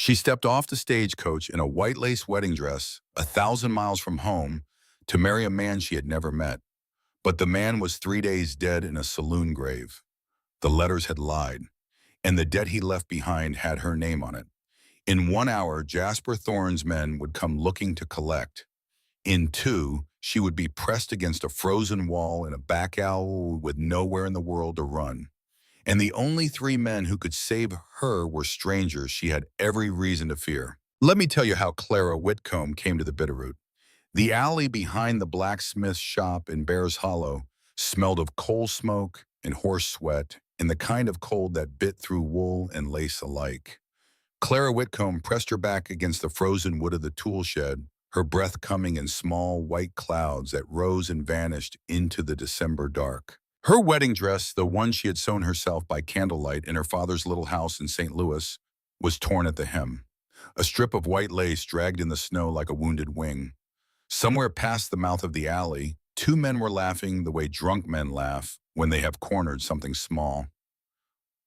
She stepped off the stagecoach in a white lace wedding dress, 1,000 miles from home, to marry a man she had never met. But the man was 3 days dead in a saloon grave. The letters had lied, and the debt he left behind had her name on it. In 1 hour, Jasper Thorne's men would come looking to collect. In 2, she would be pressed against a frozen wall in a back alley with nowhere in the world to run. And the only 3 men who could save her were strangers she had every reason to fear. Let me tell you how Clara Whitcomb came to the Bitterroot. The alley behind the blacksmith's shop in Bears Hollow smelled of coal smoke and horse sweat, and the kind of cold that bit through wool and lace alike. Clara Whitcomb pressed her back against the frozen wood of the tool shed, her breath coming in small white clouds that rose and vanished into the December dark. Her wedding dress, the one she had sewn herself by candlelight in her father's little house in St. Louis, was torn at the hem. A strip of white lace dragged in the snow like a wounded wing. Somewhere past the mouth of the alley, 2 men were laughing the way drunk men laugh when they have cornered something small.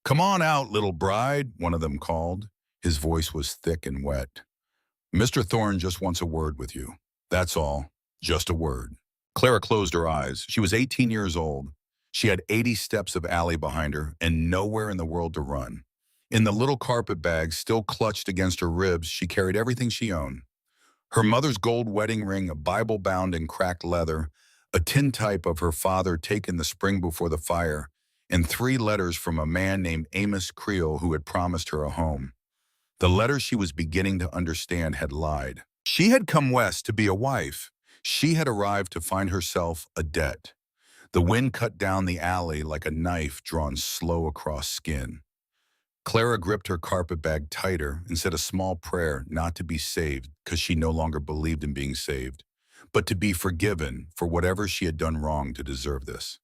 "Come on out, little bride," one of them called. His voice was thick and wet. "Mr. Thorne just wants a word with you. That's all. Just a word." Clara closed her eyes. She was 18 years old. She had 80 steps of alley behind her and nowhere in the world to run. In the little carpet bag still clutched against her ribs, she carried everything she owned. Her mother's gold wedding ring, a Bible bound in cracked leather, a tintype of her father taken the spring before the fire, and 3 letters from a man named Amos Creel who had promised her a home. The letters she was beginning to understand had lied. She had come west to be a wife. She had arrived to find herself a debt. The wind cut down the alley like a knife drawn slow across skin. Clara gripped her carpet bag tighter and said a small prayer not to be saved because she no longer believed in being saved, but to be forgiven for whatever she had done wrong to deserve this.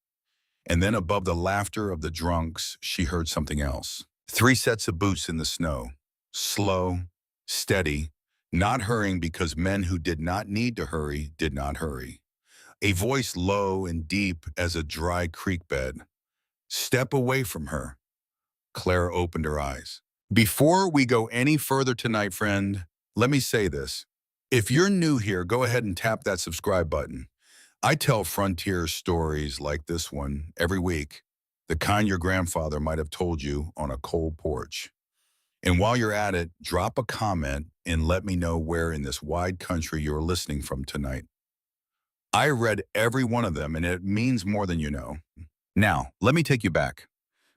And then above the laughter of the drunks, she heard something else. 3 sets of boots in the snow. Slow, steady, not hurrying because men who did not need to hurry did not hurry. A voice low and deep as a dry creek bed. "Step away from her." Clara opened her eyes. Before we go any further tonight, friend, let me say this. If you're new here, go ahead and tap that subscribe button. I tell frontier stories like this one every week, the kind your grandfather might have told you on a cold porch. And while you're at it, drop a comment and let me know where in this wide country you're listening from tonight. I read every one of them, and it means more than you know. Now, let me take you back.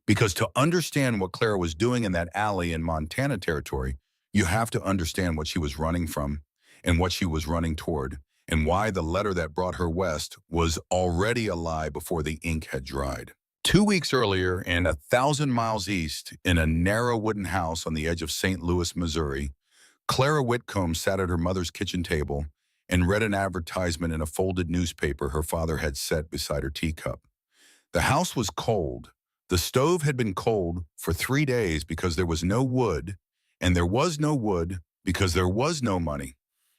Because to understand what Clara was doing in that alley in Montana territory, you have to understand what she was running from and what she was running toward, and why the letter that brought her west was already a lie before the ink had dried. 2 weeks earlier, and 1,000 miles east, in a narrow wooden house on the edge of St. Louis, Missouri, Clara Whitcomb sat at her mother's kitchen table and read an advertisement in a folded newspaper her father had set beside her teacup. The house was cold. The stove had been cold for 3 days because there was no wood, and there was no wood because there was no money.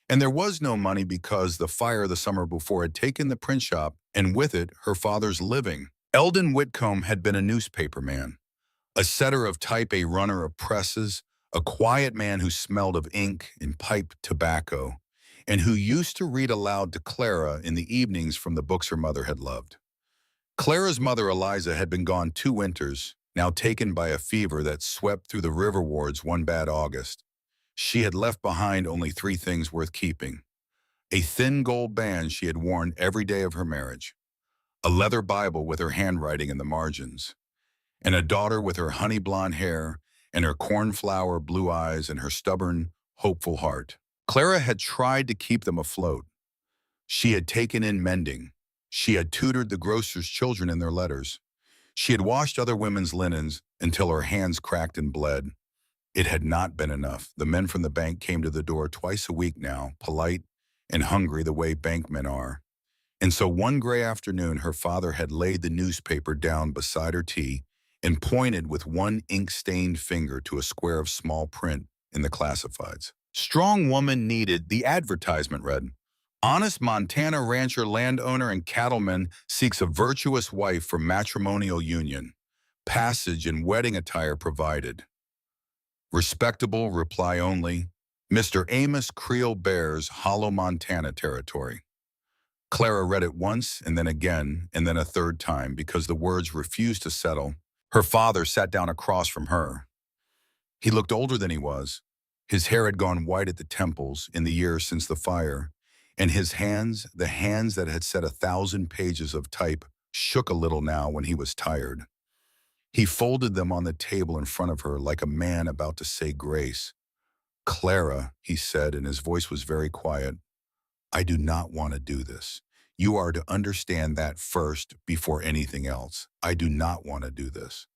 And there was no money because the fire the summer before had taken the print shop, and with it, her father's living. Eldon Whitcomb had been a newspaper man, a setter of type, a runner of presses, a quiet man who smelled of ink and pipe tobacco, and who used to read aloud to Clara in the evenings from the books her mother had loved. Clara's mother, Eliza, had been gone 2 winters, now taken by a fever that swept through the river wards one bad August. She had left behind only 3 things worth keeping. A thin gold band she had worn every day of her marriage, a leather Bible with her handwriting in the margins, and a daughter with her honey blonde hair and her cornflower blue eyes and her stubborn, hopeful heart. Clara had tried to keep them afloat. She had taken in mending. She had tutored the grocer's children in their letters. She had washed other women's linens until her hands cracked and bled. It had not been enough. The men from the bank came to the door twice a week now, polite and hungry the way bankmen are. And so one gray afternoon, her father had laid the newspaper down beside her tea and pointed with one ink-stained finger to a square of small print in the classifieds. Strong woman needed, the advertisement read. Honest Montana rancher, landowner, and cattleman seeks a virtuous wife for matrimonial union. Passage and wedding attire provided. Respectable, reply only. Mr. Amos Creel Bears, Hollow, Montana territory. Clara read it once and then again and then a third time because the words refused to settle. Her father sat down across from her. He looked older than he was. His hair had gone white at the temples in the years since the fire, and his hands, the hands that had set 1,000 pages of type, shook a little now when he was tired. He folded them on the table in front of her like a man about to say grace. Clara, he said, and his voice was very quiet, I do not want to do this. You are to understand that first before anything else. I do not want to do this.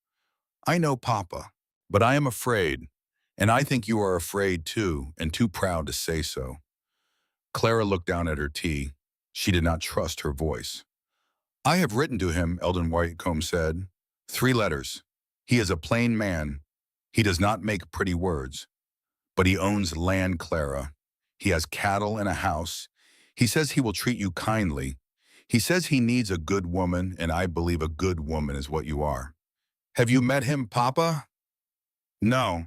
I know, Papa, but I am afraid, and I think you are afraid too, and too proud to say so. Clara looked down at her tea. She did not trust her voice. I have written to him, Eldon Whitcomb said. 3 letters. He is a plain man. He does not make pretty words. But he owns land, Clara. He has cattle and a house. He says he will treat you kindly. He says he needs a good woman, and I believe a good woman is what you are. Have you met him, Papa? No.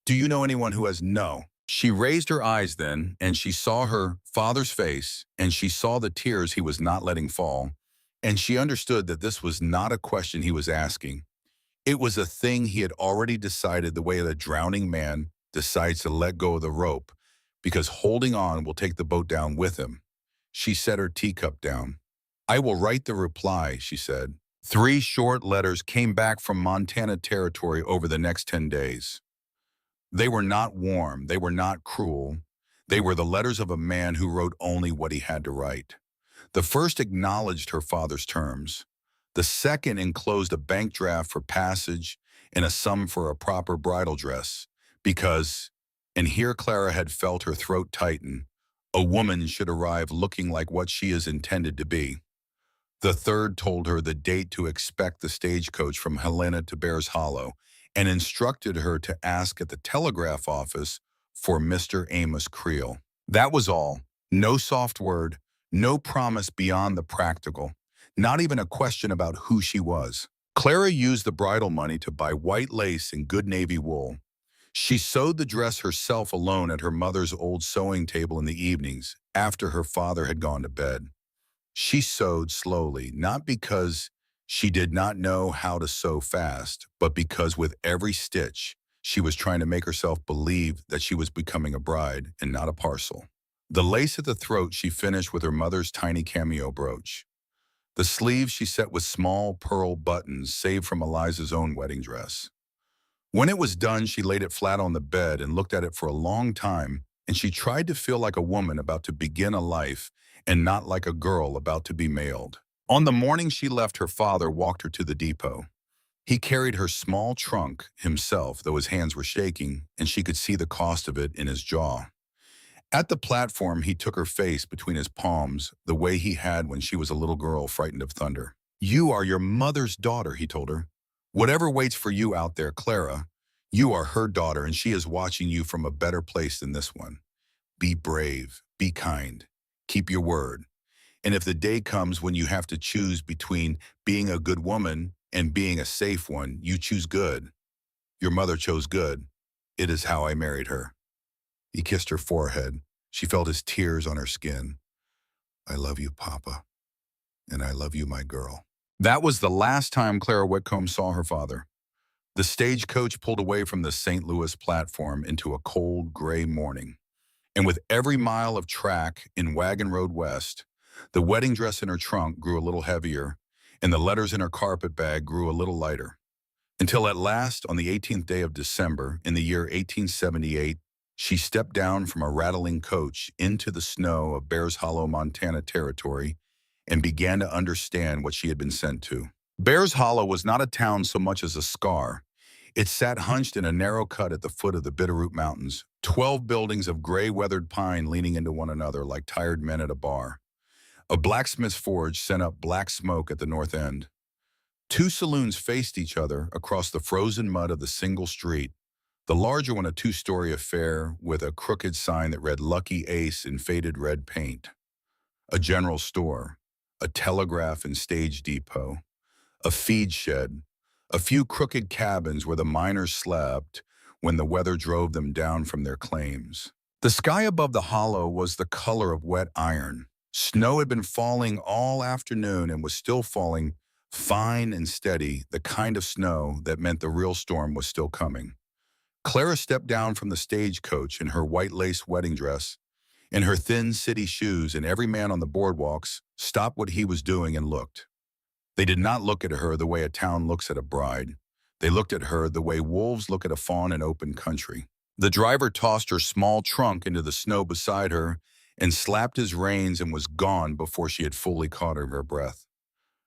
Do you know anyone who has? No. She raised her eyes then, and she saw her father's face, and she saw the tears he was not letting fall, and she understood that this was not a question he was asking. It was a thing he had already decided, the way that a drowning man decides to let go of the rope, because holding on will take the boat down with him. She set her teacup down. I will write the reply, she said. 3 short letters came back from Montana territory over the next 10 days. They were not warm, they were not cruel. They were the letters of a man who wrote only what he had to write. The first acknowledged her father's terms. The second enclosed a bank draft for passage and a sum for a proper bridal dress, because, and here Clara had felt her throat tighten, a woman should arrive looking like what she is intended to be. The third told her the date to expect the stagecoach from Helena to Bears Hollow, and instructed her to ask at the telegraph office for Mr. Amos Creel. That was all. No soft word, no promise beyond the practical, not even a question about who she was. Clara used the bridal money to buy white lace and good navy wool. She sewed the dress herself alone at her mother's old sewing table in the evenings after her father had gone to bed. She sewed slowly, not because she did not know how to sew fast, but because with every stitch, she was trying to make herself believe that she was becoming a bride and not a parcel. The lace at the throat she finished with her mother's tiny cameo brooch. The sleeves she set with small pearl buttons saved from Eliza's own wedding dress. When it was done, she laid it flat on the bed and looked at it for a long time, and she tried to feel like a woman about to begin a life and not like a girl about to be mailed. On the morning she left, her father walked her to the depot. He carried her small trunk himself, though his hands were shaking, and she could see the cost of it in his jaw. At the platform, he took her face between his palms, the way he had when she was a little girl frightened of thunder. You are your mother's daughter, he told her. Whatever waits for you out there, Clara, you are her daughter, and she is watching you from a better place than this one. Be brave, be kind, keep your word. And if the day comes when you have to choose between being a good woman and being a safe one, you choose good. Your mother chose good. It is how I married her. He kissed her forehead. She felt his tears on her skin. I love you, Papa. And I love you, my girl. That was the last time Clara Whitcomb saw her father. The stagecoach pulled away from the St. Louis platform into a cold, gray morning. And with every mile of track in Wagon Road West, the wedding dress in her trunk grew a little heavier, and the letters in her carpet bag grew a little lighter. Until at last, on the 18th day of December, in the year 1878, she stepped down from a rattling coach into the snow of Bears Hollow, Montana territory, and began to understand what she had been sent to. Bears Hollow was not a town so much as a scar. It sat hunched in a narrow cut at the foot of the Bitterroot Mountains, 12 buildings of gray weathered pine leaning into one another like tired men at a bar. A blacksmith's forge sent up black smoke at the north end. 2 saloons faced each other across the frozen mud of the single street, the larger one a 2-story affair with a crooked sign that read Lucky Ace in faded red paint. A general store, a telegraph and stage depot, a feed shed, a few crooked cabins where the miners slept, when the weather drove them down from their claims. The sky above the hollow was the color of wet iron. Snow had been falling all afternoon and was still falling, fine and steady, the kind of snow that meant the real storm was still coming. Clara stepped down from the stagecoach in her white lace wedding dress, in her thin city shoes, and every man on the boardwalks stopped what he was doing and looked. They did not look at her the way a town looks at a bride. They looked at her the way wolves look at a fawn in open country. The driver tossed her small trunk into the snow beside her and slapped his reins and was gone before she had fully caught her breath.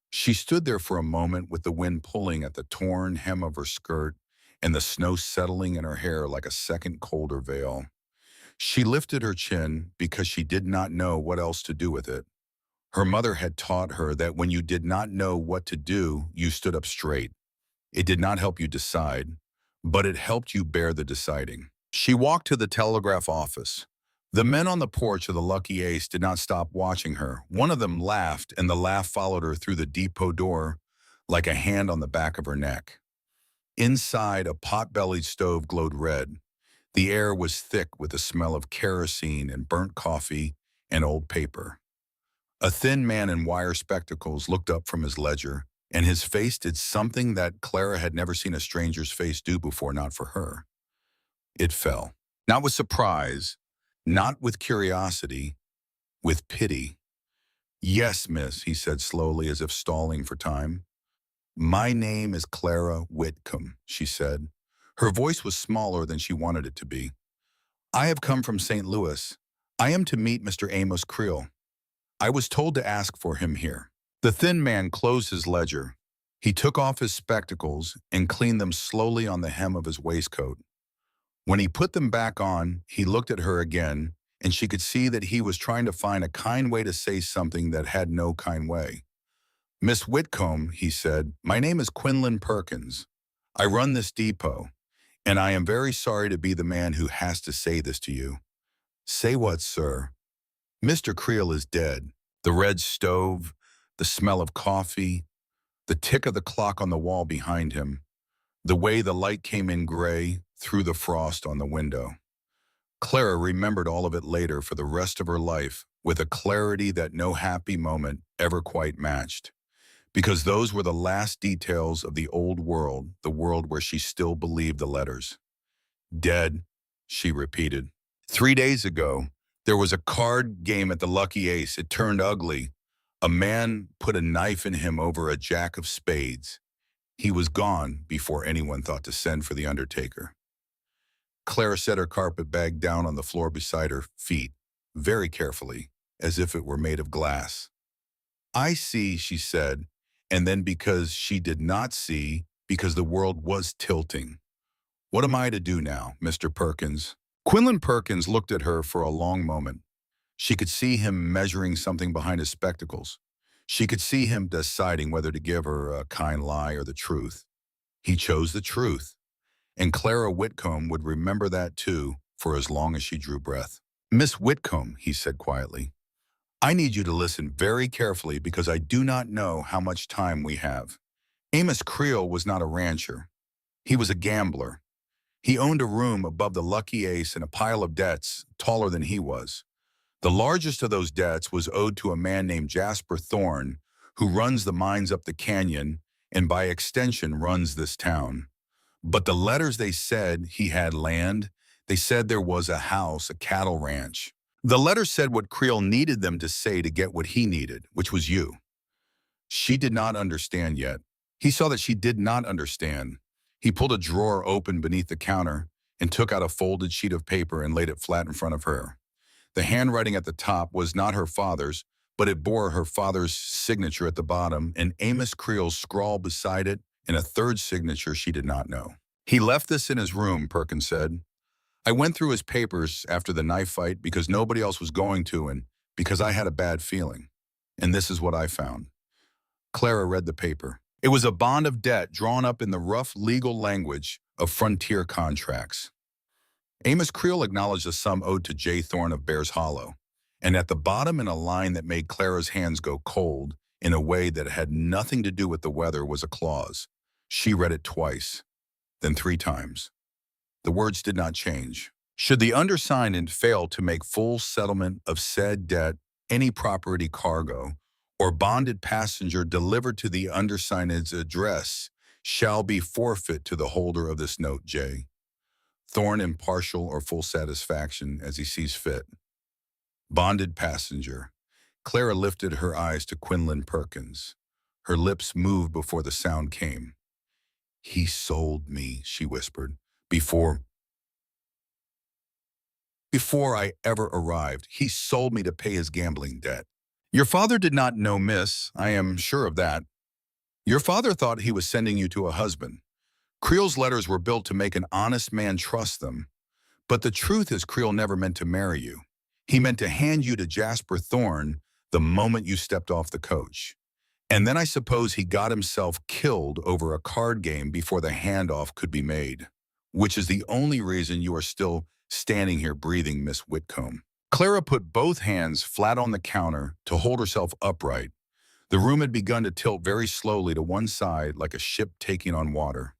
She stood there for a moment with the wind pulling at the torn hem of her skirt and the snow settling in her hair like a second colder veil. She lifted her chin because she did not know what else to do with it. Her mother had taught her that when you did not know what to do, you stood up straight. It did not help you decide, but it helped you bear the deciding. She walked to the telegraph office. The men on the porch of the Lucky Ace did not stop watching her. One of them laughed, and the laugh followed her through the depot door like a hand on the back of her neck. Inside, a pot-bellied stove glowed red. The air was thick with the smell of kerosene and burnt coffee and old paper. A thin man in wire spectacles looked up from his ledger, and his face did something that Clara had never seen a stranger's face do before, not for her. It fell. Not with surprise, not with curiosity, with pity. "Yes, miss," he said slowly, as if stalling for time. "My name is Clara Whitcomb," she said. Her voice was smaller than she wanted it to be. "I have come from St. Louis. I am to meet Mr. Amos Creel. I was told to ask for him here." The thin man closed his ledger. He took off his spectacles and cleaned them slowly on the hem of his waistcoat. When he put them back on, he looked at her again, and she could see that he was trying to find a kind way to say something that had no kind way. "Miss Whitcomb," he said, "my name is Quinlan Perkins. I run this depot, and I am very sorry to be the man who has to say this to you." "Say what, sir?" "Mr. Creel is dead." The red stove, the smell of coffee, the tick of the clock on the wall behind him, the way the light came in gray through the frost on the window. Clara remembered all of it later for the rest of her life with a clarity that no happy moment ever quite matched, because those were the last details of the old world, the world where she still believed the letters. "Dead," she repeated. 3 days ago, there was a card game at the Lucky Ace. It turned ugly. A man put a knife in him over a jack of spades. He was gone before anyone thought to send for the undertaker. Clara set her carpet bag down on the floor beside her feet, very carefully, as if it were made of glass. "I see," she said, and then because she did not see, because the world was tilting. "What am I to do now, Mr. Perkins?" Quinlan Perkins looked at her for a long moment. She could see him measuring something behind his spectacles. She could see him deciding whether to give her a kind lie or the truth. He chose the truth, and Clara Whitcomb would remember that too for as long as she drew breath. "Miss Whitcomb," he said quietly, "I need you to listen very carefully because I do not know how much time we have. Amos Creel was not a rancher. He was a gambler. He owned a room above the Lucky Ace and a pile of debts taller than he was. The largest of those debts was owed to a man named Jasper Thorne, who runs the mines up the canyon and by extension runs this town. But the letters, they said he had land. They said there was a house, a cattle ranch. The letters said what Creel needed them to say to get what he needed, which was you." She did not understand yet. He saw that she did not understand. He pulled a drawer open beneath the counter and took out a folded sheet of paper and laid it flat in front of her. The handwriting at the top was not her father's, but it bore her father's signature at the bottom and Amos Creel's scrawl beside it and a third signature she did not know. "He left this in his room," Perkins said. "I went through his papers after the knife fight because nobody else was going to and because I had a bad feeling. And this is what I found." Clara read the paper. It was a bond of debt drawn up in the rough legal language of frontier contracts. Amos Creel acknowledged a sum owed to J. Thorne of Bears Hollow, and at the bottom in a line that made Clara's hands go cold in a way that had nothing to do with the weather was a clause. She read it twice, then 3 times. The words did not change. Should the undersigned fail to make full settlement of said debt, any property cargo, or bonded passenger delivered to the undersigned's address shall be forfeit to the holder of this note, J. Thorn in partial or full satisfaction as he sees fit. Bonded passenger. Clara lifted her eyes to Quinlan Perkins. Her lips moved before the sound came. He sold me, she whispered, before I ever arrived. He sold me to pay his gambling debt. Your father did not know, miss. I am sure of that. Your father thought he was sending you to a husband. Creel's letters were built to make an honest man trust them. But the truth is Creel never meant to marry you. He meant to hand you to Jasper Thorne the moment you stepped off the coach. And then I suppose he got himself killed over a card game before the handoff could be made, which is the only reason you are still standing here breathing, Miss Whitcomb. Clara put both hands flat on the counter to hold herself upright. The room had begun to tilt very slowly to one side like a ship taking on water.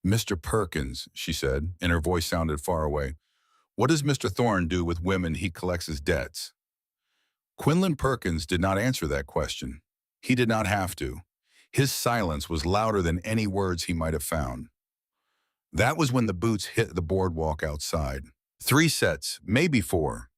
Mr. Perkins, she said, and her voice sounded far away, what does Mr. Thorne do with women he collects his debts? Quinlan Perkins did not answer that question. He did not have to. His silence was louder than any words he might have found. That was when the boots hit the boardwalk outside. 3 sets, maybe 4.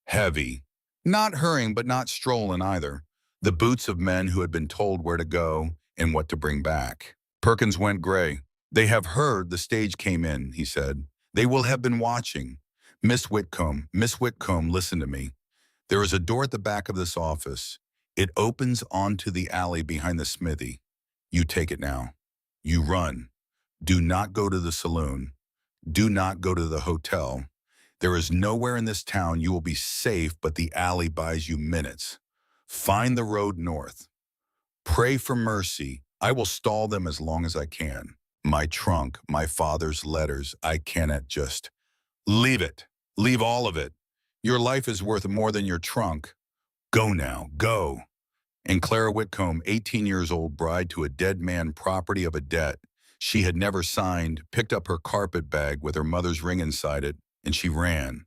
Heavy. Not hurrying, but not strolling either. The boots of men who had been told where to go and what to bring back. Perkins went gray. They have heard the stage came in, he said. They will have been watching. Miss Whitcomb, listen to me. There is a door at the back of this office. It opens onto the alley behind the smithy. You take it now. You run. Do not go to the saloon. Do not go to the hotel. There is nowhere in this town you will be safe, but the alley buys you minutes. Find the road north. Pray for mercy. I will stall them as long as I can. My trunk, my father's letters, I cannot just leave it. Leave all of it. Your life is worth more than your trunk. Go now, go. And Clara Whitcomb, 18 years old, bride to a dead man, property of a debt she had never signed, picked up her carpet bag with her mother's ring inside it, and she ran.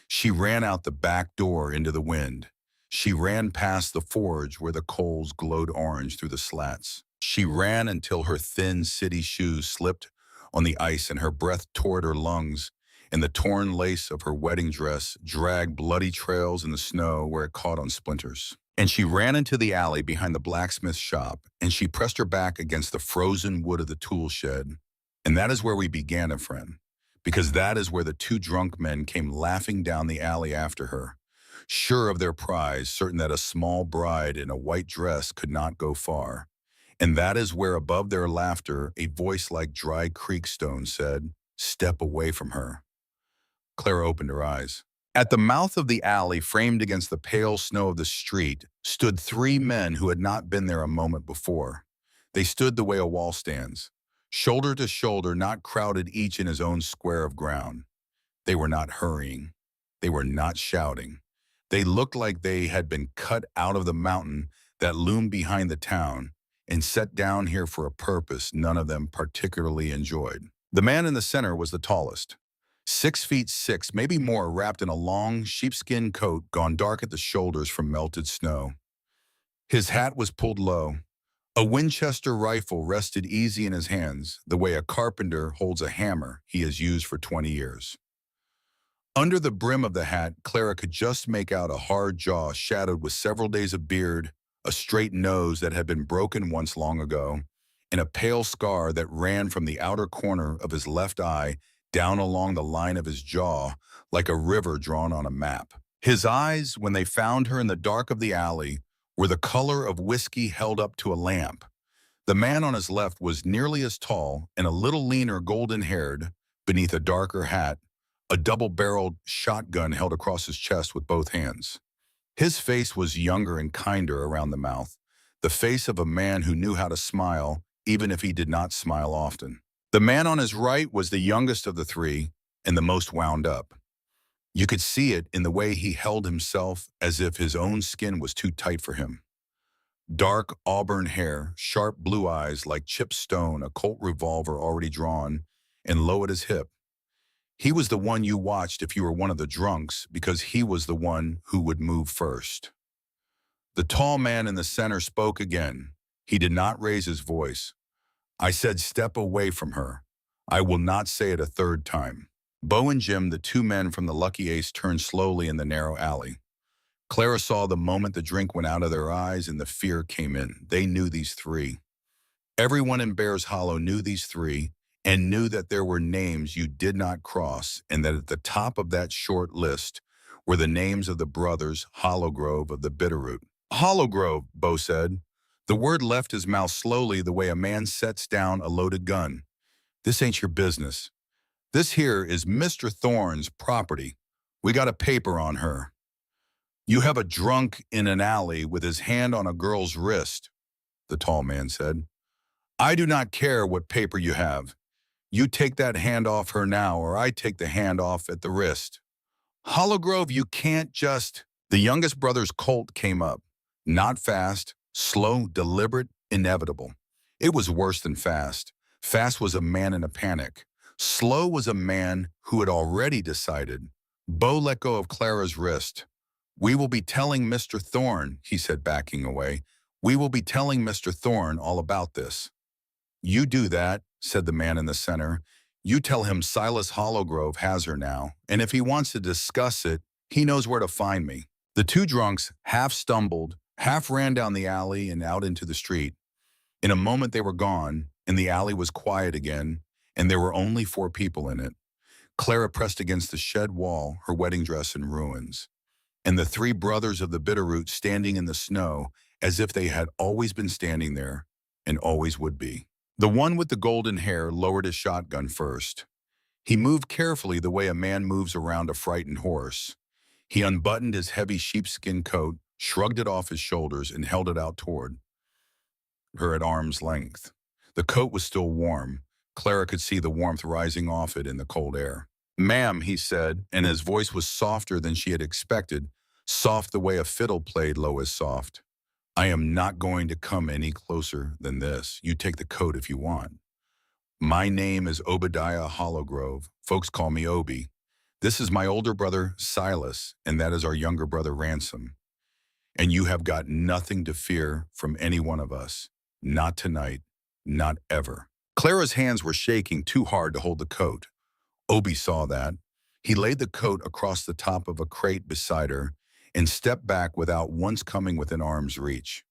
She ran out the back door into the wind. She ran past the forge where the coals glowed orange through the slats. She ran until her thin city shoes slipped on the ice and her breath tore at her lungs, and the torn lace of her wedding dress dragged bloody trails in the snow where it caught on splinters. And she ran into the alley behind the blacksmith shop, and she pressed her back against the frozen wood of the tool shed. And that is where we began, a friend, because that is where the 2 drunk men came laughing down the alley after her, sure of their prize, certain that a small bride in a white dress could not go far. And that is where above their laughter, a voice like dry creek stone said, "Step away from her." Clara opened her eyes. At the mouth of the alley, framed against the pale snow of the street, stood 3 men who had not been there a moment before. They stood the way a wall stands, shoulder to shoulder, not crowded each in his own square of ground. They were not hurrying. They were not shouting. They looked like they had been cut out of the mountain that loomed behind the town and set down here for a purpose none of them particularly enjoyed. The man in the center was the tallest. 6'6", maybe more, wrapped in a long sheepskin coat gone dark at the shoulders from melted snow. His hat was pulled low. A Winchester rifle rested easy in his hands, the way a carpenter holds a hammer he has used for 20 years. Under the brim of the hat, Clara could just make out a hard jaw shadowed with several days of beard, a straight nose that had been broken once long ago, and a pale scar that ran from the outer corner of his left eye down along the line of his jaw like a river drawn on a map. His eyes, when they found her in the dark of the alley, were the color of whiskey held up to a lamp. The man on his left was nearly as tall and a little leaner, golden-haired, beneath a darker hat, a double-barreled shotgun held across his chest with both hands. His face was younger and kinder around the mouth, the face of a man who knew how to smile, even if he did not smile often. The man on his right was the youngest of the 3 and the most wound up. You could see it in the way he held himself, as if his own skin was too tight for him. Dark auburn hair, sharp blue eyes like chipped stone, a Colt revolver already drawn, and low at his hip. He was the one you watched if you were one of the drunks because he was the one who would move first. The tall man in the center spoke again. He did not raise his voice. I said, step away from her. I will not say it a third time. Bo and Jim, the two men from the Lucky Ace, turned slowly in the narrow alley. Clara saw the moment the drink went out of their eyes and the fear came in. They knew these three. Everyone in Bears Hollow knew these three and knew that there were names you did not cross and that at the top of that short list were the names of the brothers Hollowgrove of the Bitterroot. Hollowgrove, Bo said. The word left his mouth slowly the way a man sets down a loaded gun. This ain't your business. This here is Mr. Thorne's property. We got a paper on her. You have a drunk in an alley with his hand on a girl's wrist, the tall man said. I do not care what paper you have. You take that hand off her now or I take the hand off at the wrist. Hollowgrove, you can't just... The youngest brother's Colt came up. Not fast, slow, deliberate, inevitable. It was worse than fast. Fast was a man in a panic. Slow was a man who had already decided. Bo let go of Clara's wrist. We will be telling Mr. Thorne, he said, backing away. We will be telling Mr. Thorne all about this. You do that, said the man in the center. You tell him Silas Hollowgrove has her now, and if he wants to discuss it, he knows where to find me. The two drunks half stumbled, half ran down the alley and out into the street. In a moment they were gone, and the alley was quiet again, and there were only 4 people in it. Clara pressed against the shed wall, her wedding dress in ruins, and the 3 brothers of the Bitterroot standing in the snow as if they had always been standing there and always would be. The one with the golden hair lowered his shotgun first. He moved carefully the way a man moves around a frightened horse. He unbuttoned his heavy sheepskin coat, shrugged it off his shoulders, and held it out toward her at arm's length. The coat was still warm. Clara could see the warmth rising off it in the cold air. Ma'am, he said, and his voice was softer than she had expected, soft the way a fiddle played low is soft. I am not going to come any closer than this. You take the coat if you want. My name is Obadiah Hollowgrove. Folks call me Obi. This is my older brother, Silas, and that is our younger brother, Ransom. And you have got nothing to fear from any one of us. Not tonight. Not ever. Clara's hands were shaking too hard to hold the coat. Obi saw that. He laid the coat across the top of a crate beside her and stepped back without once coming within arm's reach.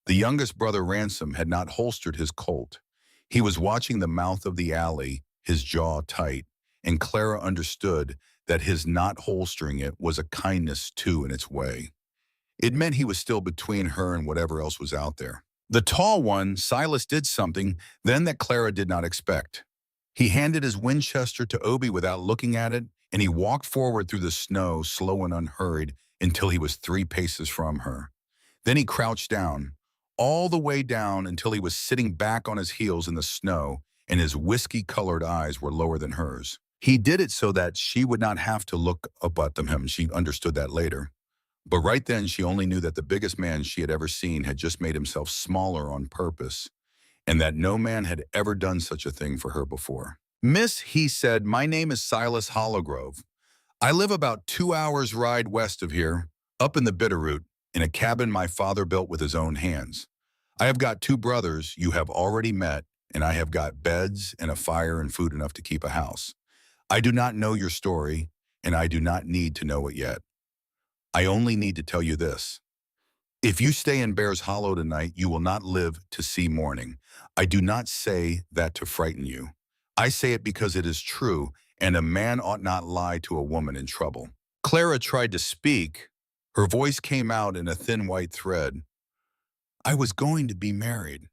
The youngest brother, Ransom, had not holstered his Colt. He was watching the mouth of the alley, his jaw tight, and Clara understood that his not holstering it was a kindness too in its way. It meant he was still between her and whatever else was out there. The tall one, Silas, did something then that Clara did not expect. He handed his Winchester to Obi without looking at it, and he walked forward through the snow, slow and unhurried, until he was 3 paces from her. Then he crouched down, all the way down until he was sitting back on his heels in the snow, and his whiskey-colored eyes were lower than hers. He did it so that she would not have to look up at him. She understood that later. But right then, she only knew that the biggest man she had ever seen had just made himself smaller on purpose, and that no man had ever done such a thing for her before. Miss, he said, my name is Silas Hollowgrove. I live about 2 hours' ride west of here, up in the Bitterroot, in a cabin my father built with his own hands. I have got 2 brothers you have already met, and I have got beds and a fire and food enough to keep a house. I do not know your story, and I do not need to know it yet. I only need to tell you this. If you stay in Bears Hollow tonight, you will not live to see morning. I do not say that to frighten you. I say it because it is true, and a man ought not lie to a woman in trouble. Clara tried to speak. Her voice came out in a thin white thread. I was going to be married.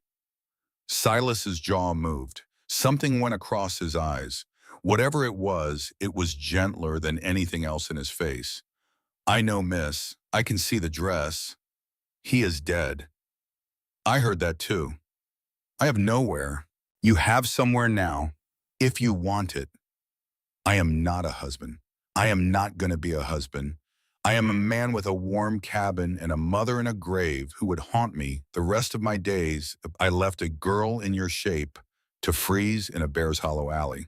Silas's jaw moved. Something went across his eyes. Whatever it was gentler than anything else in his face. I know, miss. I can see the dress. He is dead. I heard that too. I have nowhere. You have somewhere now, if you want it. I am not a husband. I am not going to be a husband. I am a man with a warm cabin and a mother in a grave who would haunt me the rest of my days if I left a girl in your shape to freeze in a Bears Hollow alley.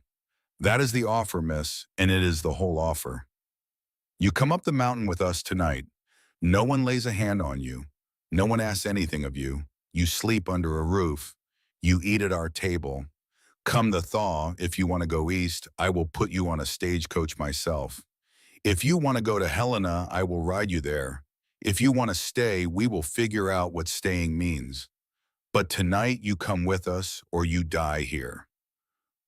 That is the offer, miss, and it is the whole offer. You come up the mountain with us tonight. No one lays a hand on you. No one asks anything of you. You sleep under a roof. You eat at our table. Come the thaw, if you want to go east, I will put you on a stagecoach myself. If you want to go to Helena, I will ride you there. If you want to stay, we will figure out what staying means. But tonight you come with us or you die here.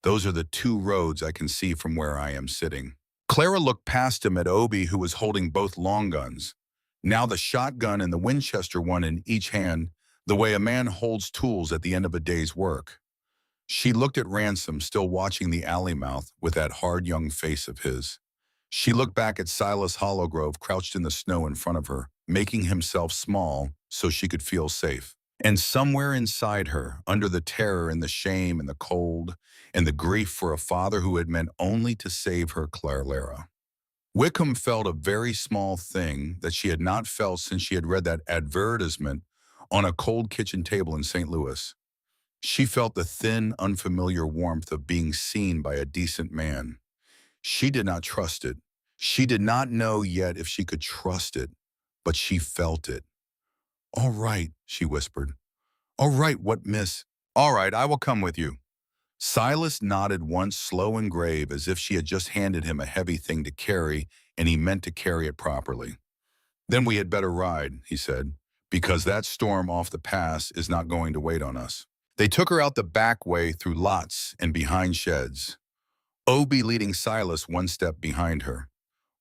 Those are the two roads I can see from where I am sitting. Clara looked past him at Obi, who was holding both long guns, now the shotgun and the Winchester one in each hand, the way a man holds tools at the end of a day's work. She looked at Ransom, still watching the alley mouth with that hard young face of his. She looked back at Silas Hollowgrove crouched in the snow in front of her, making himself small so she could feel safe. And somewhere inside her, under the terror and the shame and the cold and the grief for a father who had meant only to save her Clara, Wickham felt a very small thing that she had not felt since she had read that advertisement on a cold kitchen table in St. Louis. She felt the thin, unfamiliar warmth of being seen by a decent man. She did not trust it. She did not know yet if she could trust it, but she felt it. "All right," she whispered. "All right, what, miss?" "All right, I will come with you." Silas nodded once, slow and grave, as if she had just handed him a heavy thing to carry, and he meant to carry it properly. "Then we had better ride," he said, "because that storm off the pass is not going to wait on us." They took her out the back way through lots and behind sheds, Obie leading Silas one step behind her,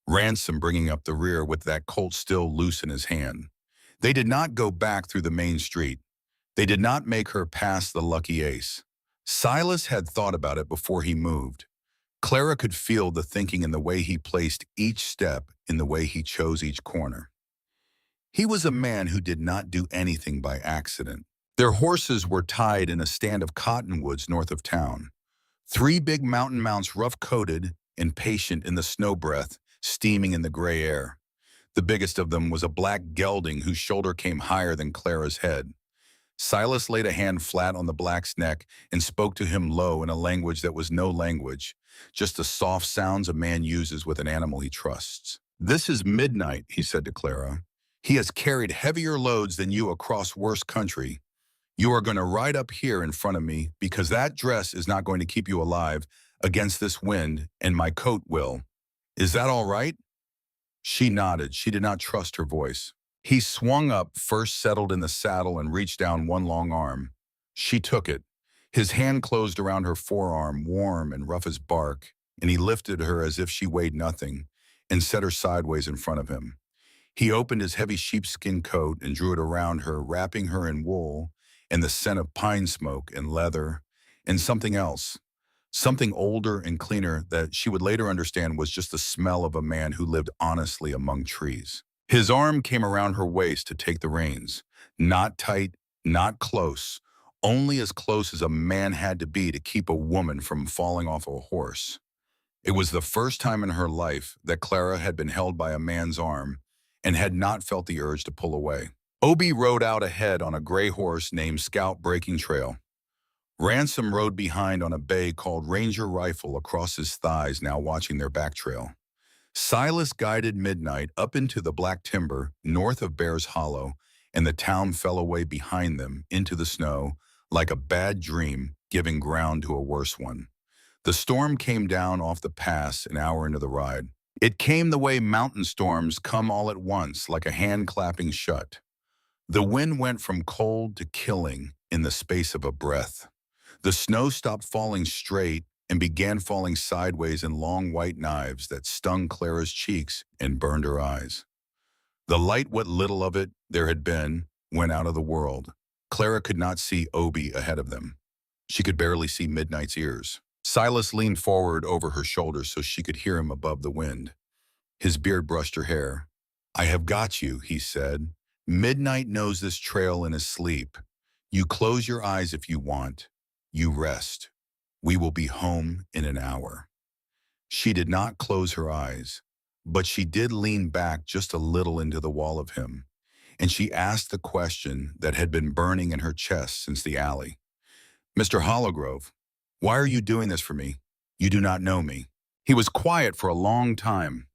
Ransom bringing up the rear with that Colt still loose in his hand. They did not go back through the main street. They did not make her pass the Lucky Ace. Silas had thought about it before he moved. Clara could feel the thinking in the way he placed each step, in the way he chose each corner. He was a man who did not do anything by accident. Their horses were tied in a stand of cottonwoods north of town. Three big mountain mounts rough-coated and patient in the snow breath, steaming in the gray air. The biggest of them was a black gelding whose shoulder came higher than Clara's head. Silas laid a hand flat on the black's neck and spoke to him low in a language that was no language, just the soft sounds a man uses with an animal he trusts. "This is Midnight," he said to Clara. "He has carried heavier loads than you across worse country. You are going to ride up here in front of me because that dress is not going to keep you alive against this wind, and my coat will. Is that all right?" She nodded. She did not trust her voice. He swung up, first settled in the saddle and reached down one long arm. She took it. His hand closed around her forearm, warm and rough as bark, and he lifted her as if she weighed nothing and set her sideways in front of him. He opened his heavy sheepskin coat and drew it around her, wrapping her in wool and the scent of pine smoke and leather and something else, something older and cleaner that she would later understand was just the smell of a man who lived honestly among trees. His arm came around her waist to take the reins, not tight, not close, only as close as a man had to be to keep a woman from falling off a horse. It was the first time in her life that Clara had been held by a man's arm and had not felt the urge to pull away. Obie rode out ahead on a gray horse named Scout Breaking Trail. Ransom rode behind on a bay called Ranger Rifle across his thighs, now watching their back trail. Silas guided Midnight up into the black timber north of Bear's Hollow, and the town fell away behind them into the snow like a bad dream giving ground to a worse one. The storm came down off the pass an hour into the ride. It came the way mountain storms come all at once, like a hand clapping shut. The wind went from cold to killing in the space of a breath. The snow stopped falling straight and began falling sideways in long white knives that stung Clara's cheeks and burned her eyes. The light, what little of it there had been, went out of the world. Clara could not see Obie ahead of them. She could barely see Midnight's ears. Silas leaned forward over her shoulder so she could hear him above the wind. His beard brushed her hair. "I have got you," he said. "Midnight knows this trail in his sleep. You close your eyes if you want. You rest. We will be home in an hour." She did not close her eyes, but she did lean back just a little into the wall of him, and she asked the question that had been burning in her chest since the alley. "Mr. Hollowgrove, why are you doing this for me?" You do not know me." He was quiet for a long time,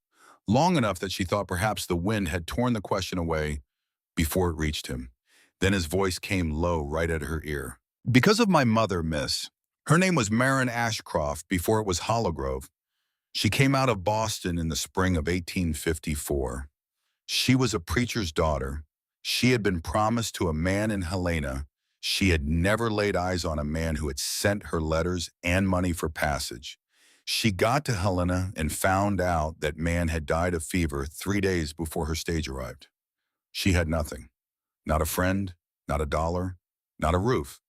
long enough that she thought perhaps the wind had torn the question away before it reached him. Then his voice came low right at her ear. "Because of my mother, miss. Her name was Marin Ashcroft before it was Hollow. She came out of Boston in the spring of 1854. She was a preacher's daughter. She had been promised to a man in Helena. She had never laid eyes on a man who had sent her letters and money for passage. She got to Helena and found out that man had died of fever 3 days before her stage arrived. She had nothing. Not a friend, not a dollar, not a roof.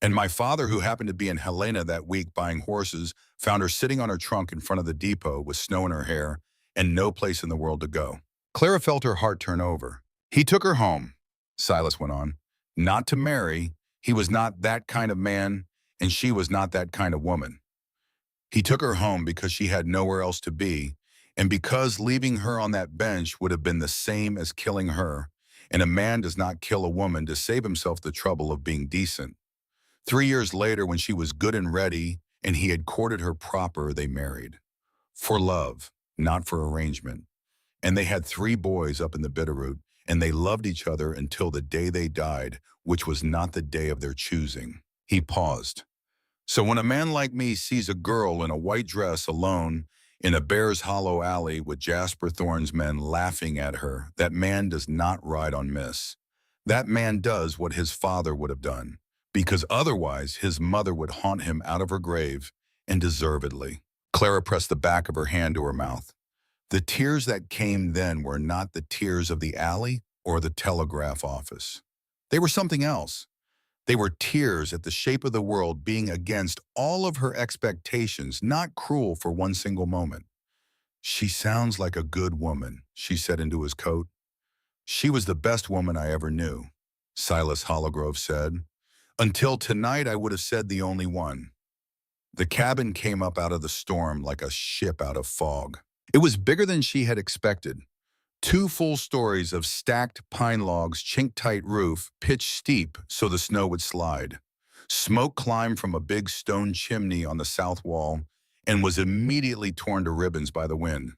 And my father, who happened to be in Helena that week buying horses, found her sitting on her trunk in front of the depot with snow in her hair and no place in the world to go." Clara felt her heart turn over. "He took her home," Silas went on. "Not to marry. He was not that kind of man, and she was not that kind of woman. He took her home because she had nowhere else to be, and because leaving her on that bench would have been the same as killing her, and a man does not kill a woman to save himself the trouble of being decent. 3 years later, when she was good and ready, and he had courted her proper, they married. For love, not for arrangement. And they had 3 boys up in the Bitterroot, and they loved each other until the day they died, which was not the day of their choosing." He paused. "So when a man like me sees a girl in a white dress alone in a Bear's Hollow alley with Jasper Thorne's men laughing at her, that man does not ride on miss. That man does what his father would have done, because otherwise his mother would haunt him out of her grave, and deservedly." Clara pressed the back of her hand to her mouth. The tears that came then were not the tears of the alley or the telegraph office. They were something else. They were tears at the shape of the world being against all of her expectations, not cruel for one single moment. "She sounds like a good woman," she said into his coat. "She was the best woman I ever knew," Silas Hollow said. "Until tonight I would have said the only one." The cabin came up out of the storm like a ship out of fog. It was bigger than she had expected. 2 full stories of stacked pine logs, chink-tight roof, pitched steep so the snow would slide. Smoke climbed from a big stone chimney on the south wall and was immediately torn to ribbons by the wind.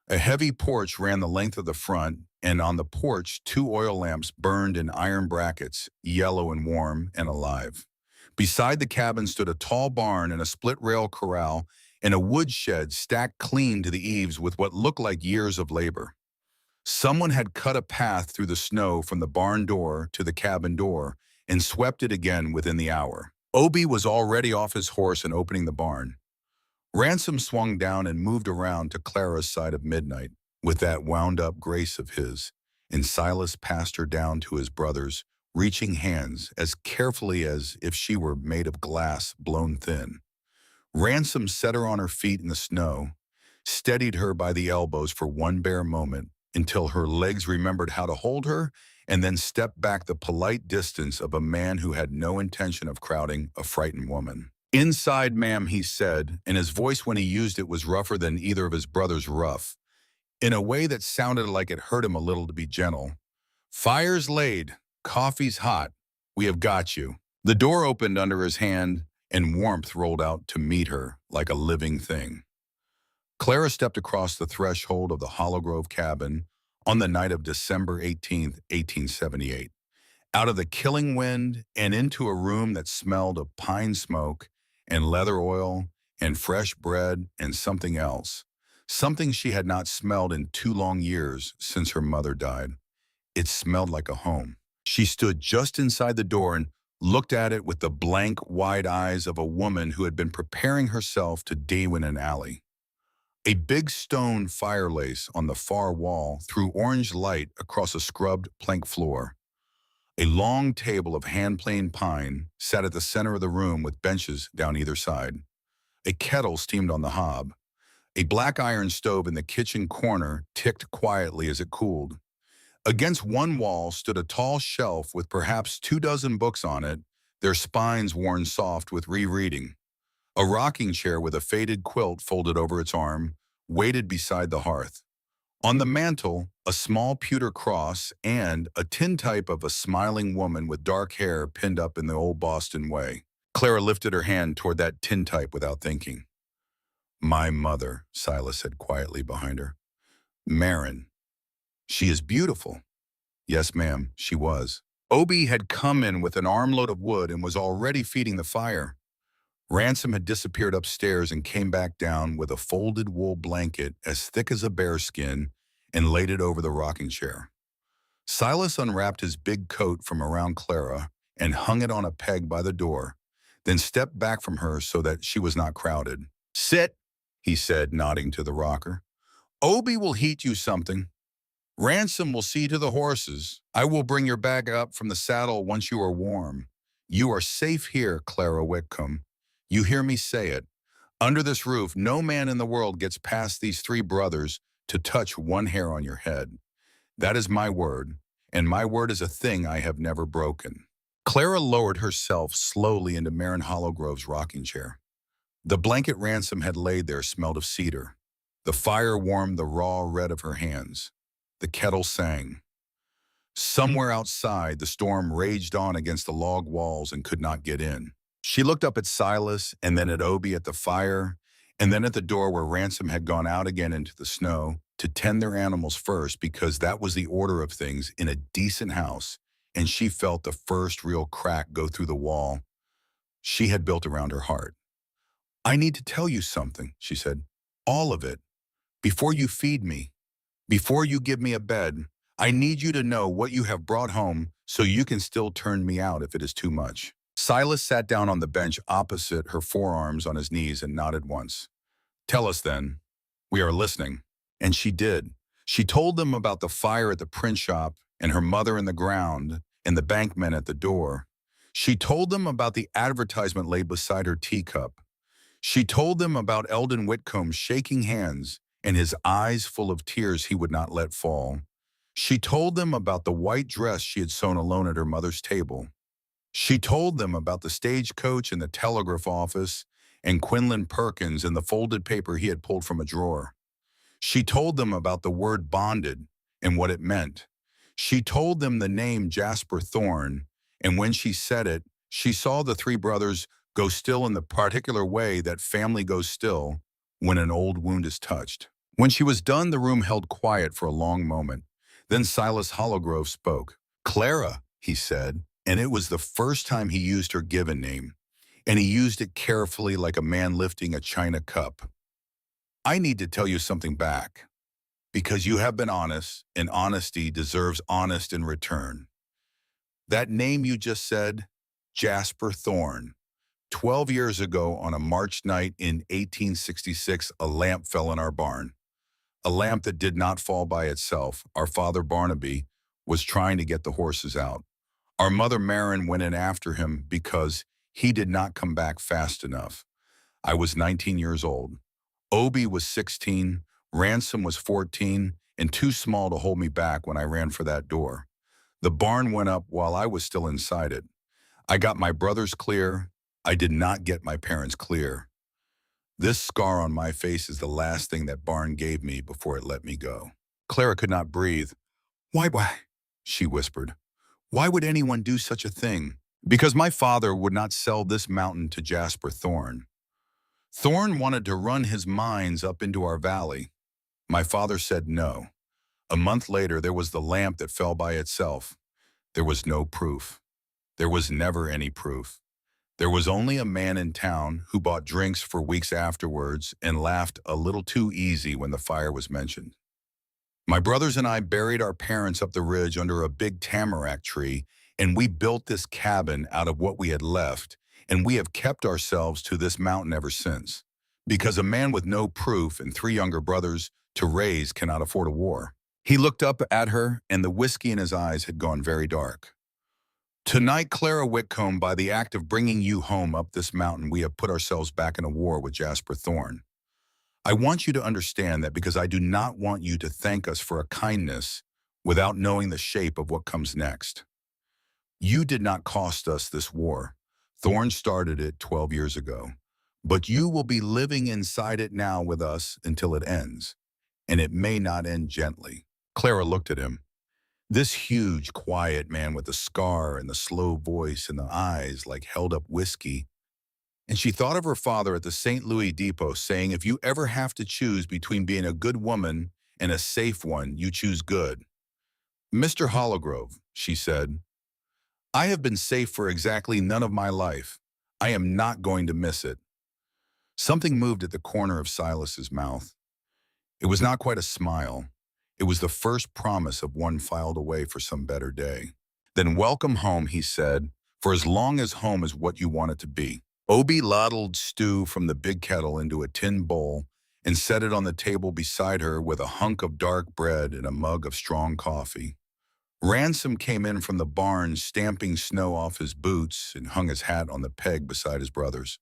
A heavy porch ran the length of the front, and on the porch 2 oil lamps burned in iron brackets, yellow and warm and alive. Beside the cabin stood a tall barn and a split-rail corral and a woodshed stacked clean to the eaves with what looked like years of labor. Someone had cut a path through the snow from the barn door to the cabin door and swept it again within the hour. Obie was already off his horse and opening the barn. Ransom swung down and moved around to Clara's side of midnight with that wound-up grace of his, and Silas passed her down to his brothers, reaching hands as carefully as if she were made of glass blown thin. Ransom set her on her feet in the snow, steadied her by the elbows for one bare moment until her legs remembered how to hold her, and then stepped back the polite distance of a man who had no intention of crowding a frightened woman. "Inside, ma'am," he said, and his voice when he used it was rougher than either of his brothers' rough, in a way that sounded like it hurt him a little to be gentle. "Fire's laid, coffee's hot, we have got you." The door opened under his hand, and warmth rolled out to meet her like a living thing. Clara stepped across the threshold of the Hollow cabin on the night of December 18th, 1878, out of the killing wind and into a room that smelled of pine smoke and leather oil and fresh bread and something else, something she had not smelled in 2 long years since her mother died. It smelled like a home. She stood just inside the door and looked at it with the blank, wide eyes of a woman who had been preparing herself to die in an alley. A big stone firelace on the far wall threw orange light across a scrubbed plank floor. A long table of hand-planed pine sat at the center of the room with benches down either side. A kettle steamed on the hob. A black iron stove in the kitchen corner ticked quietly as it cooled. Against one wall stood a tall shelf with perhaps 24 books on it, their spines worn soft with rereading. A rocking chair with a faded quilt folded over its arm waited beside the hearth. On the mantel, a small pewter cross and a tintype of a smiling woman with dark hair pinned up in the old Boston way. Clara lifted her hand toward that tintype without thinking. My mother, Silas said quietly behind her. Marin. She is beautiful. Yes, ma'am, she was. Obi had come in with an armload of wood and was already feeding the fire. Ransom had disappeared upstairs and came back down with a folded wool blanket as thick as a bearskin and laid it over the rocking chair. Silas unwrapped his big coat from around Clara and hung it on a peg by the door, then stepped back from her so that she was not crowded. Sit, he said, nodding to the rocker. Obi will heat you something. Ransom will see to the horses. I will bring your bag up from the saddle once you are warm. You are safe here, Clara Whitcomb. You hear me say it. Under this roof, no man in the world gets past these three brothers to touch one hair on your head. That is my word, and my word is a thing I have never broken. Clara lowered herself slowly into Marin Hollowgrove's rocking chair. The blanket Ransom had laid there smelled of cedar. The fire warmed the raw red of her hands. The kettle sang. Somewhere outside, the storm raged on against the log walls and could not get in. She looked up at Silas, and then at Obi at the fire, and then at the door where Ransom had gone out again into the snow to tend their animals first because that was the order of things in a decent house, and she felt the first real crack go through the wall she had built around her heart. I need to tell you something, she said. All of it. Before you feed me. Before you give me a bed. I need you to know what you have brought home so you can still turn me out if it is too much. Silas sat down on the bench opposite her, forearms on his knees, and nodded once. Tell us then. We are listening. And she did. She told them about the fire at the print shop and her mother in the ground and the bankmen at the door. She told them about the advertisement laid beside her teacup. She told them about Eldon Whitcomb shaking hands and his eyes full of tears he would not let fall. She told them about the white dress she had sewn alone at her mother's table. She told them about the stagecoach and the telegraph office and Quinlan Perkins and the folded paper he had pulled from a drawer. She told them about the word bonded and what it meant. She told them the name Jasper Thorne, and when she said it, she saw the three brothers go still in the particular way that family goes still when an old wound is touched. When she was done, the room held quiet for a long moment. Then Silas Hollowgrove spoke. Clara, he said, and it was the first time he used her given name, and he used it carefully like a man lifting a china cup. I need to tell you something back, because you have been honest, and honesty deserves honest in return. That name you just said, Jasper Thorne. 12 years ago on a March night in 1866, a lamp fell in our barn. A lamp that did not fall by itself. Our father Barnaby was trying to get the horses out. Our mother Marin went in after him because he did not come back fast enough. I was 19 years old. Obi was 16, Ransom was 14, and too small to hold me back when I ran for that door. The barn went up while I was still inside it. I got my brothers clear. I did not get my parents clear. This scar on my face is the last thing that barn gave me before it let me go. Clara could not breathe. Why, she whispered. Why would anyone do such a thing? Because my father would not sell this mountain to Jasper Thorne. Thorne wanted to run his mines up into our valley. My father said no. A month later, there was the lamp that fell by itself. There was no proof. There was never any proof. There was only a man in town who bought drinks for weeks afterwards and laughed a little too easy when the fire was mentioned. My brothers and I buried our parents up the ridge under a big tamarack tree, and we built this cabin out of what we had left, and we have kept ourselves to this mountain ever since. Because a man with no proof and three younger brothers to raise cannot afford a war. He looked up at her, and the whiskey in his eyes had gone very dark. Tonight, Clara Whitcomb, by the act of bringing you home up this mountain, we have put ourselves back in a war with Jasper Thorne. I want you to understand that because I do not want you to thank us for a kindness without knowing the shape of what comes next. You did not cost us this war. Thorne started it 12 years ago. But you will be living inside it now with us until it ends. And it may not end gently. Clara looked at him. This huge, quiet man with the scar and the slow voice and the eyes like held-up whiskey. And she thought of her father at the St. Louis depot saying, if you ever have to choose between being a good woman and a safe one, you choose good. Mr. Holligrove, she said, I have been safe for exactly none of my life. I am not going to miss it. Something moved at the corner of Silas's mouth. It was not quite a smile. It was the first promise of one filed away for some better day. Then welcome home, he said, for as long as home is what you want it to be. Obie ladled stew from the big kettle into a tin bowl and set it on the table beside her with a hunk of dark bread and a mug of strong coffee. Ransom came in from the barn, stamping snow off his boots, and hung his hat on the peg beside his brother's.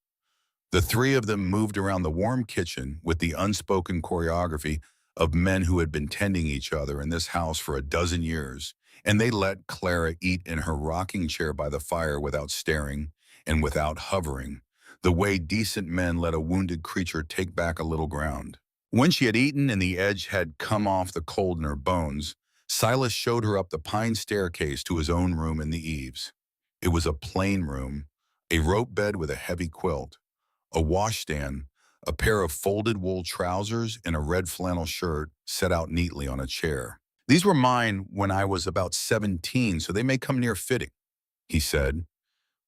The three of them moved around the warm kitchen with the unspoken choreography of men who had been tending each other in this house for a dozen years, and they let Clara eat in her rocking chair by the fire without staring and without hovering, the way decent men let a wounded creature take back a little ground. When she had eaten and the edge had come off the cold in her bones, Silas showed her up the pine staircase to his own room in the eaves. It was a plain room, a rope bed with a heavy quilt, a washstand, a pair of folded wool trousers, and a red flannel shirt set out neatly on a chair. These were mine when I was about 17, so they may come near fitting, he said.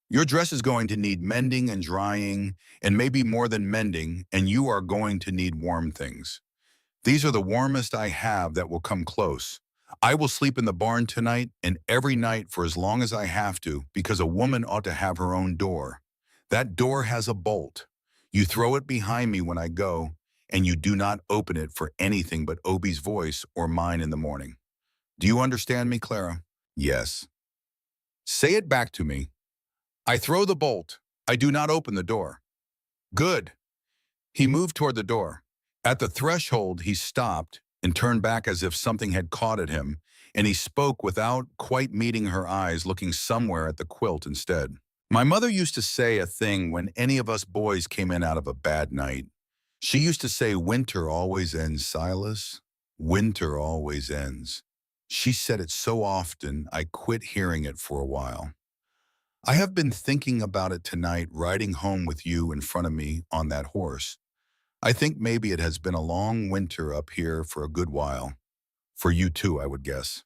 Your dress is going to need mending and drying, and maybe more than mending, and you are going to need warm things. These are the warmest I have that will come close. I will sleep in the barn tonight and every night for as long as I have to, because a woman ought to have her own door. That door has a bolt. You throw it behind me when I go, and you do not open it for anything but Obie's voice or mine in the morning. Do you understand me, Clara? Yes. Say it back to me. I throw the bolt. I do not open the door. Good. He moved toward the door. At the threshold, he stopped and turned back as if something had caught at him, and he spoke without quite meeting her eyes, looking somewhere at the quilt instead. My mother used to say a thing when any of us boys came in out of a bad night. She used to say, winter always ends, Silas. Winter always ends. She said it so often, I quit hearing it for a while. I have been thinking about it tonight, riding home with you in front of me on that horse. I think maybe it has been a long winter up here for a good while. For you too, I would guess.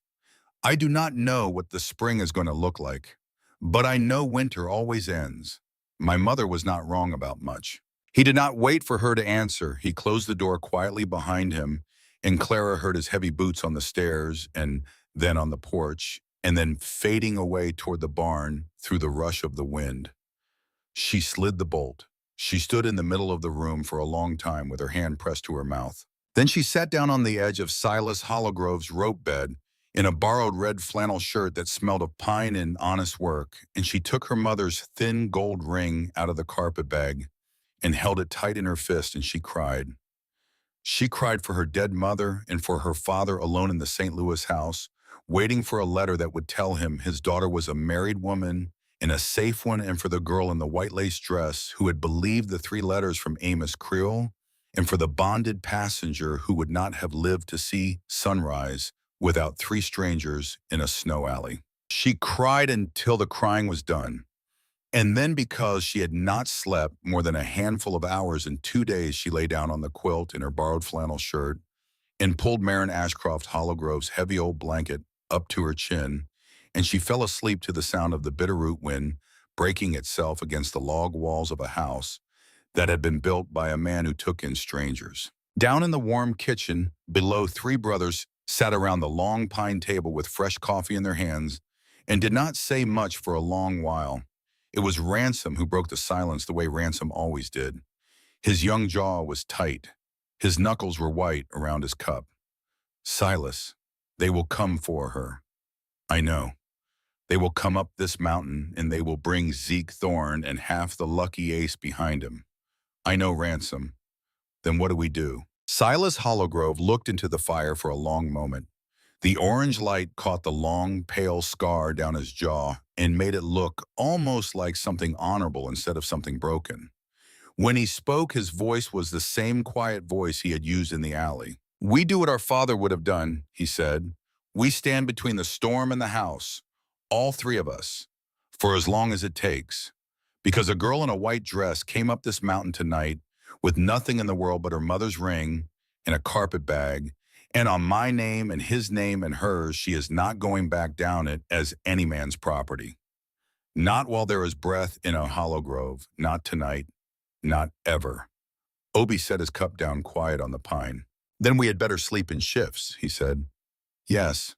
I do not know what the spring is going to look like, but I know winter always ends. My mother was not wrong about much. He did not wait for her to answer. He closed the door quietly behind him, and Clara heard his heavy boots on the stairs and then on the porch, and then fading away toward the barn through the rush of the wind. She slid the bolt. She stood in the middle of the room for a long time with her hand pressed to her mouth. Then she sat down on the edge of Silas Holligrove's rope bed in a borrowed red flannel shirt that smelled of pine and honest work, and she took her mother's thin gold ring out of the carpet bag and held it tight in her fist, and she cried. She cried for her dead mother and for her father alone in the St. Louis house, waiting for a letter that would tell him his daughter was a married woman and a safe one, and for the girl in the white lace dress who had believed the three letters from Amos Creel, and for the bonded passenger who would not have lived to see sunrise without three strangers in a snow alley. She cried until the crying was done. And then, because she had not slept more than a handful of hours in 2 days, she lay down on the quilt in her borrowed flannel shirt and pulled Marin Ashcroft Holligrove's heavy old blanket up to her chin, and she fell asleep to the sound of the bitterroot wind breaking itself against the log walls of a house that had been built by a man who took in strangers. Down in the warm kitchen, below, three brothers sat around the long pine table with fresh coffee in their hands and did not say much for a long while. It was Ransom who broke the silence the way Ransom always did. His young jaw was tight. His knuckles were white around his cup. Silas, they will come for her. I know. They will come up this mountain, and they will bring Zeke Thorne and half the lucky ace behind him. I know, Ransom. Then what do we do? Silas Holligrove looked into the fire for a long moment. The orange light caught the long, pale scar down his jaw and made it look almost like something honorable instead of something broken. When he spoke, his voice was the same quiet voice he had used in the alley. We do what our father would have done, he said. We stand between the storm and the house, all three of us, for as long as it takes. Because a girl in a white dress came up this mountain tonight with nothing in the world but her mother's ring and a carpet bag, and on my name and his name and hers, she is not going back down it as any man's property. Not while there is breath in a hollow grove, not tonight, not ever. Obi set his cup down quiet on the pine. Then we had better sleep in shifts, he said. Yes,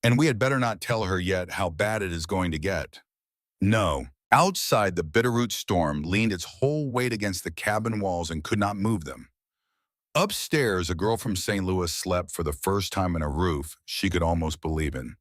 and we had better not tell her yet how bad it is going to get. No. Outside, the bitterroot storm leaned its whole weight against the cabin walls and could not move them. Upstairs, a girl from St. Louis slept for the first time in a roof she could almost believe in.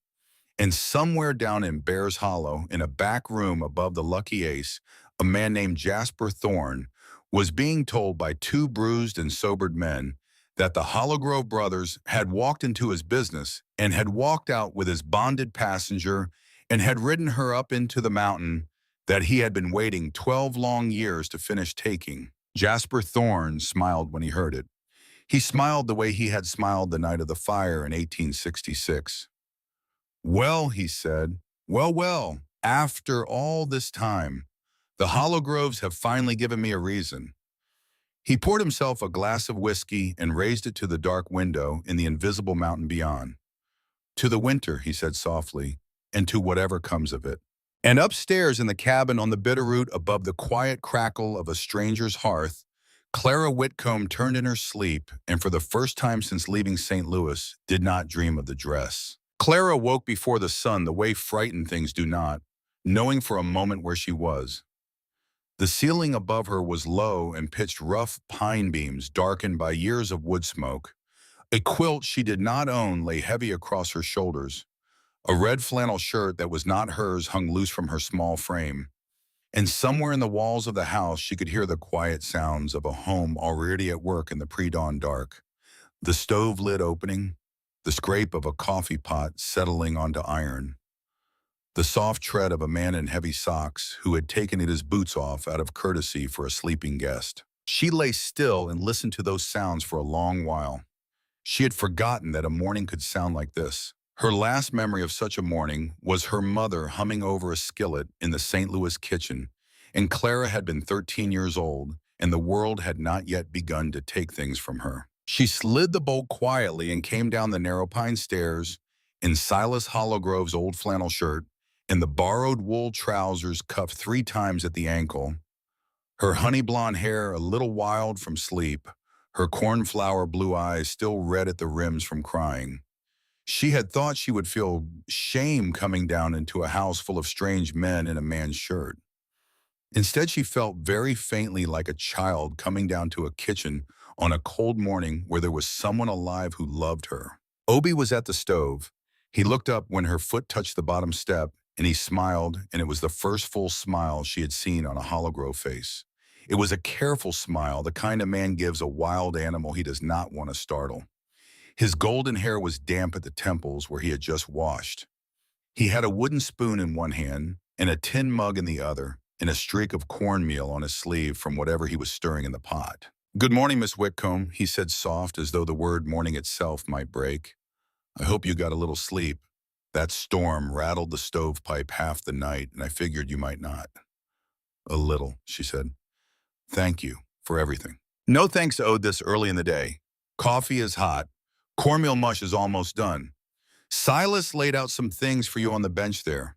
And somewhere down in Bears Hollow, in a back room above the Lucky Ace, a man named Jasper Thorne was being told by two bruised and sobered men that the Hollow Grove brothers had walked into his business and had walked out with his bonded passenger and had ridden her up into the mountain that he had been waiting 12 long years to finish taking. Jasper Thorne smiled when he heard it. He smiled the way he had smiled the night of the fire in 1866. Well, he said, well, after all this time, the Hollow Groves have finally given me a reason. He poured himself a glass of whiskey and raised it to the dark window in the invisible mountain beyond. To the winter, he said softly, and to whatever comes of it. And upstairs in the cabin on the Bitterroot above the quiet crackle of a stranger's hearth, Clara Whitcomb turned in her sleep and for the first time since leaving St. Louis did not dream of the dress. Clara woke before the sun the way frightened things do not, knowing for a moment where she was. The ceiling above her was low and pitched rough pine beams darkened by years of wood smoke. A quilt she did not own lay heavy across her shoulders. A red flannel shirt that was not hers hung loose from her small frame. And somewhere in the walls of the house she could hear the quiet sounds of a home already at work in the pre-dawn dark. The stove lid opening, the scrape of a coffee pot settling onto iron, the soft tread of a man in heavy socks who had taken his boots off out of courtesy for a sleeping guest. She lay still and listened to those sounds for a long while. She had forgotten that a morning could sound like this. Her last memory of such a morning was her mother humming over a skillet in the St. Louis kitchen, and Clara had been 13 years old, and the world had not yet begun to take things from her. She slid the bolt quietly and came down the narrow pine stairs in Silas Hollowgrove's old flannel shirt and the borrowed wool trousers cuffed 3 times at the ankle, her honey blonde hair a little wild from sleep, her cornflower blue eyes still red at the rims from crying. She had thought she would feel shame coming down into a house full of strange men in a man's shirt. Instead, she felt very faintly like a child coming down to a kitchen on a cold morning where there was someone alive who loved her. Obi was at the stove. He looked up when her foot touched the bottom step, and he smiled, and it was the first full smile she had seen on a Hollowgrove face. It was a careful smile, the kind a man gives a wild animal he does not want to startle. His golden hair was damp at the temples where he had just washed. He had a wooden spoon in one hand and a tin mug in the other, and a streak of cornmeal on his sleeve from whatever he was stirring in the pot. "Good morning, Miss Whitcomb," he said soft as though the word morning itself might break. "I hope you got a little sleep. That storm rattled the stovepipe half the night, and I figured you might not." "A little," she said. "Thank you for everything." "No thanks owed this early in the day. Coffee is hot. Cornmeal mush is almost done. Silas laid out some things for you on the bench there.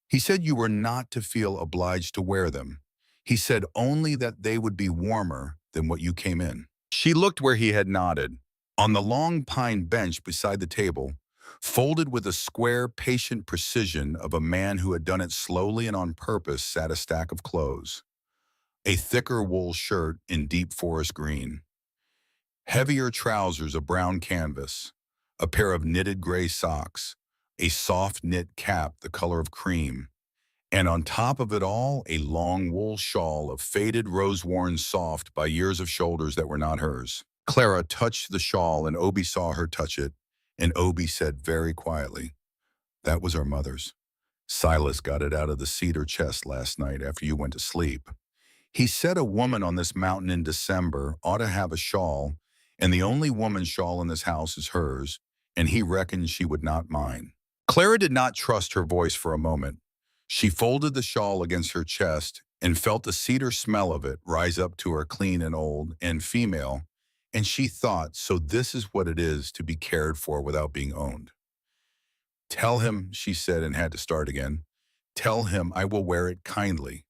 He said you were not to feel obliged to wear them. He said only that they would be warmer than what you came in." She looked where he had nodded. On the long pine bench beside the table, folded with the square, patient precision of a man who had done it slowly and on purpose, sat a stack of clothes. A thicker wool shirt in deep forest green, heavier trousers of brown canvas, a pair of knitted gray socks, a soft knit cap the color of cream, and on top of it all, a long wool shawl of faded rose worn soft by years of shoulders that were not hers. Clara touched the shawl and Obi saw her touch it, and Obi said very quietly, "That was our mother's. Silas got it out of the cedar chest last night after you went to sleep. He said a woman on this mountain in December ought to have a shawl, and the only woman's shawl in this house is hers, and he reckoned she would not mind." Clara did not trust her voice for a moment. She folded the shawl against her chest and felt the cedar smell of it rise up to her clean and old and female, and she thought, so this is what it is to be cared for without being owned. Tell him, she said and had to start again. Tell him I will wear it kindly.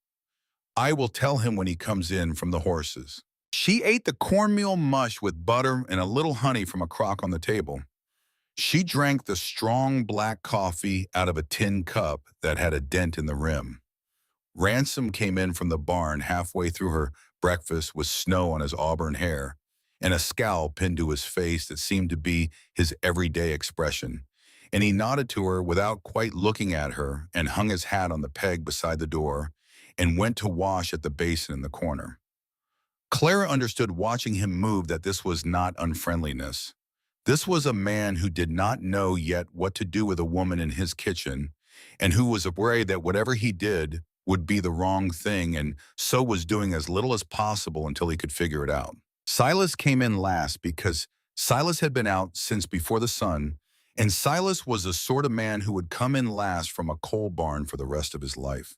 I will tell him when he comes in from the horses. She ate the cornmeal mush with butter and a little honey from a crock on the table. She drank the strong black coffee out of a tin cup that had a dent in the rim. Ransom came in from the barn halfway through her breakfast with snow on his auburn hair and a scowl pinned to his face that seemed to be his everyday expression. And he nodded to her without quite looking at her and hung his hat on the peg beside the door and went to wash at the basin in the corner. Clara understood watching him move that this was not unfriendliness. This was a man who did not know yet what to do with a woman in his kitchen and who was afraid that whatever he did would be the wrong thing and so was doing as little as possible until he could figure it out. Silas came in last because Silas had been out since before the sun, and Silas was the sort of man who would come in last from a coal barn for the rest of his life.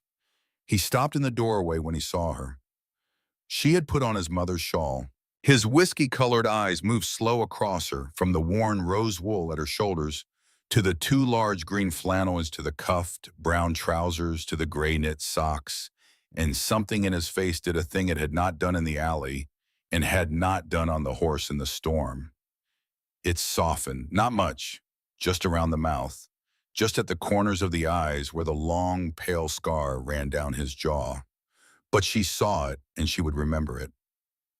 He stopped in the doorway when he saw her. She had put on his mother's shawl. His whiskey-colored eyes moved slow across her, from the worn rose wool at her shoulders to the two large green flannels to the cuffed brown trousers to the gray knit socks, and something in his face did a thing it had not done in the alley and had not done on the horse in the storm. It softened, not much, just around the mouth, just at the corners of the eyes where the long, pale scar ran down his jaw. But she saw it, and she would remember it.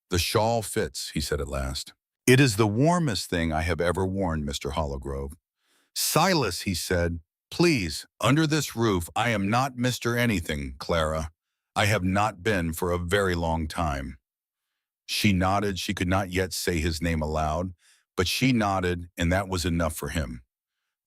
"The shawl fits," he said at last. "It is the warmest thing I have ever worn, Mr. Hollow. Silas," he said, "please, under this roof, I am not Mr. Anything, Clara. I have not been for a very long time." She nodded. She could not yet say his name aloud, but she nodded, and that was enough for him.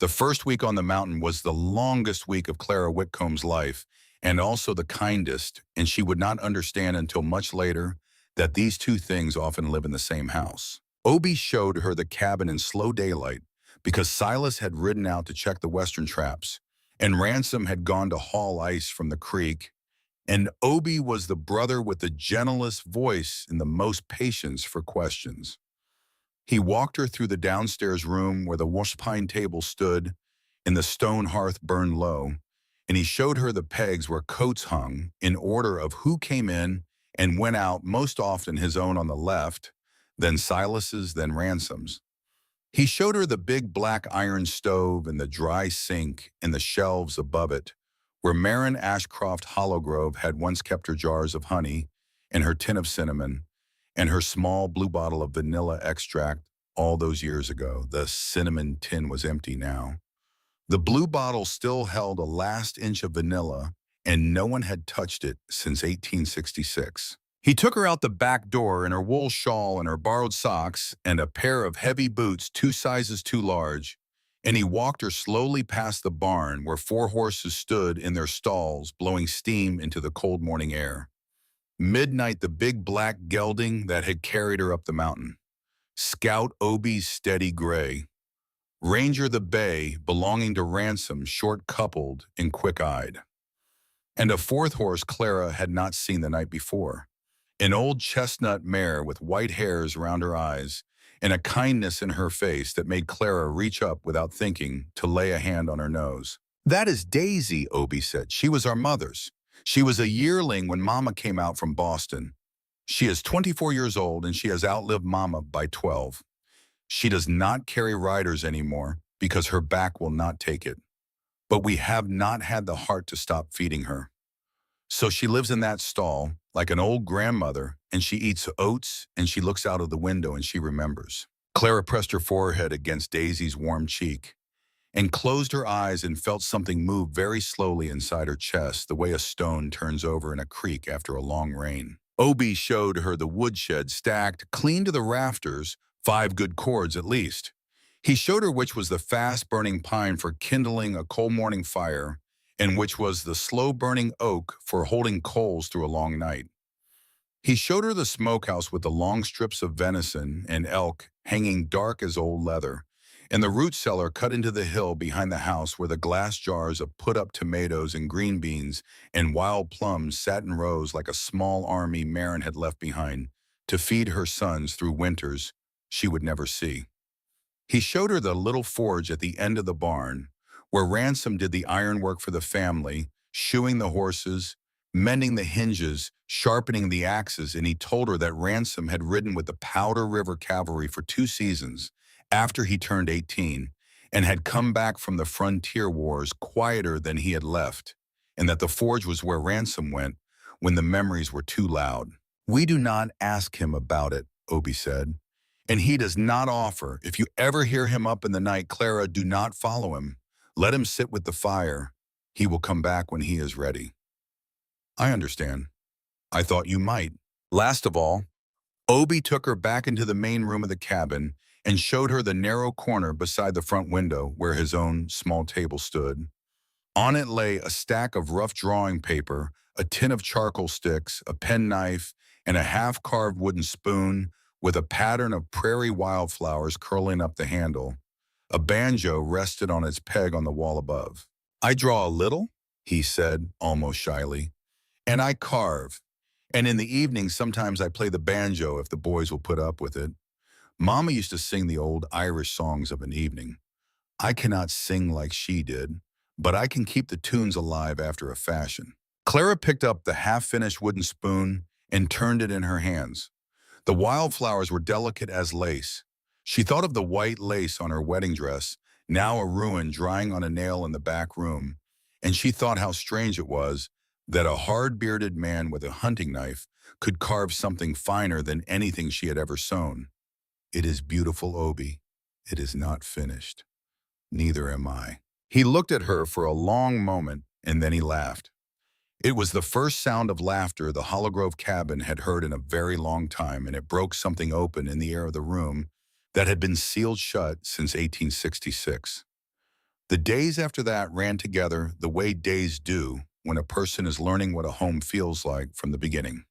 The first week on the mountain was the longest week of Clara Whitcomb's life, and also the kindest, and she would not understand until much later that these two things often live in the same house. Obie showed her the cabin in slow daylight because Silas had ridden out to check the western traps, and Ransom had gone to haul ice from the creek, and Obie was the brother with the gentlest voice and the most patience for questions. He walked her through the downstairs room where the washpine table stood and the stone hearth burned low, and he showed her the pegs where coats hung in order of who came in and went out, most often his own on the left, then Silas's, then Ransom's. He showed her the big black iron stove and the dry sink and the shelves above it, where Marin Ashcroft Hollowgrove had once kept her jars of honey and her tin of cinnamon and her small blue bottle of vanilla extract all those years ago. The cinnamon tin was empty now. The blue bottle still held a last inch of vanilla, and no one had touched it since 1866. He took her out the back door in her wool shawl and her borrowed socks and a pair of heavy boots 2 sizes too large, and he walked her slowly past the barn where 4 horses stood in their stalls blowing steam into the cold morning air. Midnight, the big black gelding that had carried her up the mountain. Scout Obie's steady gray. Ranger the bay, belonging to Ransom, short-coupled and quick-eyed. And a 4th horse Clara had not seen the night before. An old chestnut mare with white hairs around her eyes and a kindness in her face that made Clara reach up without thinking to lay a hand on her nose. "That is Daisy," Obie said. "She was our mother's. She was a yearling when Mama came out from Boston. She is 24 years old and she has outlived Mama by 12. She does not carry riders anymore because her back will not take it. But we have not had the heart to stop feeding her. So she lives in that stall like an old grandmother, and she eats oats and she looks out of the window and she remembers." Clara pressed her forehead against Daisy's warm cheek and closed her eyes and felt something move very slowly inside her chest, the way a stone turns over in a creek after a long rain. Obie showed her the woodshed stacked clean to the rafters, 5 good cords at least. He showed her which was the fast-burning pine for kindling a cold morning fire, and which was the slow-burning oak for holding coals through a long night. He showed her the smokehouse with the long strips of venison and elk hanging dark as old leather, and the root cellar cut into the hill behind the house where the glass jars of put-up tomatoes and green beans and wild plums sat in rows like a small army Marin had left behind to feed her sons through winters she would never see. He showed her the little forge at the end of the barn, where Ransom did the ironwork for the family, shoeing the horses, mending the hinges, sharpening the axes, and he told her that Ransom had ridden with the Powder River Cavalry for 2 seasons after he turned 18 and had come back from the frontier wars quieter than he had left, and that the forge was where Ransom went when the memories were too loud. "We do not ask him about it," Obi said. "And he does not offer. If you ever hear him up in the night, Clara, do not follow him. Let him sit with the fire. He will come back when he is ready." "I understand. I thought you might." Last of all, Obi took her back into the main room of the cabin and showed her the narrow corner beside the front window where his own small table stood. On it lay a stack of rough drawing paper, a tin of charcoal sticks, a penknife, and a half-carved wooden spoon with a pattern of prairie wildflowers curling up the handle. A banjo rested on its peg on the wall above. "I draw a little," he said, almost shyly, "and I carve. And in the evening, sometimes I play the banjo if the boys will put up with it. Mama used to sing the old Irish songs of an evening. I cannot sing like she did, but I can keep the tunes alive after a fashion." Clara picked up the half-finished wooden spoon and turned it in her hands. The wildflowers were delicate as lace. She thought of the white lace on her wedding dress, now a ruin drying on a nail in the back room, and she thought how strange it was that a hard-bearded man with a hunting knife could carve something finer than anything she had ever sewn. "It is beautiful, Obi. It is not finished. Neither am I." He looked at her for a long moment, and then he laughed. It was the first sound of laughter the Hollowgrove cabin had heard in a very long time, and it broke something open in the air of the room that had been sealed shut since 1866. The days after that ran together the way days do when a person is learning what a home feels like from the beginning.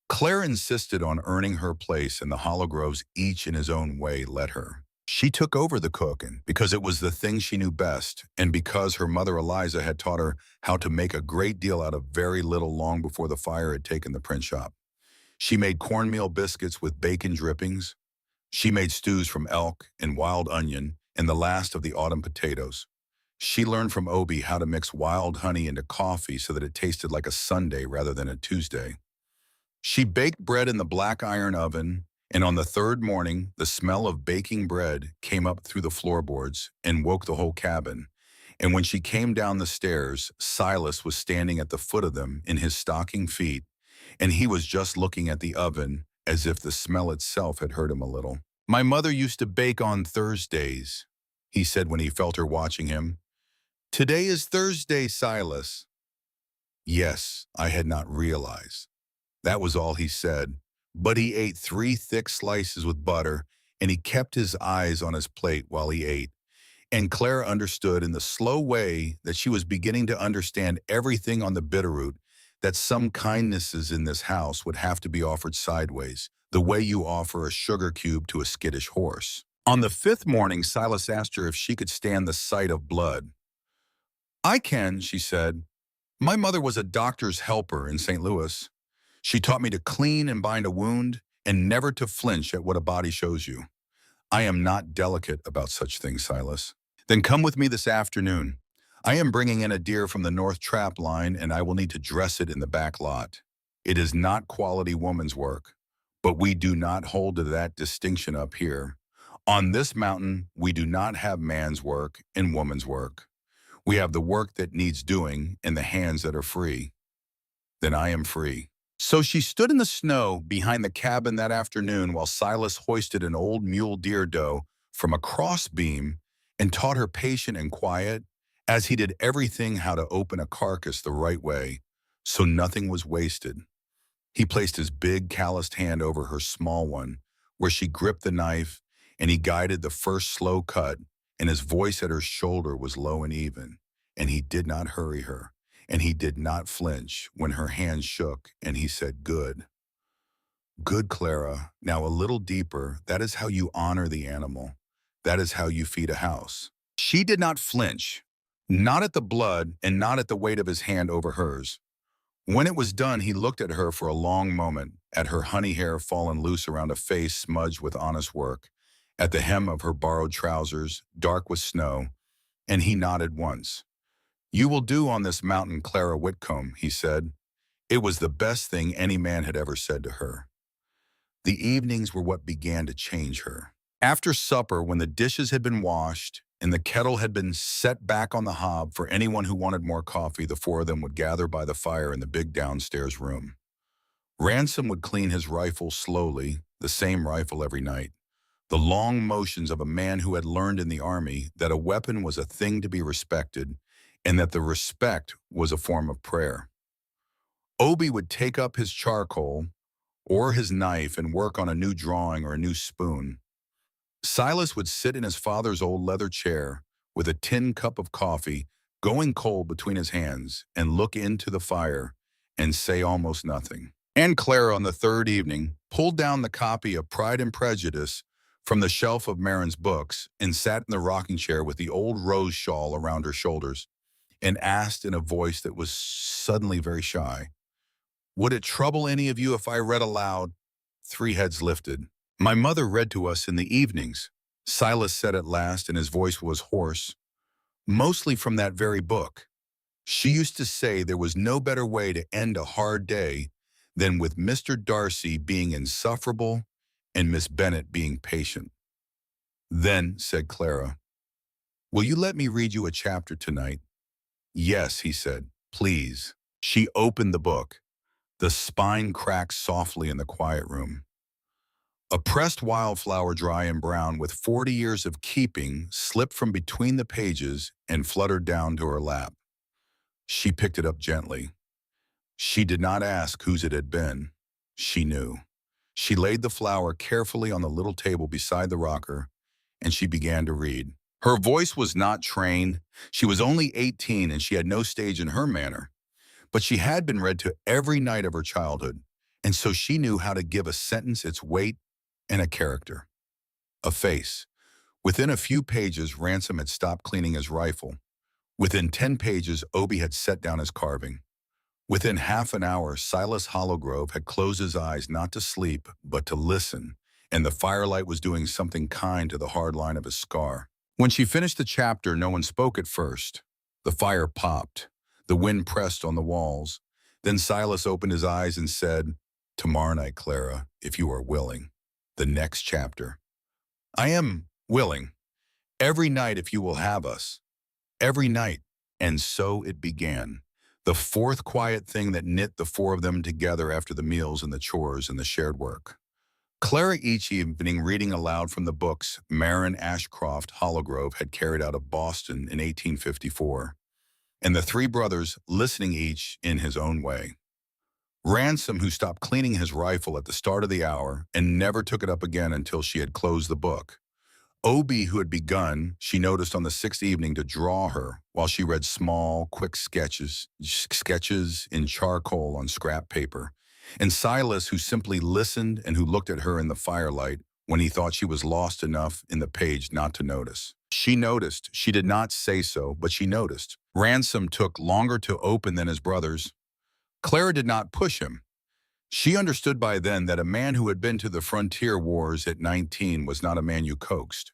Claire insisted on earning her place, and the Hollowgroves, each in his own way, let her. She took over the cooking because it was the thing she knew best, and because her mother Eliza had taught her how to make a great deal out of very little long before the fire had taken the print shop. She made cornmeal biscuits with bacon drippings. She made stews from elk and wild onion and the last of the autumn potatoes. She learned from Obi how to mix wild honey into coffee so that it tasted like a Sunday rather than a Tuesday. She baked bread in the black iron oven, and on the third morning, the smell of baking bread came up through the floorboards and woke the whole cabin. And when she came down the stairs, Silas was standing at the foot of them in his stocking feet, and he was just looking at the oven as if the smell itself had hurt him a little. "My mother used to bake on Thursdays," he said when he felt her watching him. "Today is Thursday, Silas." Yes, I had not realized. That was all he said, but he ate 3 thick slices with butter, and he kept his eyes on his plate while he ate. And Clara understood in the slow way that she was beginning to understand everything on the Bitterroot, that some kindnesses in this house would have to be offered sideways, the way you offer a sugar cube to a skittish horse. On the 5th morning, Silas asked her if she could stand the sight of blood. "I can," she said. "My mother was a doctor's helper in St. Louis. She taught me to clean and bind a wound and never to flinch at what a body shows you. I am not delicate about such things, Silas." "Then come with me this afternoon. I am bringing in a deer from the North Trap line, and I will need to dress it in the back lot. It is not quality woman's work, but we do not hold to that distinction up here. On this mountain, we do not have man's work and woman's work. We have the work that needs doing and the hands that are free. Then I am free." So she stood in the snow behind the cabin that afternoon while Silas hoisted an old mule deer doe from a crossbeam and taught her patient and quiet, as he did everything, how to open a carcass the right way, so nothing was wasted. He placed his big calloused hand over her small one, where she gripped the knife, and he guided the first slow cut, and his voice at her shoulder was low and even, and he did not hurry her. And he did not flinch when her hand shook, and he said, "Good. Good, Clara. Now a little deeper. That is how you honor the animal. That is how you feed a house. She did not flinch, not at the blood and not at the weight of his hand over hers. When it was done, he looked at her for a long moment, at her honey hair fallen loose around a face smudged with honest work, at the hem of her borrowed trousers, dark with snow, and he nodded once. "You will do on this mountain, Clara Whitcomb," he said. It was the best thing any man had ever said to her. The evenings were what began to change her. After supper, when the dishes had been washed and the kettle had been set back on the hob for anyone who wanted more coffee, the four of them would gather by the fire in the big downstairs room. Ransom would clean his rifle slowly, the same rifle every night. The long motions of a man who had learned in the army that a weapon was a thing to be respected and that the respect was a form of prayer. Obie would take up his charcoal or his knife and work on a new drawing or a new spoon. Silas would sit in his father's old leather chair with a tin cup of coffee going cold between his hands and look into the fire and say almost nothing. And Clara, on the third evening, pulled down the copy of Pride and Prejudice from the shelf of Marin's books and sat in the rocking chair with the old rose shawl around her shoulders and asked in a voice that was suddenly very shy, "Would it trouble any of you if I read aloud?" Three heads lifted. "My mother read to us in the evenings," Silas said at last, and his voice was hoarse. "Mostly from that very book. She used to say there was no better way to end a hard day than with Mr. Darcy being insufferable and Miss Bennet being patient." "Then," said Clara, "will you let me read you a chapter tonight?" "Yes," he said, "please." She opened the book. The spine cracked softly in the quiet room. A pressed wildflower, dry and brown, with 40 years of keeping, slipped from between the pages and fluttered down to her lap. She picked it up gently. She did not ask whose it had been. She knew. She laid the flower carefully on the little table beside the rocker, and she began to read. Her voice was not trained. She was only 18, and she had no stage in her manner. But she had been read to every night of her childhood, and so she knew how to give a sentence its weight and a character. A face. Within a few pages, Ransom had stopped cleaning his rifle. Within 10 pages, Obie had set down his carving. Within half an hour, Silas Hollowgrove had closed his eyes not to sleep, but to listen, and the firelight was doing something kind to the hard line of his scar. When she finished the chapter, no one spoke at first. The fire popped. The wind pressed on the walls. Then Silas opened his eyes and said, "Tomorrow night, Clara, if you are willing. The next chapter." "I am willing. Every night if you will have us. Every night." And so it began. The fourth quiet thing that knit the four of them together after the meals and the chores and the shared work. Clara each evening reading aloud from the books Marin Ashcroft Hollowgrove had carried out of Boston in 1854, and the three brothers listening each in his own way. Ransom, who stopped cleaning his rifle at the start of the hour and never took it up again until she had closed the book. Obie, who had begun, she noticed on the sixth evening, to draw her while she read small, quick sketches in charcoal on scrap paper. And Silas, who simply listened and who looked at her in the firelight when he thought she was lost enough in the page not to notice. She noticed. She did not say so, but she noticed. Ransom took longer to open than his brothers. Clara did not push him. She understood by then that a man who had been to the frontier wars at 19 was not a man you coaxed.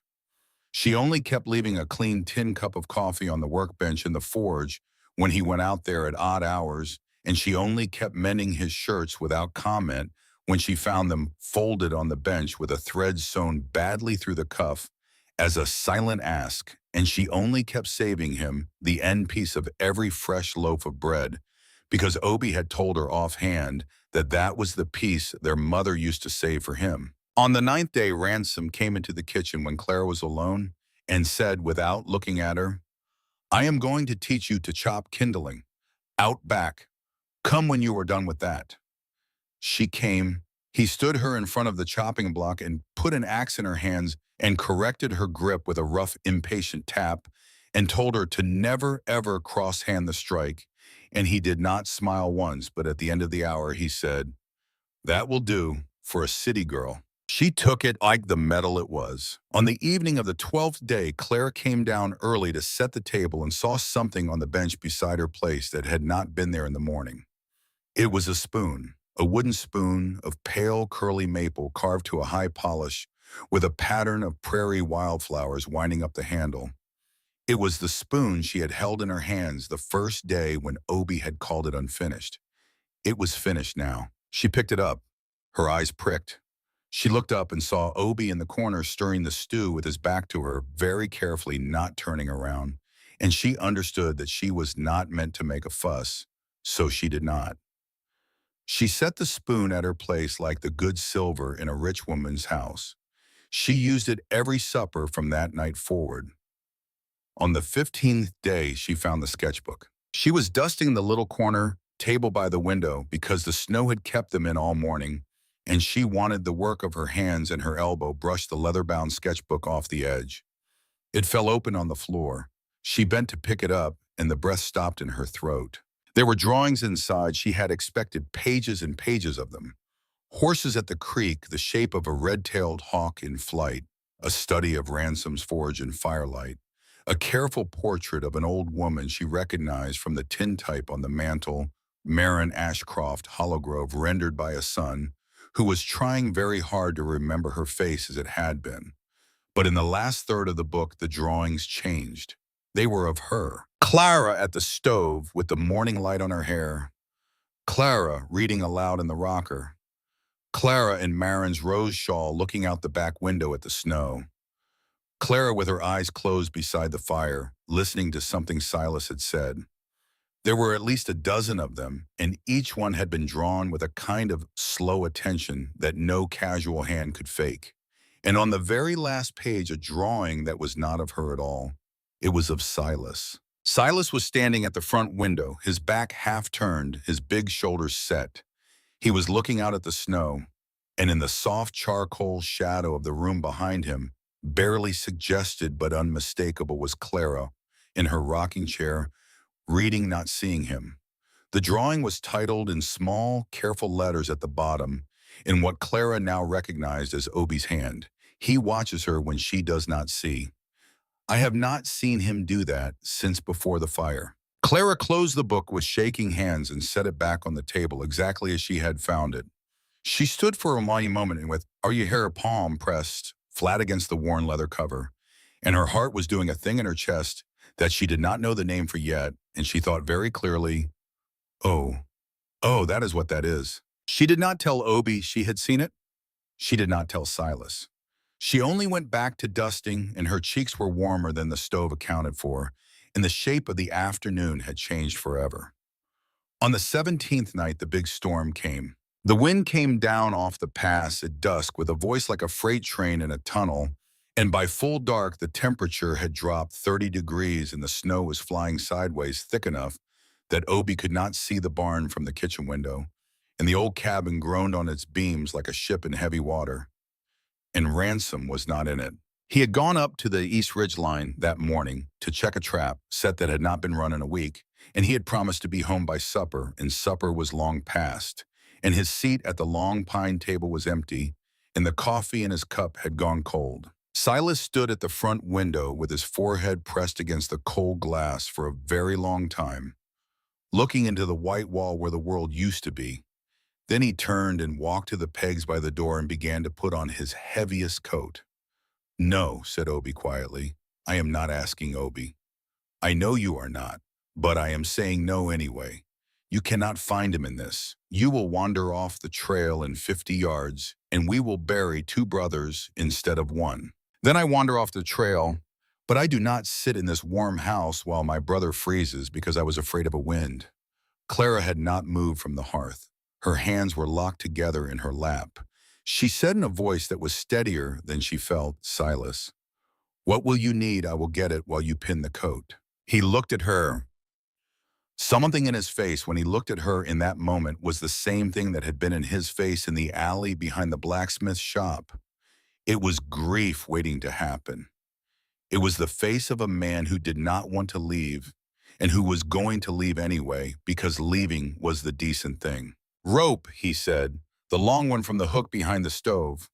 She only kept leaving a clean tin cup of coffee on the workbench in the forge when he went out there at odd hours, and she only kept mending his shirts without comment when she found them folded on the bench with a thread sewn badly through the cuff as a silent ask, and she only kept saving him the end piece of every fresh loaf of bread, because Obie had told her offhand that that was the piece their mother used to save for him. On the ninth day, Ransom came into the kitchen when Clara was alone and said, without looking at her, "I am going to teach you to chop kindling. Out back. Come when you are done with that." She came. He stood her in front of the chopping block and put an axe in her hands and corrected her grip with a rough, impatient tap and told her to never, ever cross-hand the strike. And he did not smile once, but at the end of the hour he said, "That will do for a city girl." She took it like the metal it was. On the evening of the 12th day, Clara came down early to set the table and saw something on the bench beside her place that had not been there in the morning. It was a spoon, a wooden spoon of pale curly maple carved to a high polish with a pattern of prairie wildflowers winding up the handle. It was the spoon she had held in her hands the first day when Obi had called it unfinished. It was finished now. She picked it up, her eyes pricked. She looked up and saw Obi in the corner stirring the stew with his back to her, very carefully not turning around. And she understood that she was not meant to make a fuss, so she did not. She set the spoon at her place like the good silver in a rich woman's house. She used it every supper from that night forward. On the 15th day, she found the sketchbook. She was dusting the little corner table by the window because the snow had kept them in all morning, and she wanted the work of her hands and her elbow brushed the leather-bound sketchbook off the edge. It fell open on the floor. She bent to pick it up, and the breath stopped in her throat. There were drawings inside. She had expected pages and pages of them. Horses at the creek, the shape of a red-tailed hawk in flight, a study of Ransom's forge in firelight, a careful portrait of an old woman she recognized from the tintype on the mantel, Marin Ashcroft Hologrove rendered by a son who was trying very hard to remember her face as it had been. But in the last third of the book, the drawings changed. They were of her. Clara at the stove with the morning light on her hair. Clara reading aloud in the rocker. Clara in Marin's rose shawl looking out the back window at the snow. Clara with her eyes closed beside the fire, listening to something Silas had said. There were at least a dozen of them, and each one had been drawn with a kind of slow attention that no casual hand could fake. And on the very last page, a drawing that was not of her at all. It was of Silas. Silas was standing at the front window, his back half turned, his big shoulders set. He was looking out at the snow, and in the soft charcoal shadow of the room behind him, barely suggested but unmistakable, was Clara, in her rocking chair, reading, not seeing him. The drawing was titled in small, careful letters at the bottom, in what Clara now recognized as Obi's hand. He watches her when she does not see. I have not seen him do that since before the fire. Clara closed the book with shaking hands and set it back on the table exactly as she had found it. She stood for a moment and with her palm pressed flat against the worn leather cover, and her heart was doing a thing in her chest that she did not know the name for yet, and she thought very clearly, oh, that is what that is. She did not tell Obi she had seen it. She did not tell Silas. She only went back to dusting, and her cheeks were warmer than the stove accounted for, and the shape of the afternoon had changed forever. On the 17th night, the big storm came. The wind came down off the pass at dusk with a voice like a freight train in a tunnel, and by full dark, the temperature had dropped 30 degrees and the snow was flying sideways thick enough that Obi could not see the barn from the kitchen window, and the old cabin groaned on its beams like a ship in heavy water. And Ransom was not in it. He had gone up to the East Ridge line that morning to check a trap set that had not been run in a week, and he had promised to be home by supper, and supper was long past, and his seat at the long pine table was empty, and the coffee in his cup had gone cold. Silas stood at the front window with his forehead pressed against the cold glass for a very long time, looking into the white wall where the world used to be. Then he turned and walked to the pegs by the door and began to put on his heaviest coat. No, said Obi quietly. I am not asking Obi. I know you are not, but I am saying no anyway. You cannot find him in this. You will wander off the trail in 50 yards, and we will bury two brothers instead of one. Then I wander off the trail, but I do not sit in this warm house while my brother freezes because I was afraid of a wind. Clara had not moved from the hearth. Her hands were locked together in her lap. She said in a voice that was steadier than she felt, Silas, what will you need? I will get it while you pin the coat. He looked at her. Something in his face when he looked at her in that moment was the same thing that had been in his face in the alley behind the blacksmith's shop. It was grief waiting to happen. It was the face of a man who did not want to leave and who was going to leave anyway because leaving was the decent thing. Rope, he said, the long one from the hook behind the stove.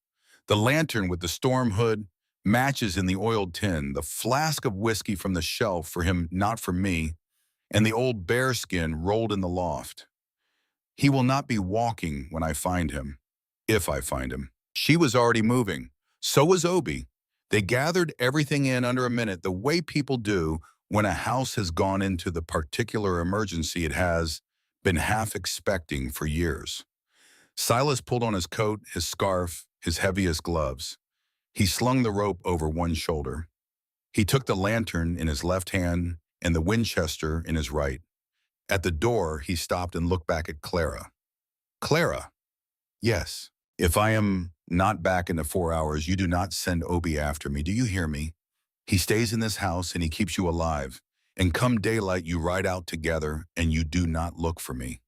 The lantern with the storm hood, matches in the oiled tin, the flask of whiskey from the shelf for him, not for me, and the old bearskin rolled in the loft. He will not be walking when I find him, if I find him. She was already moving. So was Obi. They gathered everything in under a minute, the way people do when a house has gone into the particular emergency it has been half expecting for years. Silas pulled on his coat, his scarf, his heaviest gloves. He slung the rope over one shoulder. He took the lantern in his left hand and the Winchester in his right. At the door, he stopped and looked back at Clara. Clara, yes. If I am not back in the 4 hours, you do not send Obi after me. Do you hear me? He stays in this house and he keeps you alive. And come daylight, you ride out together and you do not look for me.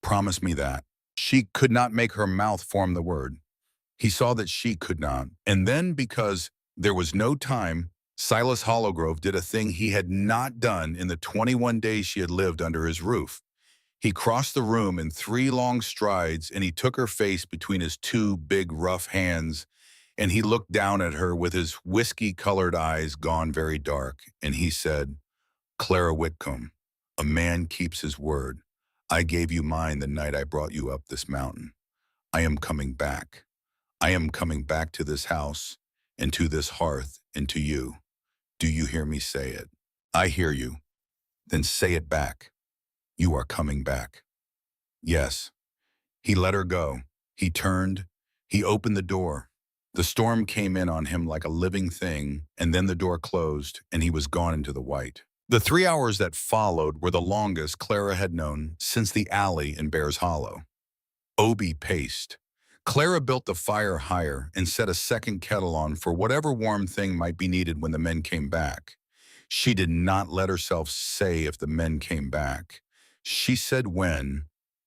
Promise me that. She could not make her mouth form the word. He saw that she could not. And then, because there was no time, Silas Hollow did a thing he had not done in the 21 days she had lived under his roof. He crossed the room in 3 long strides, and he took her face between his 2 big, rough hands, and he looked down at her with his whiskey-colored eyes gone very dark, and he said, Clara Whitcomb, a man keeps his word. I gave you mine the night I brought you up this mountain. I am coming back. I am coming back to this house, and to this hearth, and to you. Do you hear me say it? I hear you. Then say it back. You are coming back. Yes. He let her go. He turned. He opened the door. The storm came in on him like a living thing, and then the door closed, and he was gone into the white. The 3 hours that followed were the longest Clara had known since the alley in Bear's Hollow. Obi paced. Clara built the fire higher and set a second kettle on for whatever warm thing might be needed when the men came back. She did not let herself say if the men came back. She said when.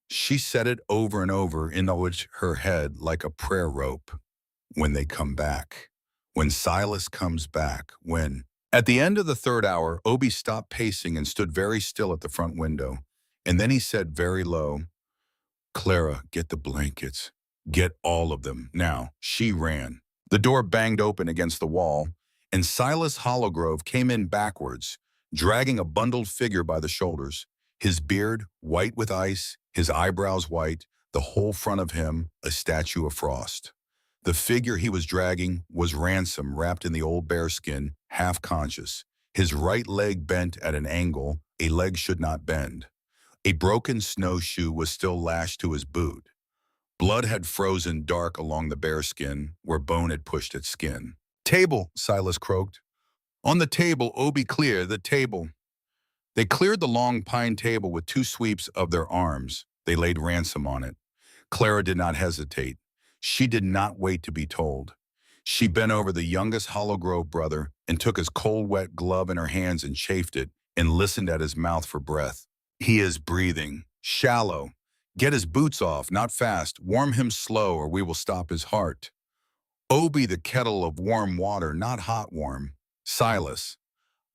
She said it over and over in her head like a prayer rope. When they come back. When Silas comes back. When. At the end of the 3rd hour, Obi stopped pacing and stood very still at the front window. And then he said very low, Clara, get the blankets. Get all of them. Now, she ran. The door banged open against the wall, and Silas Hollowgrove came in backwards, dragging a bundled figure by the shoulders, his beard white with ice, his eyebrows white, the whole front of him a statue of frost. The figure he was dragging was Ransom, wrapped in the old bearskin, half conscious, his right leg bent at an angle a leg should not bend. A broken snowshoe was still lashed to his boot. Blood had frozen dark along the bearskin where bone had pushed its skin. Table, Silas croaked. On the table, Obi clear the table. They cleared the long pine table with 2 sweeps of their arms. They laid Ransom on it. Clara did not hesitate. She did not wait to be told. She bent over the youngest Hollowgrove brother and took his cold, wet glove in her hands and chafed it and listened at his mouth for breath. He is breathing. Shallow. Get his boots off, not fast. Warm him slow or we will stop his heart. Obi the kettle of warm water, not hot warm. Silas.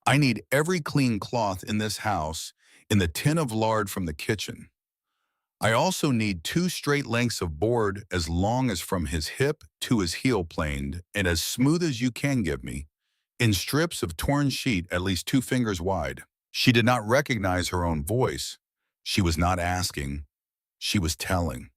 I need every clean cloth in this house in the tin of lard from the kitchen. I also need 2 straight lengths of board as long as from his hip to his heel planed and as smooth as you can give me, in strips of torn sheet at least 2 fingers wide. She did not recognize her own voice. She was not asking. She was telling.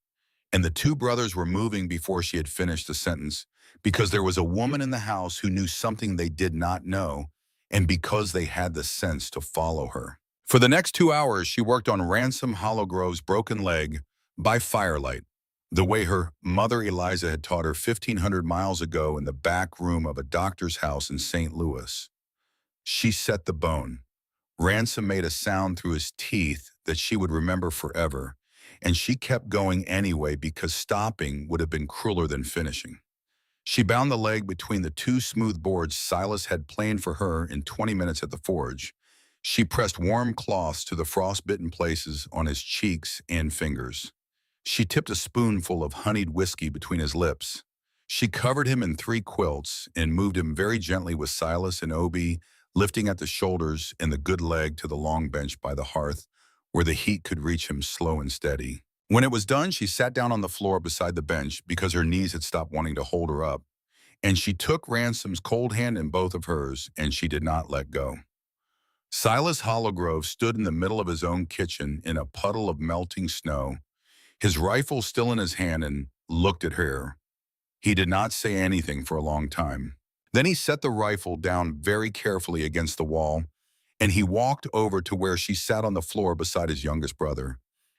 And the 2 brothers were moving before she had finished the sentence, because there was a woman in the house who knew something they did not know, and because they had the sense to follow her. For the next 2 hours, she worked on Ransom Hollowgrove's broken leg by firelight, the way her mother Eliza had taught her 1,500 miles ago in the back room of a doctor's house in St. Louis. She set the bone. Ransom made a sound through his teeth that she would remember forever, and she kept going anyway because stopping would have been crueler than finishing. She bound the leg between the 2 smooth boards Silas had planed for her in 20 minutes at the forge. She pressed warm cloths to the frostbitten places on his cheeks and fingers. She tipped a spoonful of honeyed whiskey between his lips. She covered him in 3 quilts and moved him very gently with Silas and Obi, lifting at the shoulders and the good leg to the long bench by the hearth, where the heat could reach him slow and steady. When it was done, she sat down on the floor beside the bench because her knees had stopped wanting to hold her up. and she took Ransom's cold hand in both of hers, and she did not let go. Silas Hollow stood in the middle of his own kitchen in a puddle of melting snow, his rifle still in his hand, and looked at her. He did not say anything for a long time. Then he set the rifle down very carefully against the wall, and he walked over to where she sat on the floor beside his youngest brother.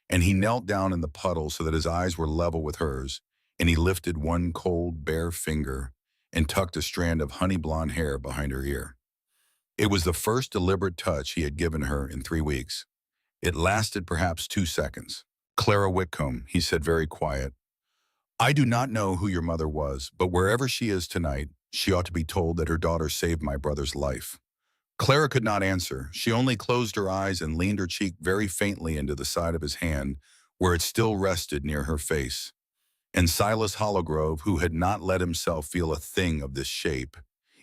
And he knelt down in the puddle so that his eyes were level with hers, and he lifted one cold, bare finger and tucked a strand of honey blonde hair behind her ear. It was the first deliberate touch he had given her in 3 weeks. It lasted perhaps 2 seconds. "Clara Whitcomb," he said, very quiet. "I do not know who your mother was, but wherever she is tonight, she ought to be told that her daughter saved my brother's life." Clara could not answer. She only closed her eyes and leaned her cheek very faintly into the side of his hand, where it still rested near her face. And Silas Hollow, who had not let himself feel a thing of this shape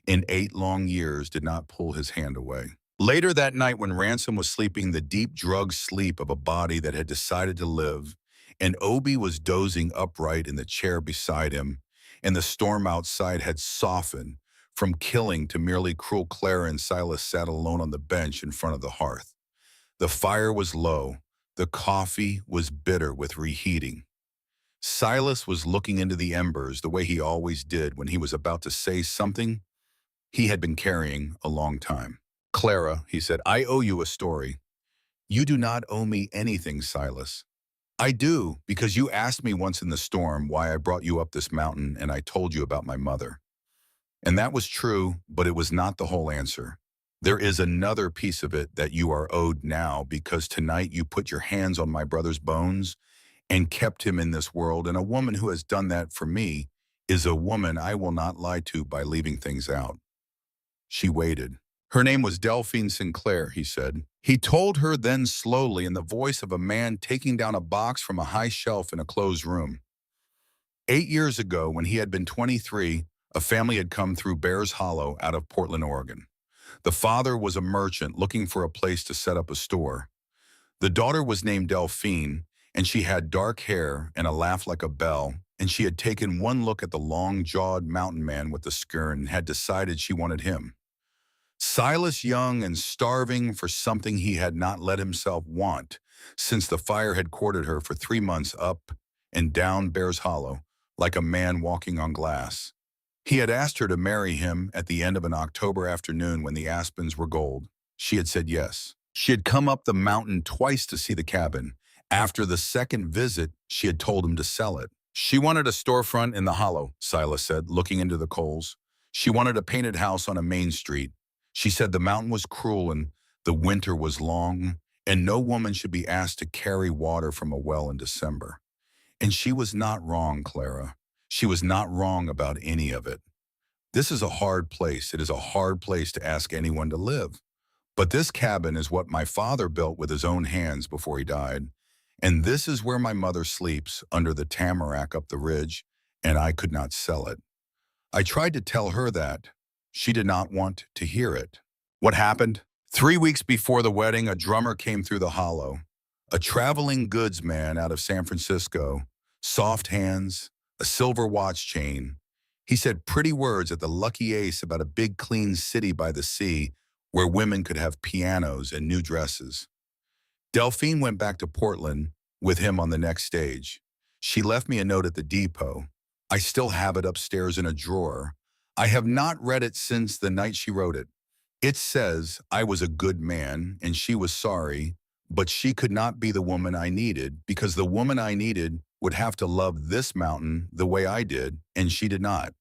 in 8 long years, did not pull his hand away. Later that night, when Ransom was sleeping the deep drugged sleep of a body that had decided to live, and Obi was dozing upright in the chair beside him, and the storm outside had softened from killing to merely cruel, Clara and Silas sat alone on the bench in front of the hearth. The fire was low. The coffee was bitter with reheating. Silas was looking into the embers the way he always did when he was about to say something he had been carrying a long time. "Clara," he said, "I owe you a story." "You do not owe me anything, Silas." "I do, because you asked me once in the storm why I brought you up this mountain, and I told you about my mother. And that was true, but it was not the whole answer. There is another piece of it that you are owed now, because tonight you put your hands on my brother's bones and kept him in this world, and a woman who has done that for me is a woman I will not lie to by leaving things out." She waited. "Her name was Delphine Sinclair," he said. He told her then slowly in the voice of a man taking down a box from a high shelf in a closed room. 8 years ago, when he had been 23, a family had come through Bears Hollow out of Portland, Oregon. The father was a merchant looking for a place to set up a store. The daughter was named Delphine, and she had dark hair and a laugh like a bell, and she had taken one look at the long-jawed mountain man with the skirt and had decided she wanted him. Silas, young and starving for something he had not let himself want since the fire had courted her for 3 months up and down Bears Hollow like a man walking on glass. He had asked her to marry him at the end of an October afternoon when the aspens were gold. She had said yes. She had come up the mountain twice to see the cabin. After the second visit, she had told him to sell it. She wanted a storefront in the hollow, Silas said, looking into the coals. She wanted a painted house on a main street. She said the mountain was cruel and the winter was long, and no woman should be asked to carry water from a well in December. And she was not wrong, Clara. She was not wrong about any of it. This is a hard place. It is a hard place to ask anyone to live. But this cabin is what my father built with his own hands before he died. And this is where my mother sleeps, under the tamarack up the ridge, and I could not sell it. I tried to tell her that. She did not want to hear it. What happened? 3 weeks before the wedding, a drummer came through the hollow. A traveling goods man out of San Francisco, soft hands, a silver watch chain. He said pretty words at the Lucky Ace about a big clean city by the sea where women could have pianos and new dresses. Delphine went back to Portland with him on the next stage. She left me a note at the depot. I still have it upstairs in a drawer. I have not read it since the night she wrote it. It says I was a good man and she was sorry, but she could not be the woman I needed because the woman I needed would have to love this mountain the way I did, and she did not.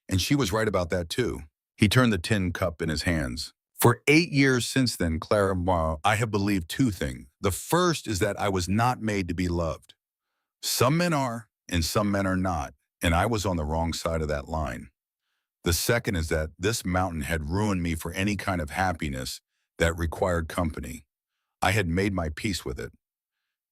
And she was right about that too. He turned the tin cup in his hands. For 8 years since then, Clara, I have believed two things. The first is that I was not made to be loved. Some men are, and some men are not, and I was on the wrong side of that line. The second is that this mountain had ruined me for any kind of happiness that required company. I had made my peace with it.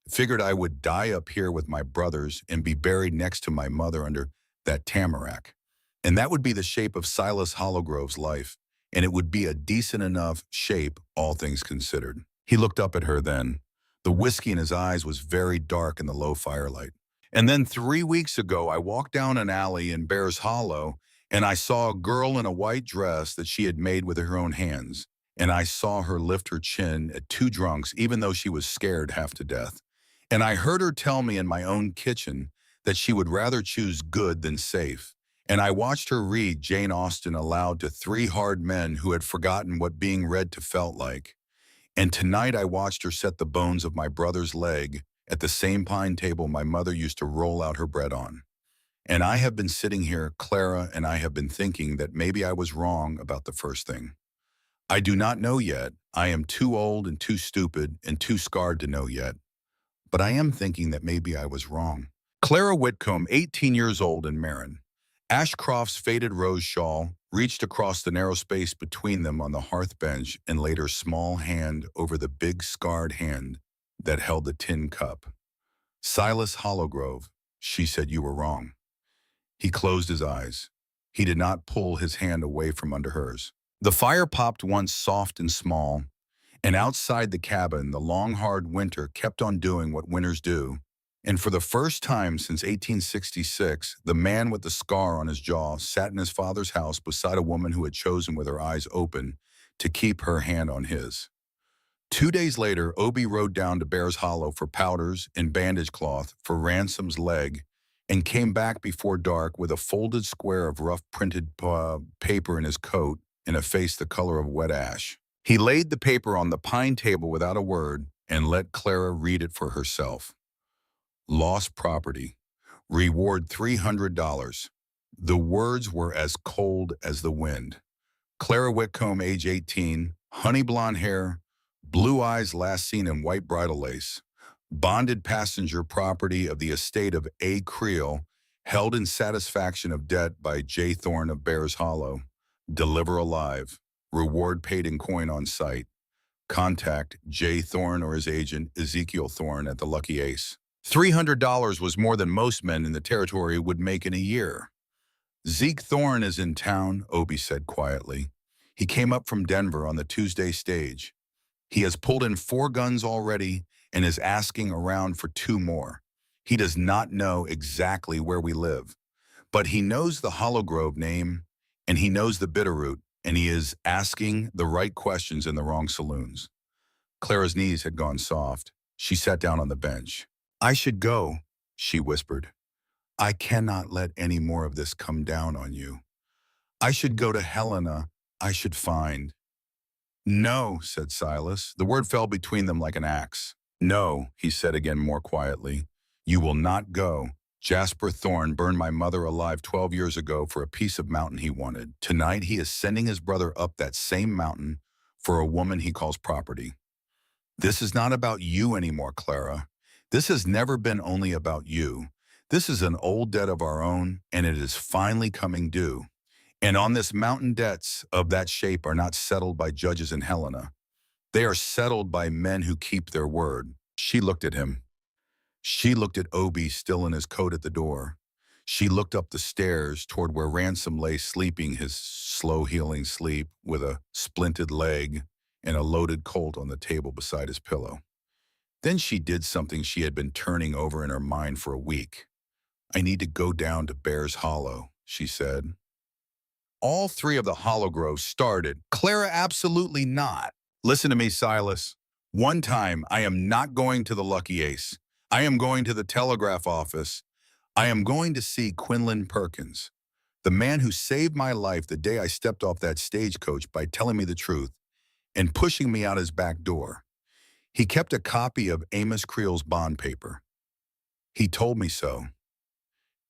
Figured I would die up here with my brothers and be buried next to my mother under that tamarack. And that would be the shape of Silas Hollowgrove's life, and it would be a decent enough shape, all things considered. He looked up at her then. The whiskey in his eyes was very dark in the low firelight. And then 3 weeks ago, I walked down an alley in Bears Hollow, And I saw a girl in a white dress that she had made with her own hands. And I saw her lift her chin at two drunks, even though she was scared half to death. And I heard her tell me in my own kitchen that she would rather choose good than safe. And I watched her read Jane Austen aloud to three hard men who had forgotten what being read to felt like. And tonight I watched her set the bones of my brother's leg at the same pine table my mother used to roll out her bread on. And I have been sitting here, Clara, and I have been thinking that maybe I was wrong about the first thing. I do not know yet. I am too old and too stupid and too scarred to know yet. But I am thinking that maybe I was wrong. Clara Whitcomb, 18 years old in Marin. Ashcroft's faded rose shawl reached across the narrow space between them on the hearth bench and laid her small hand over the big scarred hand that held the tin cup. Silas Hollowgrove, she said, you were wrong. He closed his eyes. He did not pull his hand away from under hers. The fire popped once soft and small, and outside the cabin, the long, hard winter kept on doing what winters do. And for the first time since 1866, the man with the scar on his jaw sat in his father's house beside a woman who had chosen with her eyes open to keep her hand on his. 2 days later, Obie rode down to Bear's Hollow for powders and bandage cloth for Ransom's leg and came back before dark with a folded square of rough printed paper in his coat and a face the color of wet ash. He laid the paper on the pine table without a word and let Clara read it for herself. Lost property. Reward $300. The words were as cold as the wind. Clara Whitcomb, age 18, honey blonde hair, blue eyes last seen in white bridal lace. Bonded passenger property of the estate of A. Creel, held in satisfaction of debt by J. Thorne of Bears Hollow. Deliver alive. Reward paid in coin on site. Contact J. Thorne or his agent, Ezekiel Thorne, at the Lucky Ace. $300 was more than most men in the territory would make in a year. Zeke Thorne is in town, Obie said quietly. He came up from Denver on the Tuesday stage. He has pulled in 4 guns already and is asking around for 2 more. He does not know exactly where we live, but he knows the Hollow Grove name and he knows the Bitterroot, and he is asking the right questions in the wrong saloons. Clara's knees had gone soft. She sat down on the bench. I should go, she whispered. I cannot let any more of this come down on you. I should go to Helena. I should find. No, said Silas. The word fell between them like an axe. No, he said again more quietly. You will not go. Jasper Thorne burned my mother alive 12 years ago for a piece of mountain he wanted. Tonight he is sending his brother up that same mountain for a woman he calls property. This is not about you anymore, Clara. This has never been only about you. This is an old debt of our own, and it is finally coming due. And on this mountain, debts of that shape are not settled by judges in Helena. They are settled by men who keep their word. She looked at him. She looked at Obie still in his coat at the door. She looked up the stairs toward where Ransom lay sleeping his slow-healing sleep with a splinted leg and a loaded Colt on the table beside his pillow. Then she did something she had been turning over in her mind for a week. I need to go down to Bears Hollow, she said. All 3 of the Hollow Groves started. Clara, absolutely not. Listen to me, Silas. One time, I am not going to the Lucky Ace. I am going to the telegraph office. I am going to see Quinlan Perkins, the man who saved my life the day I stepped off that stagecoach by telling me the truth and pushing me out his back door. He kept a copy of Amos Creel's bond paper. He told me so.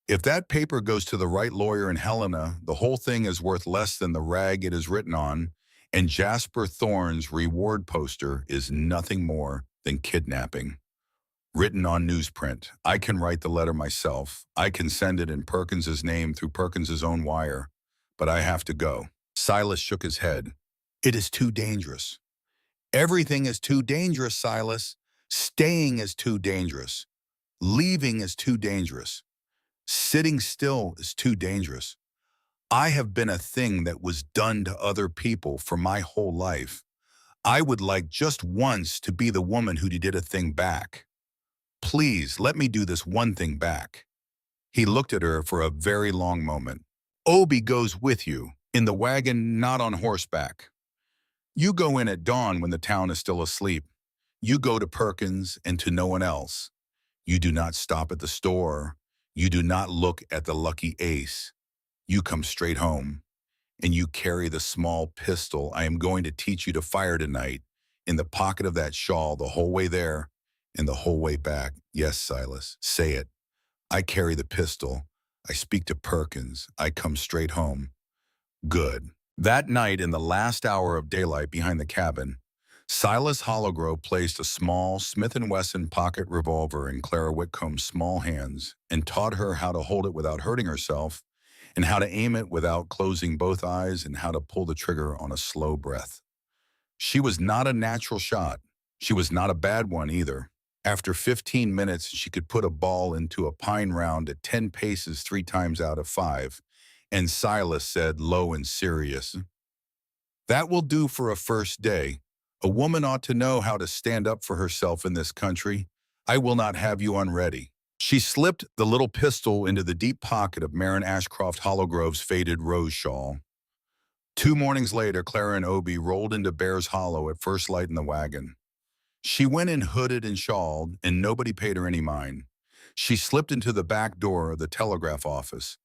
If that paper goes to the right lawyer in Helena, the whole thing is worth less than the rag it is written on, and Jasper Thorne's reward poster is nothing more than kidnapping. Written on newsprint. I can write the letter myself. I can send it in Perkins's name through Perkins's own wire. But I have to go. Silas shook his head. It is too dangerous. Everything is too dangerous, Silas. Staying is too dangerous. Leaving is too dangerous. Sitting still is too dangerous. I have been a thing that was done to other people for my whole life. I would like just once to be the woman who did a thing back. Please, let me do this one thing back. He looked at her for a very long moment. Obi goes with you, in the wagon, not on horseback. You go in at dawn when the town is still asleep. You go to Perkins and to no one else. You do not stop at the store. You do not look at the lucky ace. You come straight home, and you carry the small pistol I am going to teach you to fire tonight in the pocket of that shawl the whole way there and the whole way back. Yes, Silas, say it. I carry the pistol. I speak to Perkins. I come straight home. Good. That night, in the last hour of daylight behind the cabin, Silas Hollogrove placed a small Smith & Wesson pocket revolver in Clara Whitcomb's small hands and taught her how to hold it without hurting herself and how to aim it without closing both eyes and how to pull the trigger on a slow breath. She was not a natural shot. She was not a bad one either. After 15 minutes, she could put a ball into a pine round at 10 paces 3 times out of 5, and Silas said, low and serious, "That will do for a first day. A woman ought to know how to stand up for herself in this country. I will not have you unready." She slipped the little pistol into the deep pocket of Marin Ashcroft Hollogrove's faded rose shawl. 2 mornings later, Clara and Obi rolled into Bear's Hollow at first light in the wagon. She went in hooded and shawled, and nobody paid her any mind. She slipped into the back door of the telegraph office.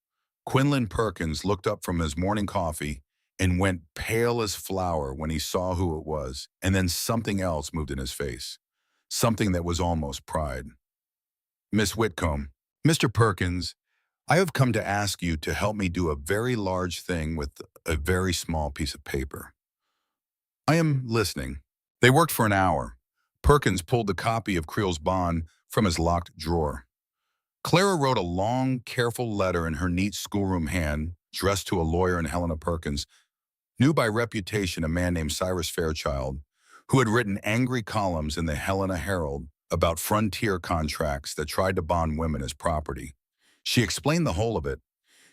Quinlan Perkins looked up from his morning coffee and went pale as flour when he saw who it was, and then something else moved in his face, something that was almost pride. "Miss Whitcomb, Mr. Perkins, I have come to ask you to help me do a very large thing with a very small piece of paper." "I am listening." They worked for an hour. Perkins pulled the copy of Creel's bond from his locked drawer. Clara wrote a long, careful letter in her neat schoolroom hand, dressed to a lawyer and Helena Perkins, knew by reputation a man named Cyrus Fairchild, who had written angry columns in the Helena Herald about frontier contracts that tried to bond women as property. She explained the whole of it.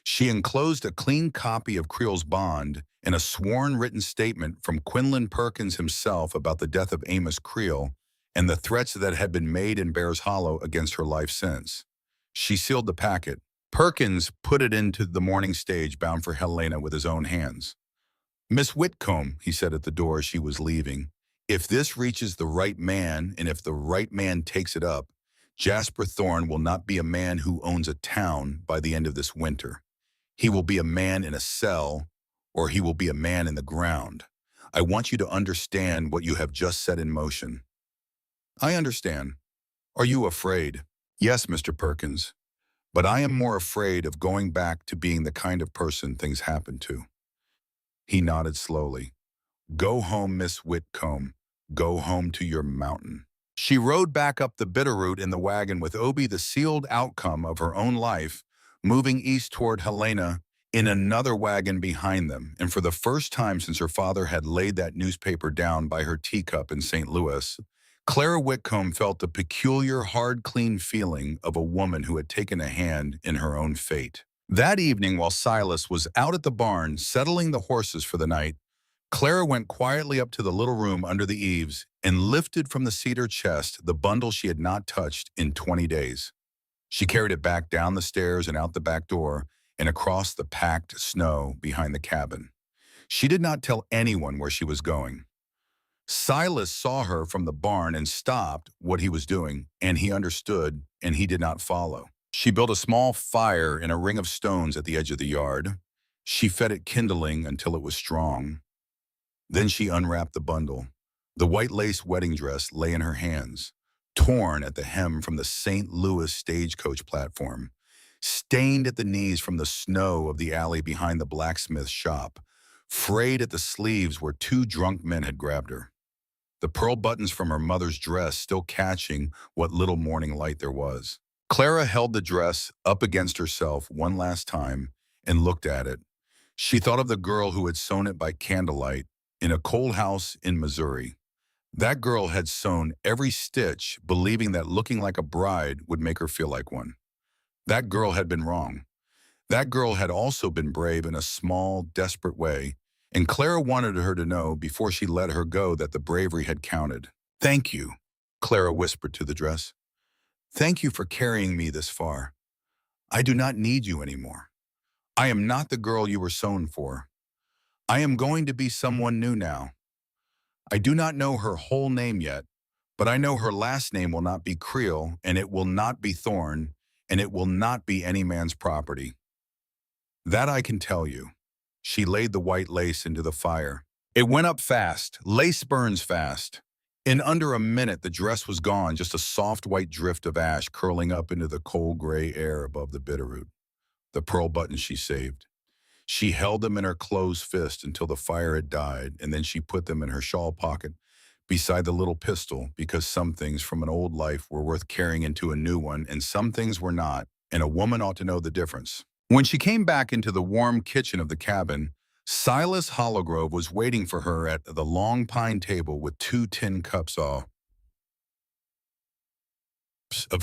She enclosed a clean copy of Creel's bond and a sworn written statement from Quinlan Perkins himself about the death of Amos Creel and the threats that had been made in Bear's Hollow against her life since. She sealed the packet. Perkins put it into the morning stage bound for Helena with his own hands. "Miss Whitcomb," he said at the door as she was leaving, "if this reaches the right man and if the right man takes it up, Jasper Thorne will not be a man who owns a town by the end of this winter. He will be a man in a cell, or he will be a man in the ground. I want you to understand what you have just set in motion." "I understand. Are you afraid?" "Yes, Mr. Perkins, but I am more afraid of going back to being the kind of person things happen to." He nodded slowly. "Go home, Miss Whitcomb. Go home to your mountain." She rode back up the Bitterroot in the wagon with Obi, the sealed outcome of her own life, moving east toward Helena in another wagon behind them, and for the first time since her father had laid that newspaper down by her teacup in St. Louis, Clara Whitcomb felt the peculiar, hard, clean feeling of a woman who had taken a hand in her own fate. That evening, while Silas was out at the barn settling the horses for the night, Clara went quietly up to the little room under the eaves and lifted from the cedar chest the bundle she had not touched in 20 days. She carried it back down the stairs and out the back door and across the packed snow behind the cabin. She did not tell anyone where she was going. Silas saw her from the barn and stopped what he was doing, and he understood, and he did not follow. She built a small fire in a ring of stones at the edge of the yard. She fed it kindling until it was strong. Then she unwrapped the bundle. The white lace wedding dress lay in her hands, torn at the hem from the St. Louis stagecoach platform, stained at the knees from the snow of the alley behind the blacksmith's shop, frayed at the sleeves where 2 drunk men had grabbed her. The pearl buttons from her mother's dress still catching what little morning light there was. Clara held the dress up against herself one last time and looked at it. She thought of the girl who had sewn it by candlelight in a coal house in Missouri. That girl had sewn every stitch, believing that looking like a bride would make her feel like one. That girl had been wrong. That girl had also been brave in a small, desperate way, and Clara wanted her to know before she let her go that the bravery had counted. "Thank you," Clara whispered to the dress. "Thank you for carrying me this far. I do not need you anymore. I am not the girl you were sewn for. I am going to be someone new now. I do not know her whole name yet, but I know her last name will not be Creel, and it will not be Thorn, and it will not be any man's property. That I can tell you. She laid the white lace into the fire. It went up fast. Lace burns fast. In under a minute, the dress was gone, just a soft white drift of ash curling up into the cold gray air above the bitterroot. The pearl buttons she saved. She held them in her closed fist until the fire had died, and then she put them in her shawl pocket beside the little pistol, because some things from an old life were worth carrying into a new one, and some things were not, and a woman ought to know the difference. When she came back into the warm kitchen of the cabin, Silas Hollow was waiting for her at the long pine table with 2 tin cups of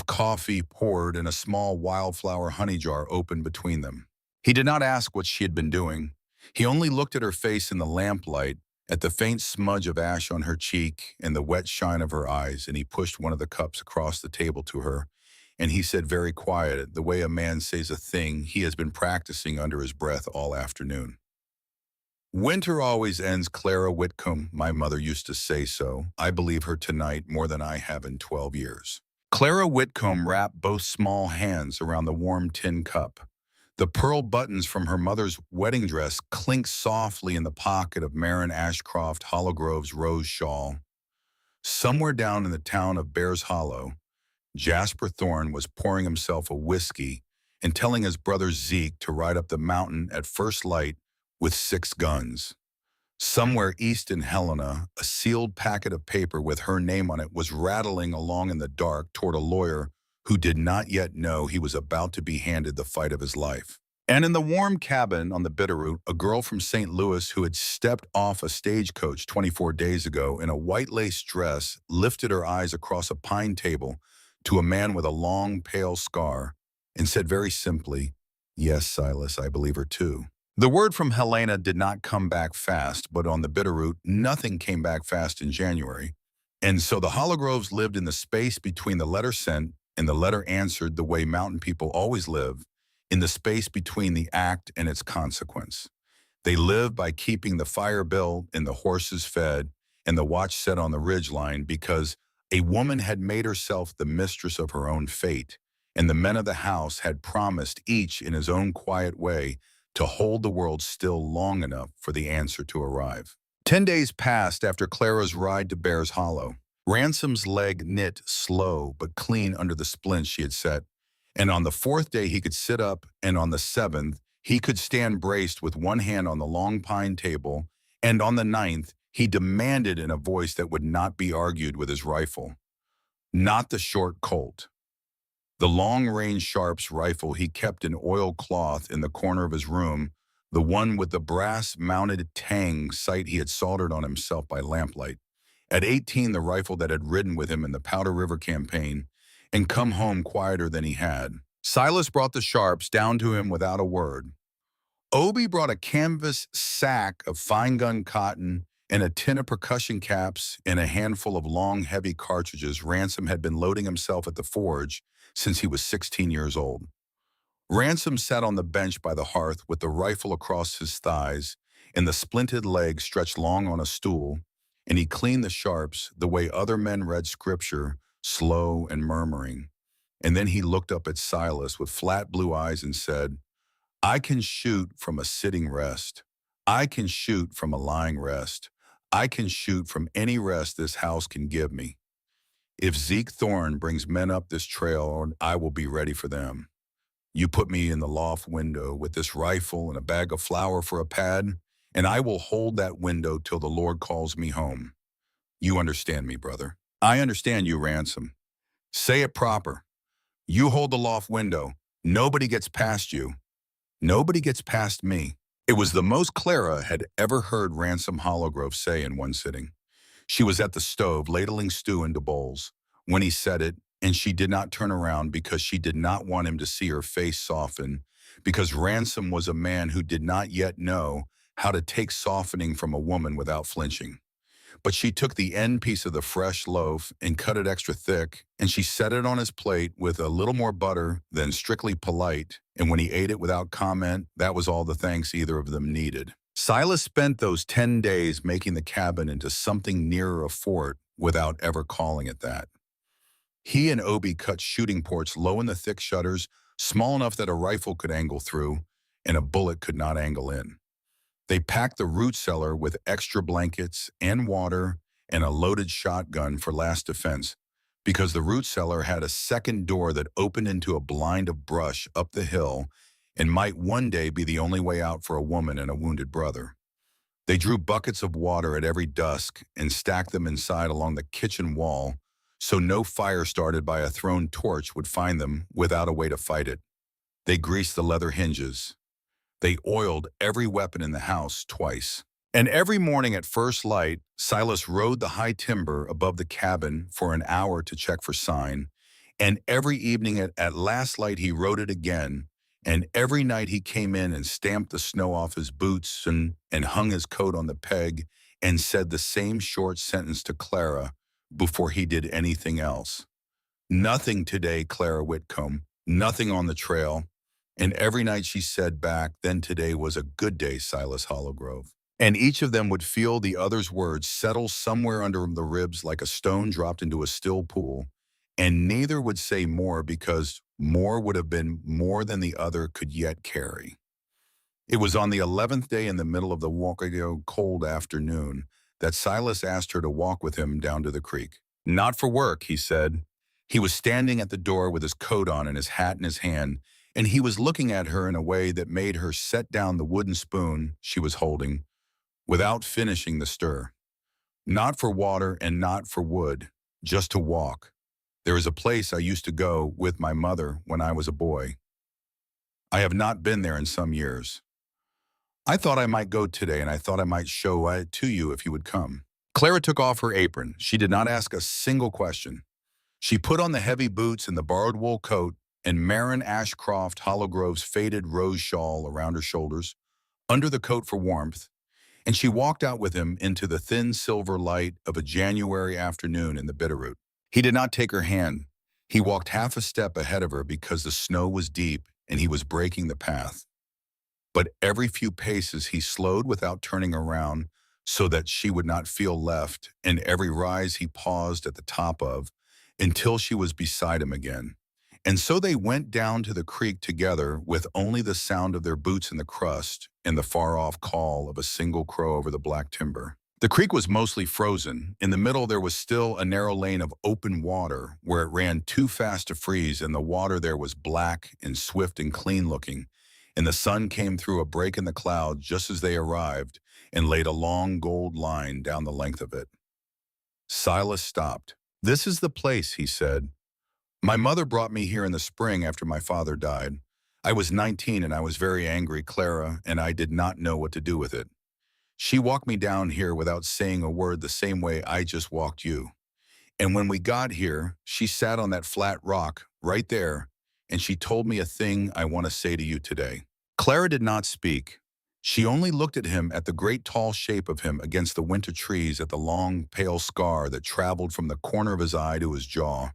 coffee poured and a small wildflower honey jar open between them. He did not ask what she had been doing. He only looked at her face in the lamplight, at the faint smudge of ash on her cheek and the wet shine of her eyes, and he pushed one of the cups across the table to her, and he said very quiet, the way a man says a thing he has been practicing under his breath all afternoon. Winter always ends, Clara Whitcomb. My mother used to say so. I believe her tonight more than I have in 12 years. Clara Whitcomb wrapped both small hands around the warm tin cup. The pearl buttons from her mother's wedding dress clinked softly in the pocket of Marin Ashcroft Hollowgrove's rose shawl. Somewhere down in the town of Bears Hollow, Jasper Thorne was pouring himself a whiskey and telling his brother Zeke to ride up the mountain at first light with 6 guns. Somewhere east in Helena, a sealed packet of paper with her name on it was rattling along in the dark toward a lawyer who did not yet know he was about to be handed the fight of his life. And in the warm cabin on the Bitterroot, a girl from St. Louis who had stepped off a stagecoach 24 days ago in a white lace dress lifted her eyes across a pine table to a man with a long, pale scar and said very simply, "Yes, Silas, I believe her too." The word from Helena did not come back fast, but on the Bitterroot, nothing came back fast in January. And so the Hollowgroves lived in the space between the letter sent and the letter answered the way mountain people always live, in the space between the act and its consequence. They lived by keeping the fire built and the horses fed and the watch set on the ridgeline, because a woman had made herself the mistress of her own fate, and the men of the house had promised, each in his own quiet way, to hold the world still long enough for the answer to arrive. 10 days passed after Clara's ride to Bears Hollow. Ransom's leg knit slow but clean under the splints she had set, and on the 4th day he could sit up, and on the 7th he could stand braced with one hand on the long pine table, and on the 9th he demanded in a voice that would not be argued with his rifle. Not the short Colt. The long-range Sharps rifle he kept in oilcloth in the corner of his room, the one with the brass-mounted tang sight he had soldered on himself by lamplight. At 18, the rifle that had ridden with him in the Powder River campaign and come home quieter than he had. Silas brought the Sharps down to him without a word. Obie brought a canvas sack of fine gun cotton and a tin of percussion caps and a handful of long, heavy cartridges Ransom had been loading himself at the forge since he was 16 years old. Ransom sat on the bench by the hearth with the rifle across his thighs and the splinted leg stretched long on a stool, and he cleaned the Sharps the way other men read scripture, slow and murmuring. And then he looked up at Silas with flat blue eyes and said, "I can shoot from a sitting rest. I can shoot from a lying rest. I can shoot from any rest this house can give me. If Zeke Thorne brings men up this trail, I will be ready for them. You put me in the loft window with this rifle and a bag of flour for a pad, and I will hold that window till the Lord calls me home. You understand me, brother?" "I understand you, Ransom." "Say it proper. You hold the loft window. Nobody gets past you. Nobody gets past me." It was the most Clara had ever heard Ransom Hollowgrove say in one sitting. She was at the stove ladling stew into bowls when he said it, and she did not turn around because she did not want him to see her face soften, because Ransom was a man who did not yet know how to take softening from a woman without flinching. But she took the end piece of the fresh loaf and cut it extra thick, and she set it on his plate with a little more butter than strictly polite, and when he ate it without comment, that was all the thanks either of them needed. Silas spent those 10 days making the cabin into something nearer a fort without ever calling it that. He and Obi cut shooting ports low in the thick shutters, small enough that a rifle could angle through, and a bullet could not angle in. They packed the root cellar with extra blankets and water and a loaded shotgun for last defense, because the root cellar had a second door that opened into a blind of brush up the hill and might one day be the only way out for a woman and a wounded brother. They drew buckets of water at every dusk and stacked them inside along the kitchen wall so no fire started by a thrown torch would find them without a way to fight it. They greased the leather hinges. They oiled every weapon in the house twice. And every morning at first light, Silas rode the high timber above the cabin for an hour to check for sign, and every evening at last light he rode it again, and every night he came in and stamped the snow off his boots and hung his coat on the peg and said the same short sentence to Clara before he did anything else. "Nothing today, Clara Whitcomb, nothing on the trail." And every night she said back, "Then today was a good day, Silas Hollowgrove." And each of them would feel the other's words settle somewhere under the ribs like a stone dropped into a still pool, and neither would say more because more would have been more than the other could yet carry. It was on the 11th day in the middle of the cold afternoon that Silas asked her to walk with him down to the creek. "Not for work," he said. He was standing at the door with his coat on and his hat in his hand, and he was looking at her in a way that made her set down the wooden spoon she was holding without finishing the stir. "Not for water and not for wood, just to walk. There is a place I used to go with my mother when I was a boy. I have not been there in some years. I thought I might go today, and I thought I might show it to you if you would come." Clara took off her apron. She did not ask a single question. She put on the heavy boots and the borrowed wool coat and Marin Ashcroft Hollowgrove's faded rose shawl around her shoulders, under the coat for warmth, and she walked out with him into the thin silver light of a January afternoon in the Bitterroot. He did not take her hand. He walked half a step ahead of her because the snow was deep and he was breaking the path. But every few paces he slowed without turning around so that she would not feel left, and every rise he paused at the top of until she was beside him again. And so they went down to the creek together with only the sound of their boots in the crust and the far-off call of a single crow over the black timber. The creek was mostly frozen. In the middle there was still a narrow lane of open water where it ran too fast to freeze, and the water there was black and swift and clean-looking, and the sun came through a break in the cloud just as they arrived and laid a long gold line down the length of it. Silas stopped. "This is the place," he said. "My mother brought me here in the spring after my father died. I was 19 and I was very angry, Clara, and I did not know what to do with it. She walked me down here without saying a word the same way I just walked you. And when we got here, she sat on that flat rock right there, and she told me a thing I want to say to you today." Clara did not speak. She only looked at him, at the great tall shape of him against the winter trees, at the long, pale scar that traveled from the corner of his eye to his jaw,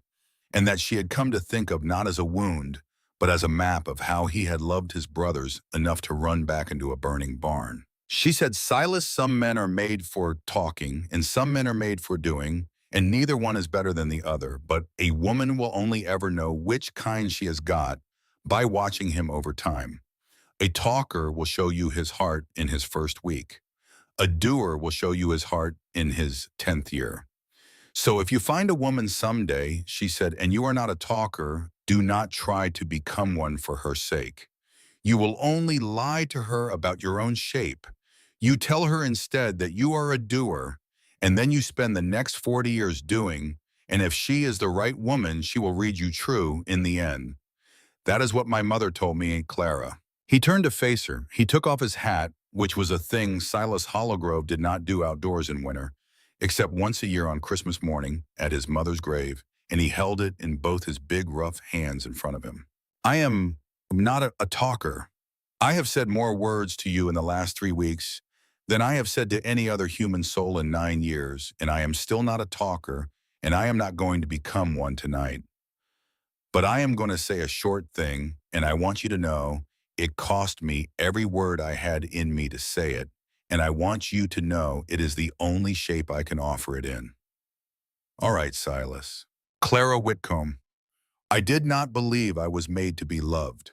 and that she had come to think of not as a wound, but as a map of how he had loved his brothers enough to run back into a burning barn. She said, "Silas, some men are made for talking, and some men are made for doing, and neither one is better than the other, but a woman will only ever know which kind she has got by watching him over time. A talker will show you his heart in his first week. A doer will show you his heart in his 10th year. So if you find a woman someday," she said, "and you are not a talker, do not try to become one for her sake. You will only lie to her about your own shape. You tell her instead that you are a doer, and then you spend the next 40 years doing, and if she is the right woman, she will read you true in the end. That is what my mother told me, Clara." He turned to face her. He took off his hat, which was a thing Silas Hollowgrove did not do outdoors in winter, except once a year on Christmas morning at his mother's grave, and he held it in both his big, rough hands in front of him. "I am not a talker. I have said more words to you in the last 3 weeks than I have said to any other human soul in 9 years, and I am still not a talker, and I am not going to become one tonight. But I am going to say a short thing, and I want you to know it cost me every word I had in me to say it, and I want you to know it is the only shape I can offer it in. All right, Silas. Clara Whitcomb, I did not believe I was made to be loved.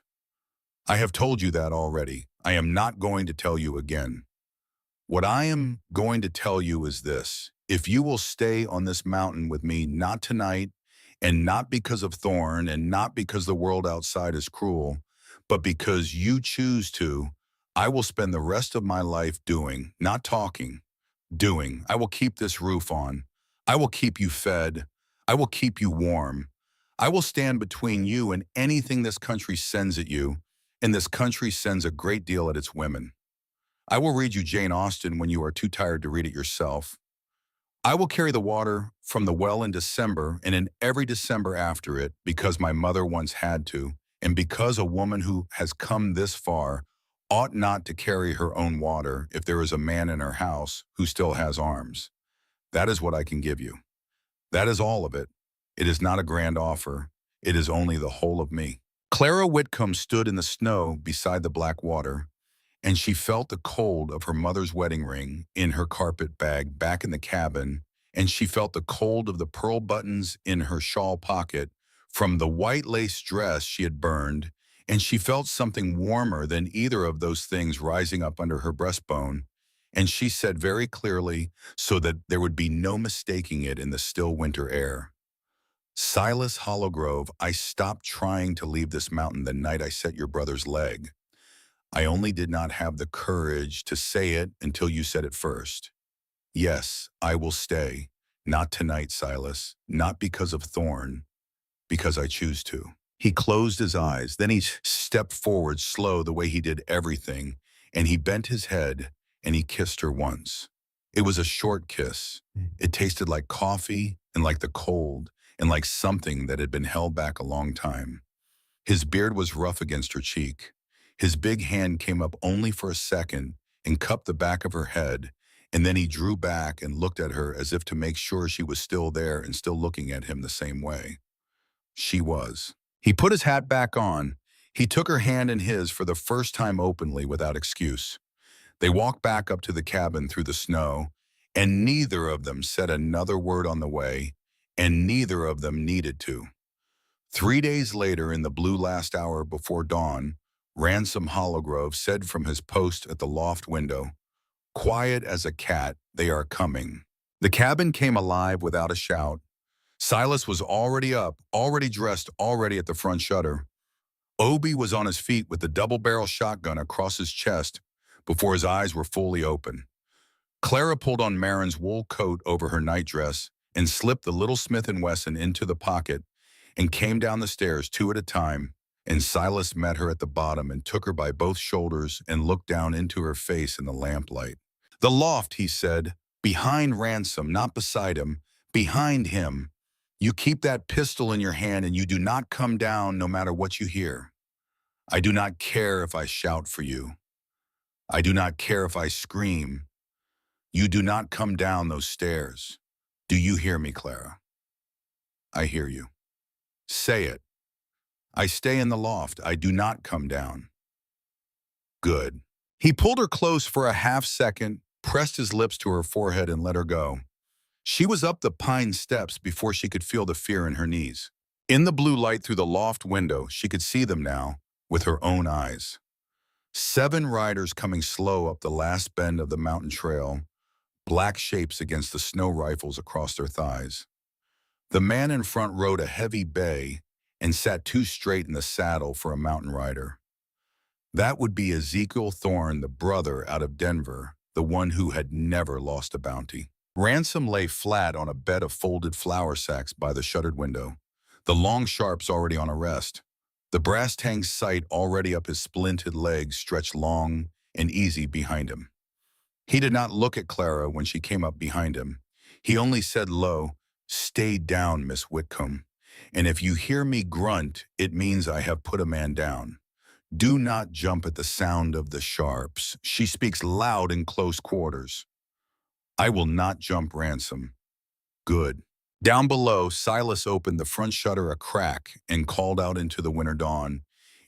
I have told you that already. I am not going to tell you again. What I am going to tell you is this. If you will stay on this mountain with me, not tonight, and not because of Thorn, and not because the world outside is cruel, but because you choose to, I will spend the rest of my life doing, not talking, doing. I will keep this roof on. I will keep you fed. I will keep you warm. I will stand between you and anything this country sends at you, and this country sends a great deal at its women. I will read you Jane Austen when you are too tired to read it yourself. I will carry the water from the well in December and in every December after it because my mother once had to, and because a woman who has come this far ought not to carry her own water if there is a man in her house who still has arms. That is what I can give you. That is all of it. It is not a grand offer. It is only the whole of me. Clara Whitcomb stood in the snow beside the black water, and she felt the cold of her mother's wedding ring in her carpet bag back in the cabin, and she felt the cold of the pearl buttons in her shawl pocket from the white lace dress she had burned, and she felt something warmer than either of those things rising up under her breastbone, and she said very clearly, so that there would be no mistaking it in the still winter air, Silas Hollowgrove, I stopped trying to leave this mountain the night I set your brother's leg. I only did not have the courage to say it until you said it first. Yes, I will stay. Not tonight, Silas. Not because of Thorn. Because I choose to. He closed his eyes. Then he stepped forward slow the way he did everything, and he bent his head, and he kissed her once. It was a short kiss. It tasted like coffee and like the cold and like something that had been held back a long time. His beard was rough against her cheek. His big hand came up only for a second and cupped the back of her head, and then he drew back and looked at her as if to make sure she was still there and still looking at him the same way. She was. He put his hat back on. He took her hand in his for the first time openly without excuse. They walked back up to the cabin through the snow, and neither of them said another word on the way, and neither of them needed to. 3 days later, in the blue last hour before dawn, Ransom Hollowgrove said from his post at the loft window, "Quiet as a cat, they are coming." The cabin came alive without a shout. Silas was already up, already dressed, already at the front shutter. Obie was on his feet with the double-barrel shotgun across his chest before his eyes were fully open. Clara pulled on Marin's wool coat over her nightdress and slipped the little Smith & Wesson into the pocket and came down the stairs two at a time, and Silas met her at the bottom and took her by both shoulders and looked down into her face in the lamplight. "The loft," he said, "behind Ransom, not beside him, behind him. You keep that pistol in your hand and you do not come down no matter what you hear. I do not care if I shout for you. I do not care if I scream. You do not come down those stairs. Do you hear me, Clara?" "I hear you." "Say it." "I stay in the loft. I do not come down." "Good." He pulled her close for a half second, pressed his lips to her forehead, and let her go. She was up the pine steps before she could feel the fear in her knees. In the blue light through the loft window, she could see them now with her own eyes. 7 riders coming slow up the last bend of the mountain trail, black shapes against the snow rifles across their thighs. The man in front rode a heavy bay and sat too straight in the saddle for a mountain rider. That would be Ezekiel Thorne, the brother out of Denver, the one who had never lost a bounty. Ransom lay flat on a bed of folded flour sacks by the shuttered window, the long sharps already on a rest. The brass tang's sight already up his splinted legs stretched long and easy behind him. He did not look at Clara when she came up behind him. He only said low, "Stay down, Miss Whitcomb. And if you hear me grunt, it means I have put a man down. Do not jump at the sound of the sharps. She speaks loud in close quarters. I will not jump, Ransom. Good. Down below, Silas opened the front shutter a crack and called out into the winter dawn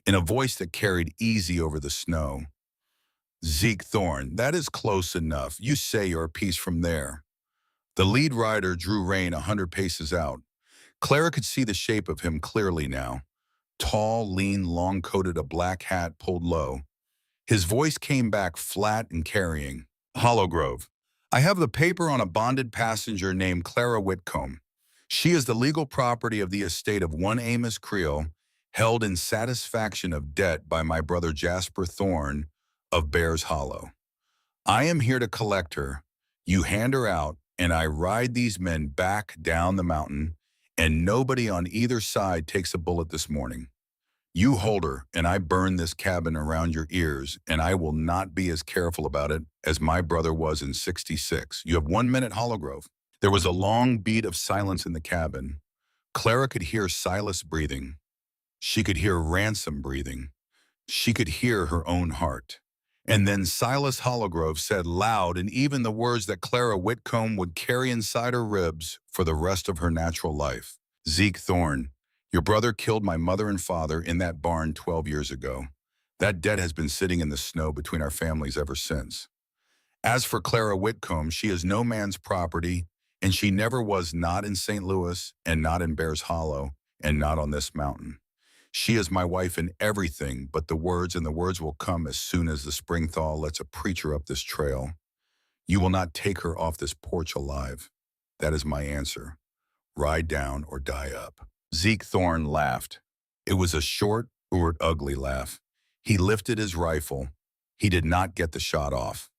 in a voice that carried easy over the snow. Zeke Thorne, that is close enough. You say your piece from there. The lead rider drew rein 100 paces out. Clara could see the shape of him clearly now. Tall, lean, long-coated, a black hat pulled low. His voice came back flat and carrying. Hollowgrove. I have the paper on a bonded passenger named Clara Whitcomb. She is the legal property of the estate of one Amos Creel, held in satisfaction of debt by my brother Jasper Thorne of Bears Hollow. I am here to collect her. You hand her out, and I ride these men back down the mountain, and nobody on either side takes a bullet this morning. You hold her, and I burn this cabin around your ears, and I will not be as careful about it as my brother was in '66. You have 1 minute, Hollowgrove. There was a long beat of silence in the cabin. Clara could hear Silas breathing. She could hear Ransom breathing. She could hear her own heart. And then Silas Hollowgrove said loud and even the words that Clara Whitcomb would carry inside her ribs for the rest of her natural life. Zeke Thorne, your brother killed my mother and father in that barn 12 years ago. That debt has been sitting in the snow between our families ever since. As for Clara Whitcomb, she is no man's property, and she never was, not in St. Louis and not in Bears Hollow and not on this mountain. She is my wife in everything but the words, and the words will come as soon as the spring thaw lets a preacher up this trail. You will not take her off this porch alive. That is my answer. Ride down or die up. Zeke Thorne laughed. It was a short, ugly laugh. He lifted his rifle. He did not get the shot off.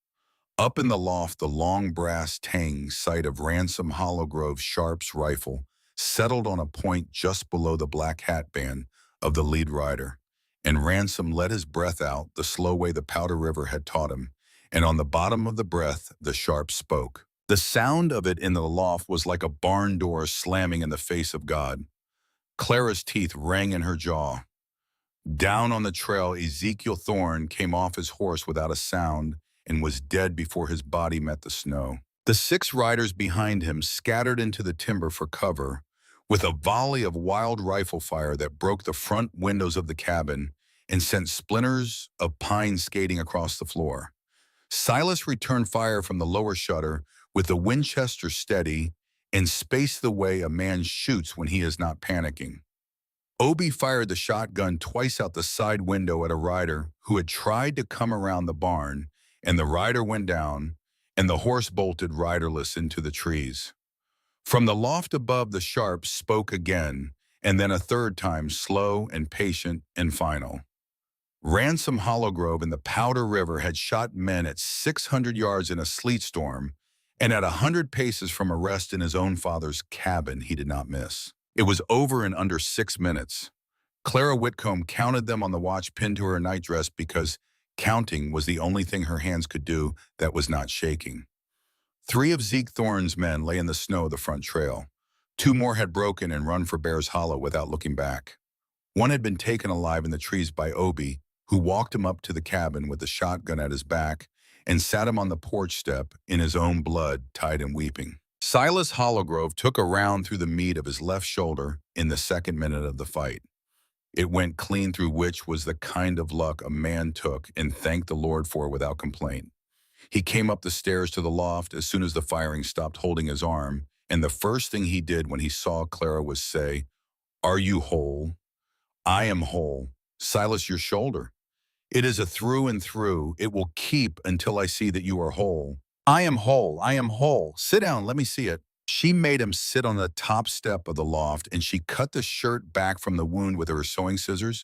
Up in the loft, the long brass tang sight of Ransom Hollowgrove's Sharp's rifle settled on a point just below the black hat band of the lead rider, and Ransom let his breath out the slow way the Powder River had taught him, and on the bottom of the breath the Sharp spoke. The sound of it in the loft was like a barn door slamming in the face of God. Clara's teeth rang in her jaw. Down on the trail, Ezekiel Thorne came off his horse without a sound and was dead before his body met the snow. The 6 riders behind him scattered into the timber for cover, with a volley of wild rifle fire that broke the front windows of the cabin and sent splinters of pine skating across the floor. Silas returned fire from the lower shutter with the Winchester steady and spaced the way a man shoots when he is not panicking. Obie fired the shotgun twice out the side window at a rider who had tried to come around the barn, and the rider went down, and the horse bolted riderless into the trees. From the loft above, the Sharps spoke again, and then a third time, slow and patient and final. Ransom Hollowgrove in the Powder River had shot men at 600 yards in a sleet storm, and at 100 paces from a rest in his own father's cabin he did not miss. It was over in under 6 minutes. Clara Whitcomb counted them on the watch pinned to her nightdress because counting was the only thing her hands could do that was not shaking. 3 of Zeke Thorne's men lay in the snow of the front trail. 2 more had broken and run for Bears Hollow without looking back. One had been taken alive in the trees by Obie, who walked him up to the cabin with the shotgun at his back and sat him on the porch step in his own blood, tied and weeping. Silas Hollowgrove took a round through the meat of his left shoulder in the second minute of the fight. It went clean through, which was the kind of luck a man took and thanked the Lord for without complaint. He came up the stairs to the loft as soon as the firing stopped, holding his arm, and the first thing he did when he saw Clara was say, "Are you whole?" "I am whole." "Silas, your shoulder." "It is a through and through. It will keep until I see that you are whole." "I am whole. I am whole. Sit down. Let me see it." She made him sit on the top step of the loft, and she cut the shirt back from the wound with her sewing scissors,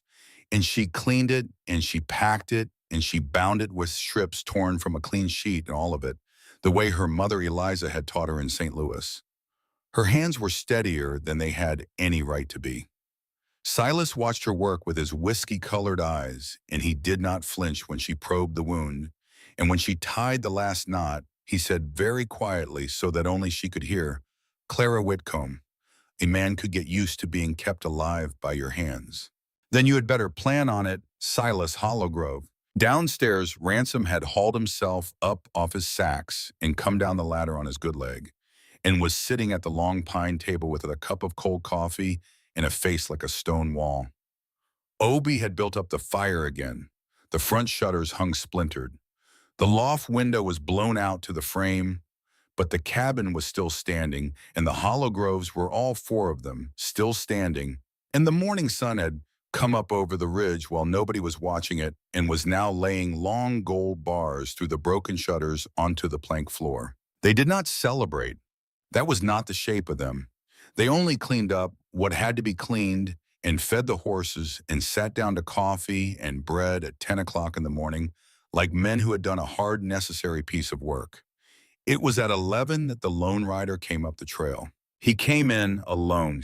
and she cleaned it, and she packed it, and she bound it with strips torn from a clean sheet and all of it, the way her mother Eliza had taught her in St. Louis. Her hands were steadier than they had any right to be. Silas watched her work with his whiskey-colored eyes, and he did not flinch when she probed the wound, and when she tied the last knot, he said very quietly so that only she could hear, "Clara Whitcomb, a man could get used to being kept alive by your hands." "Then you had better plan on it," Silas Hollow. Downstairs, Ransom had hauled himself up off his sacks and come down the ladder on his good leg, and was sitting at the long pine table with a cup of cold coffee and a face like a stone wall. Obie had built up the fire again. The front shutters hung splintered. The loft window was blown out to the frame, but the cabin was still standing, and the hollow groves were all four of them, still standing, and the morning sun had come up over the ridge while nobody was watching it and was now laying long gold bars through the broken shutters onto the plank floor. They did not celebrate. That was not the shape of them. They only cleaned up what had to be cleaned and fed the horses and sat down to coffee and bread at 10 o'clock in the morning like men who had done a hard, necessary piece of work. It was at 11 that the lone rider came up the trail. He came in alone,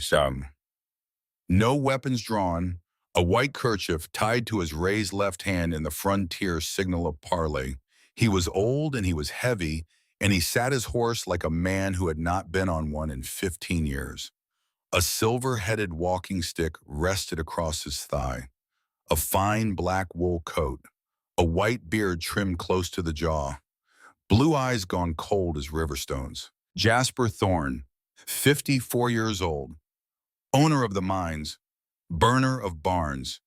no weapons drawn, a white kerchief tied to his raised left hand in the frontier signal of parley. He was old and he was heavy, and he sat his horse like a man who had not been on one in 15 years. A silver-headed walking stick rested across his thigh, a fine black wool coat, a white beard trimmed close to the jaw, blue eyes gone cold as river stones. Jasper Thorne, 54 years old, owner of the mines, burner of barns,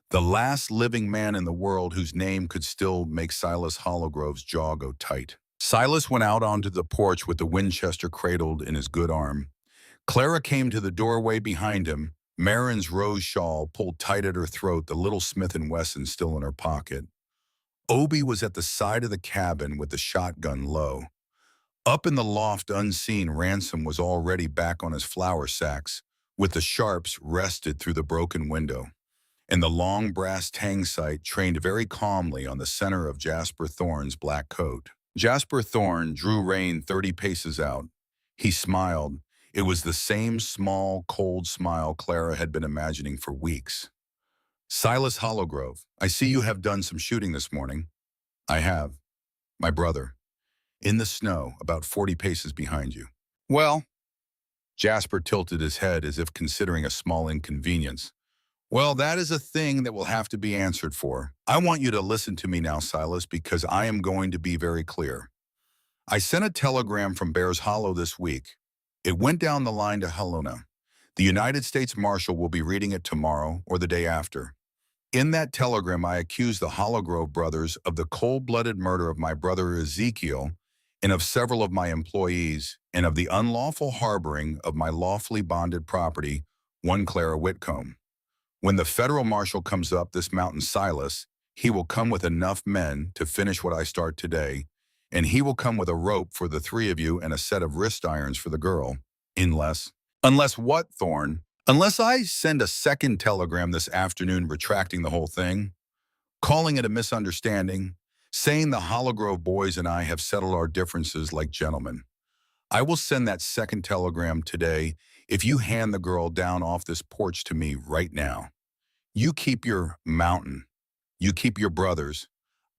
the last living man in the world whose name could still make Silas Hollowgrove's jaw go tight. Silas went out onto the porch with the Winchester cradled in his good arm. Clara came to the doorway behind him, Marin's rose shawl pulled tight at her throat, the little Smith & Wesson still in her pocket. Obie was at the side of the cabin with the shotgun low. Up in the loft unseen, Ransom was already back on his flour sacks, with the sharps rested through the broken window, and the long brass tang sight trained very calmly on the center of Jasper Thorne's black coat. Jasper Thorne drew rein 30 paces out. He smiled. It was the same small, cold smile Clara had been imagining for weeks. Silas Hollowgrove, I see you have done some shooting this morning. I have. My brother. In the snow, about 40 paces behind you. Well, Jasper tilted his head as if considering a small inconvenience. Well, that is a thing that will have to be answered for. I want you to listen to me now, Silas, because I am going to be very clear. I sent a telegram from Bears Hollow this week. It went down the line to Helena. The United States Marshal will be reading it tomorrow or the day after. In that telegram, I accused the Hollowgrove brothers of the cold-blooded murder of my brother Ezekiel and of several of my employees, and of the unlawful harboring of my lawfully bonded property, one Clara Whitcomb. When the federal marshal comes up this mountain, Silas, he will come with enough men to finish what I start today, and he will come with a rope for the three of you and a set of wrist irons for the girl. Unless what, Thorne? Unless I send a second telegram this afternoon retracting the whole thing, calling it a misunderstanding, saying the Hollowgrove boys and I have settled our differences like gentlemen. I will send that second telegram today if you hand the girl down off this porch to me right now. You keep your mountain. You keep your brothers.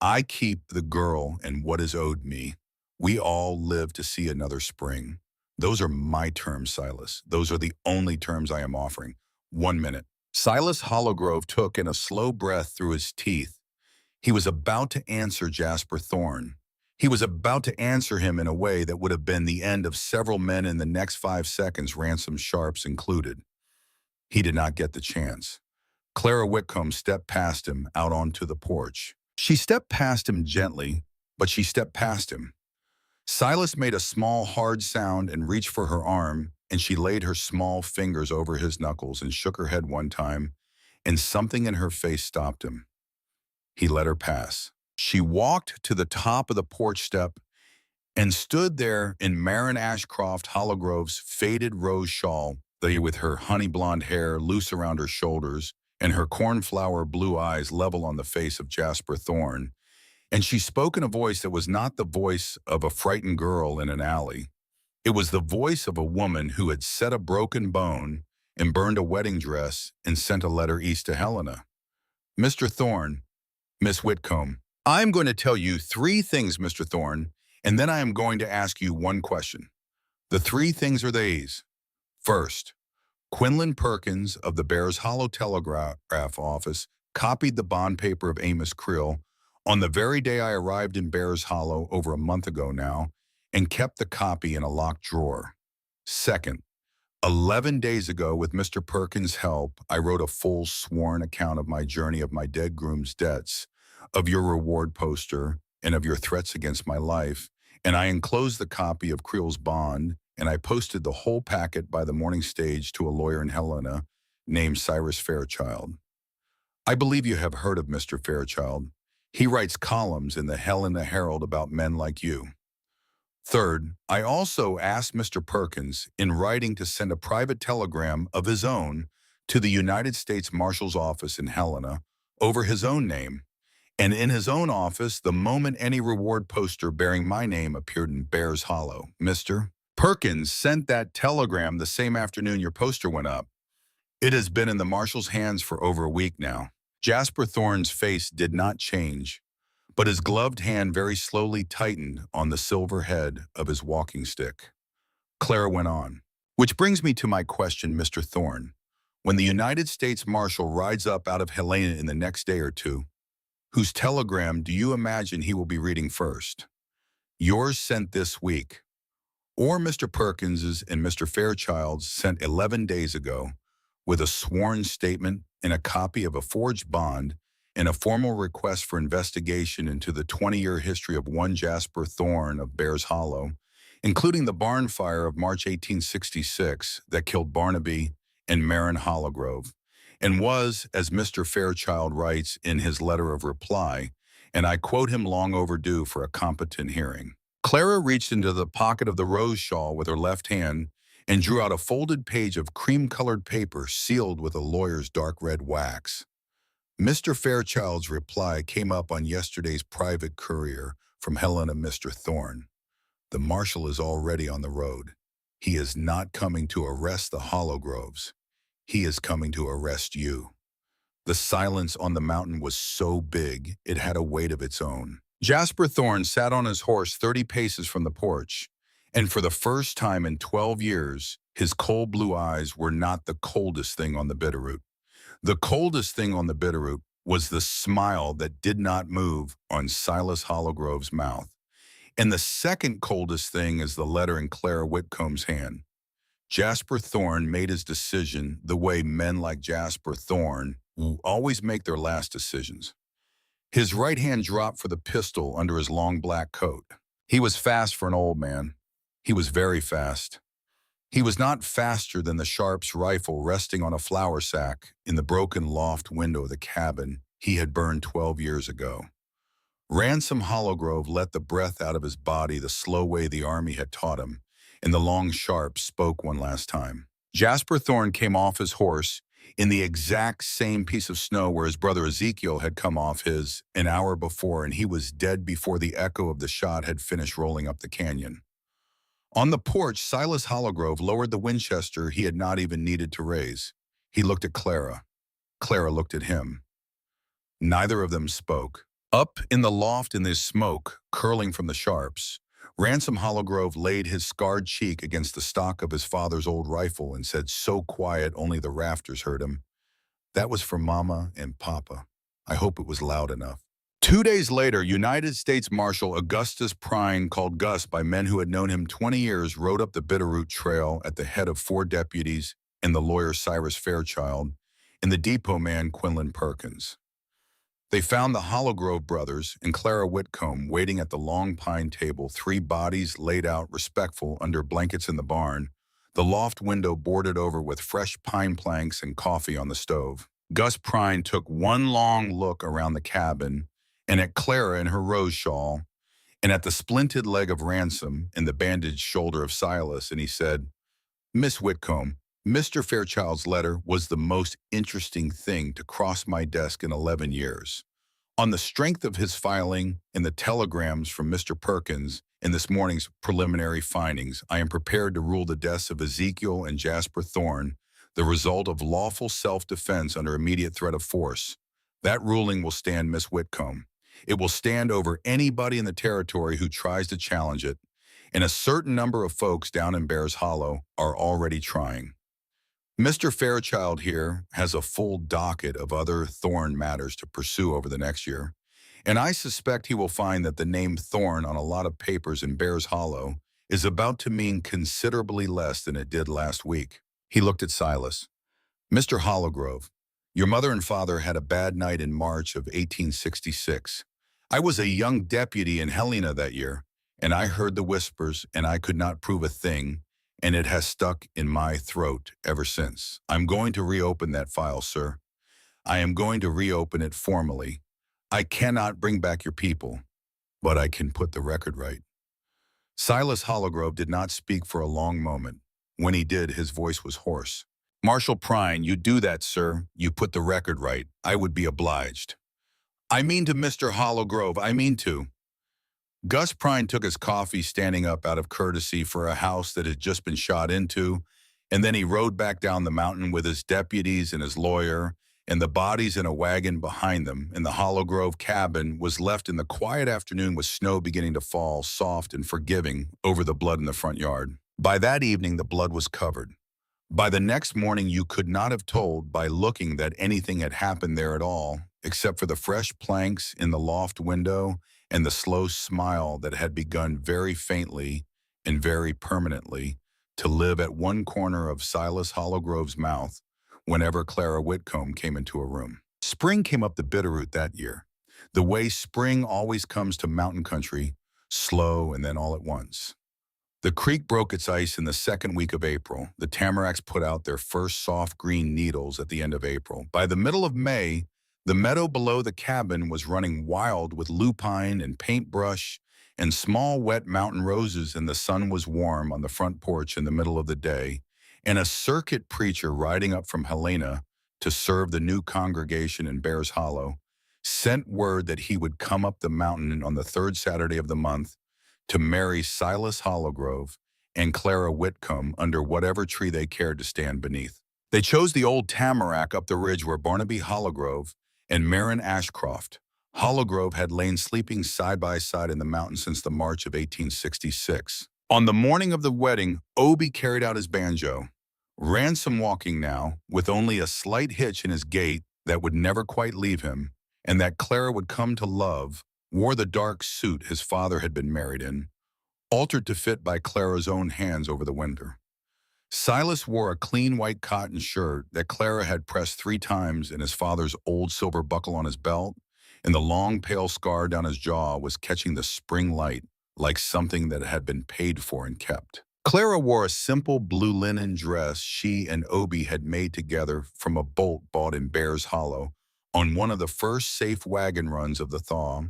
I keep the girl and what is owed me. We all live to see another spring. Those are my terms, Silas. Those are the only terms I am offering. 1 minute. Silas Hollowgrove took in a slow breath through his teeth. He was about to answer Jasper Thorne. He was about to answer him in a way that would have been the end of several men in the next 5 seconds, Ransom Sharps included. He did not get the chance. Clara Whitcomb stepped past him out onto the porch. She stepped past him gently, but she stepped past him. Silas made a small, hard sound and reached for her arm, and she laid her small fingers over his knuckles and shook her head one time, and something in her face stopped him. He let her pass. She walked to the top of the porch step and stood there in Marin Ashcroft Hollowgrove's faded rose shawl, with her honey blonde hair loose around her shoulders and her cornflower blue eyes level on the face of Jasper Thorne. And she spoke in a voice that was not the voice of a frightened girl in an alley. It was the voice of a woman who had set a broken bone and burned a wedding dress and sent a letter east to Helena. Mr. Thorne, Miss Whitcomb, I'm going to tell you 3 things, Mr. Thorne, and then I am going to ask you one question. The 3 things are these. First, Quinlan Perkins of the Bears Hollow Telegraph office copied the bond paper of Amos Creel on the very day I arrived in Bears Hollow over a month ago now, and kept the copy in a locked drawer. Second, 11 days ago, with Mr. Perkins' help, I wrote a full sworn account of my journey, of my dead groom's debts, of your reward poster, and of your threats against my life, and I enclosed the copy of Creel's bond, and I posted the whole packet by the morning stage to a lawyer in Helena named Cyrus Fairchild. I believe you have heard of Mr. Fairchild. He writes columns in the Helena Herald about men like you. Third, I also asked Mr. Perkins in writing to send a private telegram of his own to the United States Marshal's office in Helena over his own name, and in his own office the moment any reward poster bearing my name appeared in Bears Hollow. Mr. Perkins sent that telegram the same afternoon your poster went up. It has been in the Marshal's hands for over a week now. Jasper Thorne's face did not change, but his gloved hand very slowly tightened on the silver head of his walking stick. Clara went on. Which brings me to my question, Mr. Thorne. When the United States Marshal rides up out of Helena in the next day or two, whose telegram do you imagine he will be reading first? Yours sent this week, or Mr. Perkins's and Mr. Fairchild's sent 11 days ago, with a sworn statement and a copy of a forged bond and a formal request for investigation into the 20-year history of one Jasper Thorne of Bears Hollow, including the barn fire of March 1866 that killed Barnaby and Marin Hollow, and was, as Mr. Fairchild writes in his letter of reply, and I quote him, long overdue for a competent hearing. Clara reached into the pocket of the rose shawl with her left hand and drew out a folded page of cream-colored paper sealed with a lawyer's dark red wax. Mr. Fairchild's reply came up on yesterday's private courier from Helena, Mr. Thorne. The marshal is already on the road. He is not coming to arrest the Hollowgroves. He is coming to arrest you. The silence on the mountain was so big, it had a weight of its own. Jasper Thorne sat on his horse 30 paces from the porch, and for the first time in 12 years, his cold blue eyes were not the coldest thing on the Bitterroot. The coldest thing on the Bitterroot was the smile that did not move on Silas Hollowgrove's mouth. And the second coldest thing is the letter in Clara Whitcomb's hand. Jasper Thorne made his decision the way men like Jasper Thorne always make their last decisions. His right hand dropped for the pistol under his long black coat. He was fast for an old man. He was very fast. He was not faster than the Sharp's rifle resting on a flour sack in the broken loft window of the cabin he had burned 12 years ago. Ransom Hollowgrove let the breath out of his body the slow way the army had taught him, and the long Sharp spoke one last time. Jasper Thorne came off his horse in the exact same piece of snow where his brother Ezekiel had come off his an hour before, and he was dead before the echo of the shot had finished rolling up the canyon. On the porch, Silas Hollowgrove lowered the Winchester he had not even needed to raise. He looked at Clara. Clara looked at him. Neither of them spoke. Up in the loft in the smoke, curling from the Sharps, Ransom Hollowgrove laid his scarred cheek against the stock of his father's old rifle and said so quiet only the rafters heard him, "That was for Mama and Papa. I hope it was loud enough." 2 days later, United States Marshal Augustus Prine, called Gus by men who had known him 20 years, rode up the Bitterroot Trail at the head of 4 deputies and the lawyer Cyrus Fairchild and the depot man Quinlan Perkins. They found the Hollowgrove brothers and Clara Whitcomb waiting at the long pine table, 3 bodies laid out respectful under blankets in the barn, the loft window boarded over with fresh pine planks and coffee on the stove. Gus Prine took one long look around the cabin and at Clara in her rose shawl, and at the splinted leg of Ransom and the bandaged shoulder of Silas, and he said, "Miss Whitcomb, Mr. Fairchild's letter was the most interesting thing to cross my desk in 11 years. On the strength of his filing and the telegrams from Mr. Perkins in this morning's preliminary findings, I am prepared to rule the deaths of Ezekiel and Jasper Thorne the result of lawful self-defense under immediate threat of force. That ruling will stand, Miss Whitcomb. It will stand over anybody in the territory who tries to challenge it, and a certain number of folks down in Bears Hollow are already trying." Mr. Fairchild here has a full docket of other Thorn matters to pursue over the next year, and I suspect he will find that the name Thorn on a lot of papers in Bears Hollow is about to mean considerably less than it did last week. He looked at Silas. Mr. Hollowgrove, your mother and father had a bad night in March of 1866. I was a young deputy in Helena that year, and I heard the whispers, and I could not prove a thing, and it has stuck in my throat ever since. I'm going to reopen that file, sir. I am going to reopen it formally. I cannot bring back your people, but I can put the record right. Silas Hollowgrove did not speak for a long moment. When he did, his voice was hoarse. Marshal Prine, you do that, sir. You put the record right. I would be obliged. I mean to Mr. Hollowgrove, I mean to. Gus Prine took his coffee standing up out of courtesy for a house that had just been shot into, and then he rode back down the mountain with his deputies and his lawyer, and the bodies in a wagon behind them, and the Hollowgrove cabin was left in the quiet afternoon with snow beginning to fall, soft and forgiving, over the blood in the front yard. By that evening, the blood was covered. By the next morning, you could not have told by looking that anything had happened there at all, except for the fresh planks in the loft window and the slow smile that had begun very faintly and very permanently to live at one corner of Silas Hollowgrove's mouth whenever Clara Whitcomb came into a room. Spring came up the Bitterroot that year, the way spring always comes to mountain country, slow and then all at once. The creek broke its ice in the second week of April. The tamaracks put out their first soft green needles at the end of April. By the middle of May, the meadow below the cabin was running wild with lupine and paintbrush and small wet mountain roses, and the sun was warm on the front porch in the middle of the day, and a circuit preacher riding up from Helena to serve the new congregation in Bears Hollow sent word that he would come up the mountain on the third Saturday of the month to marry Silas Hollowgrove and Clara Whitcomb under whatever tree they cared to stand beneath. They chose the old tamarack up the ridge where Barnaby Hollowgrove and Marin Ashcroft. Hollowgrove had lain sleeping side by side in the mountain since the March of 1866. On the morning of the wedding, Obie carried out his banjo. Ransom walking now, with only a slight hitch in his gait that would never quite leave him, and that Clara would come to love, wore the dark suit his father had been married in, altered to fit by Clara's own hands over the winter. Silas wore a clean white cotton shirt that Clara had pressed 3 times, and his father's old silver buckle on his belt, and the long pale scar down his jaw was catching the spring light like something that had been paid for and kept. Clara wore a simple blue linen dress she and Obie had made together from a bolt bought in Bears Hollow on one of the first safe wagon runs of the thaw.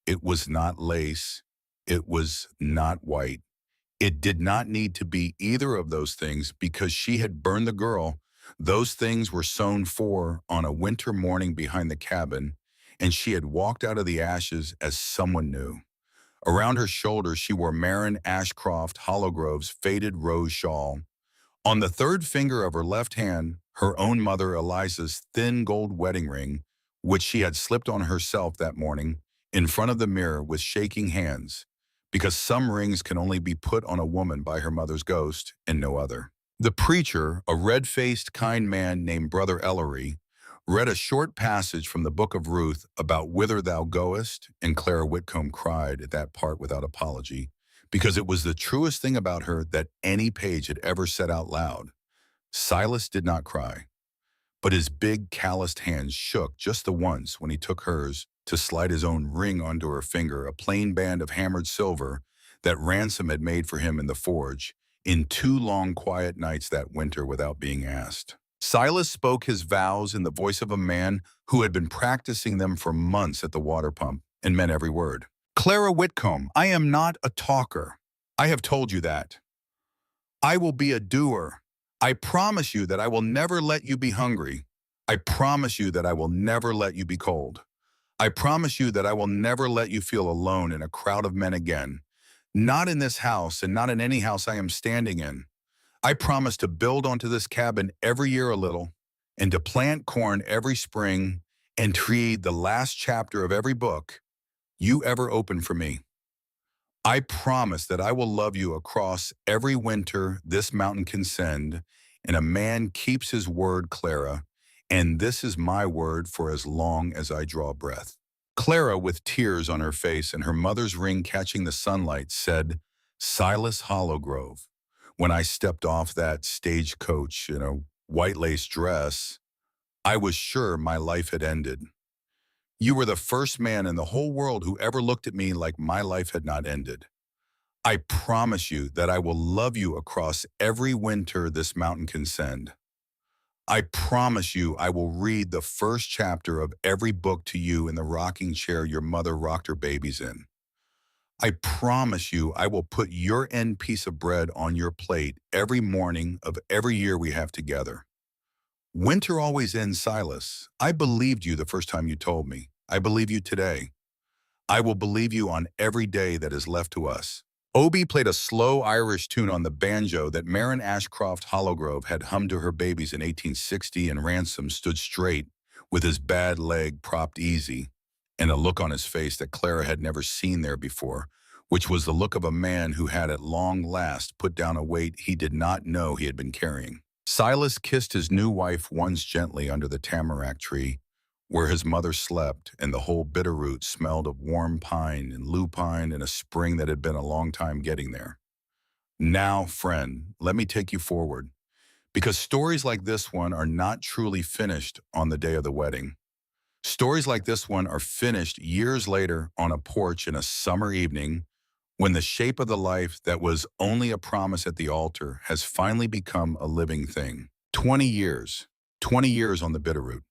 It was not lace. It was not white. It did not need to be either of those things because she had burned the girl. Those things were sewn for on a winter morning behind the cabin, and she had walked out of the ashes as someone new. Around her shoulders, she wore Marin Ashcroft Hollowgrove's faded rose shawl. On the third finger of her left hand, her own mother Eliza's thin gold wedding ring, which she had slipped on herself that morning, in front of the mirror with shaking hands, because some rings can only be put on a woman by her mother's ghost and no other. The preacher, a red-faced, kind man named Brother Ellery, read a short passage from the book of Ruth about whither thou goest, and Clara Whitcomb cried at that part without apology, because it was the truest thing about her that any page had ever said out loud. Silas did not cry, but his big calloused hands shook just the once when he took hers to slide his own ring onto her finger, a plain band of hammered silver that Ransom had made for him in the forge, in 2 long quiet nights that winter without being asked. Silas spoke his vows in the voice of a man who had been practicing them for months at the water pump and meant every word. Clara Whitcomb, I am not a talker. I have told you that. I will be a doer. I promise you that I will never let you be hungry. I promise you that I will never let you be cold. I promise you that I will never let you feel alone in a crowd of men again. Not in this house and not in any house I am standing in. I promise to build onto this cabin every year a little, and to plant corn every spring, and to read the last chapter of every book you ever open for me. I promise that I will love you across every winter this mountain can send, And a man keeps his word, Clara, and this is my word for as long as I draw breath. Clara, with tears on her face and her mother's ring catching the sunlight, said, Silas Hollowgrove, when I stepped off that stagecoach in a white lace dress, I was sure my life had ended. You were the first man in the whole world who ever looked at me like my life had not ended. I promise you that I will love you across every winter this mountain can send. I promise you I will read the first chapter of every book to you in the rocking chair your mother rocked her babies in. I promise you I will put your end piece of bread on your plate every morning of every year we have together. Winter always ends, Silas. I believed you the first time you told me. I believe you today. I will believe you on every day that is left to us. Obie played a slow Irish tune on the banjo that Marin Ashcroft Hollowgrove had hummed to her babies in 1860, and Ransom stood straight with his bad leg propped easy and a look on his face that Clara had never seen there before, which was the look of a man who had at long last put down a weight he did not know he had been carrying. Silas kissed his new wife once gently under the tamarack tree, where his mother slept, and the whole Bitterroot smelled of warm pine and lupine and a spring that had been a long time getting there. Now, friend, let me take you forward, because stories like this one are not truly finished on the day of the wedding. Stories like this one are finished years later on a porch in a summer evening when the shape of the life that was only a promise at the altar has finally become a living thing. 20 years. 20 years on the Bitterroot.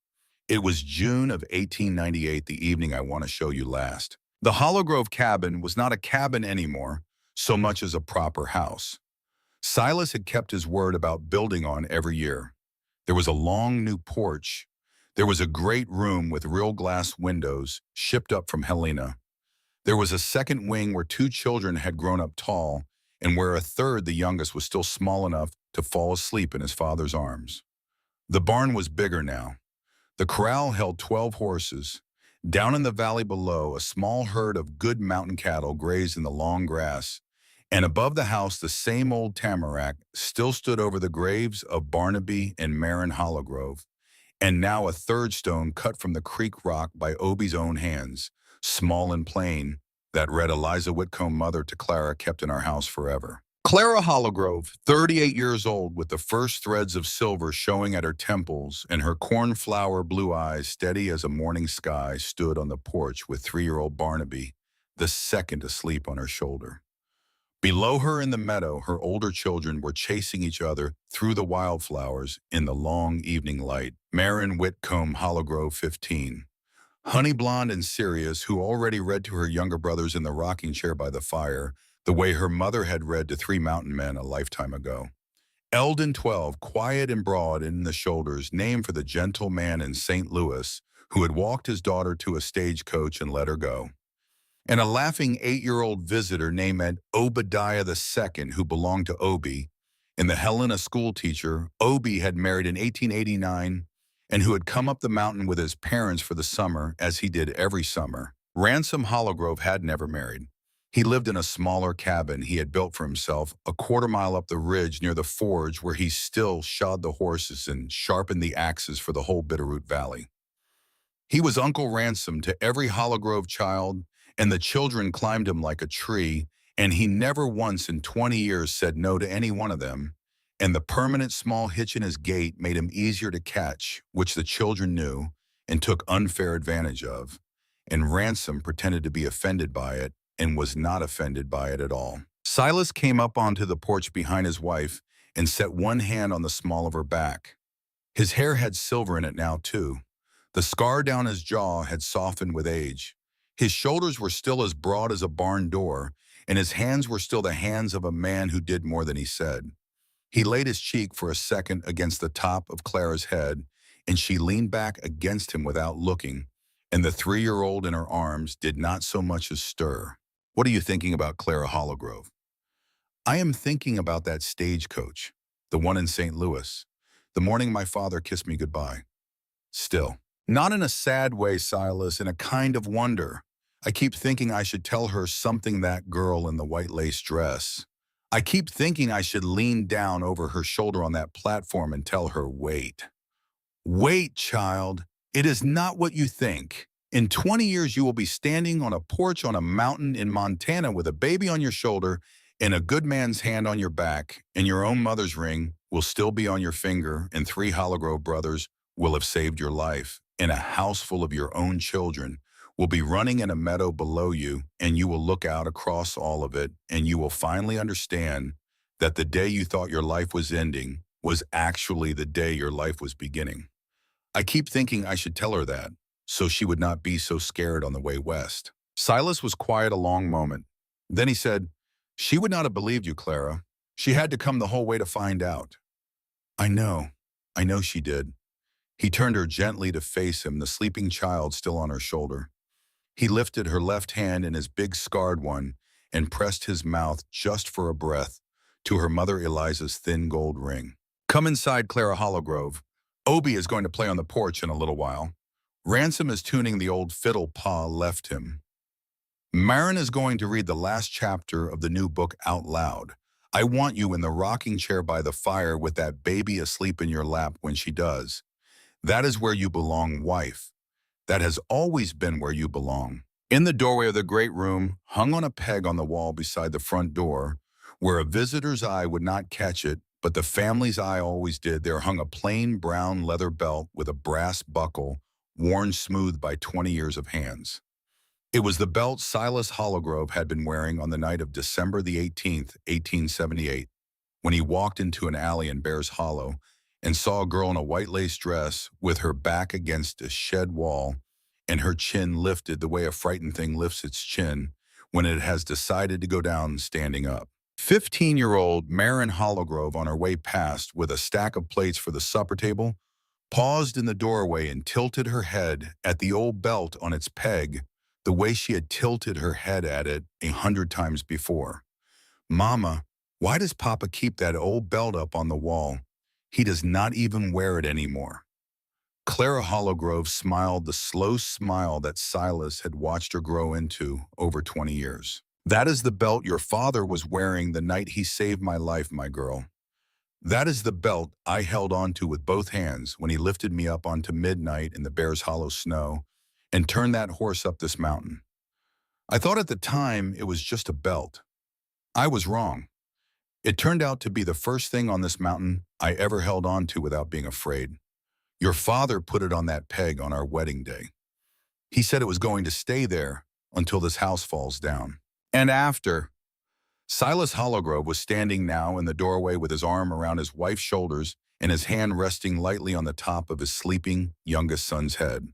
It was June of 1898, the evening I want to show you last. The Hollowgrove cabin was not a cabin anymore, so much as a proper house. Silas had kept his word about building on every year. There was a long new porch. There was a great room with real glass windows, shipped up from Helena. There was a second wing where two children had grown up tall, and where a third, the youngest, was still small enough to fall asleep in his father's arms. The barn was bigger now. The corral held 12 horses. Down in the valley below, a small herd of good mountain cattle grazed in the long grass, and above the house the same old tamarack still stood over the graves of Barnaby and Marin Hollowgrove, and now a third stone cut from the creek rock by Obie's own hands, small and plain, that read Eliza Whitcomb, mother to Clara, kept in our house forever. Clara Hollowgrove, 38 years old, with the first threads of silver showing at her temples and her cornflower blue eyes steady as a morning sky, stood on the porch with 3-year-old Barnaby, the second, asleep on her shoulder. Below her in the meadow, her older children were chasing each other through the wildflowers in the long evening light. Marin Whitcomb Hollowgrove, 15. Honey Blonde and Sirius, who already read to her younger brothers in the rocking chair by the fire, the way her mother had read to 3 mountain men a lifetime ago. Eldon, 12, quiet and broad in the shoulders, named for the gentle man in St. Louis who had walked his daughter to a stagecoach and let her go. And a laughing 8-year-old visitor named Obadiah II, who belonged to Obie, and the Helena school teacher Obie had married in 1889 and who had come up the mountain with his parents for the summer, as he did every summer. Ransom Hollowgrove had never married. He lived in a smaller cabin he had built for himself a quarter-mile up the ridge near the forge, where he still shod the horses and sharpened the axes for the whole Bitterroot Valley. He was Uncle Ransom to every Hollowgrove child, and the children climbed him like a tree, and he never once in 20 years said no to any one of them, and the permanent small hitch in his gait made him easier to catch, which the children knew and took unfair advantage of, and Ransom pretended to be offended by it and was not offended by it at all. Silas came up onto the porch behind his wife and set one hand on the small of her back. His hair had silver in it now, too. The scar down his jaw had softened with age. His shoulders were still as broad as a barn door, and his hands were still the hands of a man who did more than he said. He laid his cheek for a second against the top of Clara's head, and she leaned back against him without looking, and the 3-year-old in her arms did not so much as stir. What are you thinking about, Clara Hollowgrove? I am thinking about that stagecoach, the one in St. Louis, the morning my father kissed me goodbye. Still, not in a sad way, Silas, in a kind of wonder. I keep thinking I should tell her something, that girl in the white lace dress. I keep thinking I should lean down over her shoulder on that platform and tell her, wait. Wait, child. It is not what you think. In 20 years, you will be standing on a porch on a mountain in Montana with a baby on your shoulder and a good man's hand on your back, and your own mother's ring will still be on your finger, and 3 Hollow brothers will have saved your life, and a house full of your own children will be running in a meadow below you, and you will look out across all of it, and you will finally understand that the day you thought your life was ending was actually the day your life was beginning. I keep thinking I should tell her that, so she would not be so scared on the way west. Silas was quiet a long moment. Then he said, she would not have believed you, Clara. She had to come the whole way to find out. I know. I know she did. He turned her gently to face him, the sleeping child still on her shoulder. He lifted her left hand in his big scarred one and pressed his mouth just for a breath to her mother Eliza's thin gold ring. Come inside, Clara Hollowgrove. Obie is going to play on the porch in a little while. Ransom is tuning the old fiddle Pa left him. Marin is going to read the last chapter of the new book out loud. I want you in the rocking chair by the fire with that baby asleep in your lap when she does. That is where you belong, wife. That has always been where you belong. In the doorway of the great room, hung on a peg on the wall beside the front door, where a visitor's eye would not catch it, but the family's eye always did, there hung a plain brown leather belt with a brass buckle, worn smooth by 20 years of hands. It was the belt Silas Hollowgrove had been wearing on the night of December the 18th, 1878, when he walked into an alley in Bears Hollow and saw a girl in a white lace dress with her back against a shed wall and her chin lifted the way a frightened thing lifts its chin when it has decided to go down standing up. 15-year-old Marin Hollowgrove, on her way past with a stack of plates for the supper table, paused in the doorway and tilted her head at the old belt on its peg the way she had tilted her head at it 100 times before. Mama, why does Papa keep that old belt up on the wall? He does not even wear it anymore. Clara Hollowgrove smiled the slow smile that Silas had watched her grow into over 20 years. That is the belt your father was wearing the night he saved my life, my girl. That is the belt I held onto with both hands when he lifted me up onto midnight in the Bears Hollow snow and turned that horse up this mountain. I thought at the time it was just a belt. I was wrong. It turned out to be the first thing on this mountain I ever held on to without being afraid. Your father put it on that peg on our wedding day. He said it was going to stay there until this house falls down. And after, Silas Hollowgrove was standing now in the doorway with his arm around his wife's shoulders and his hand resting lightly on the top of his sleeping youngest son's head.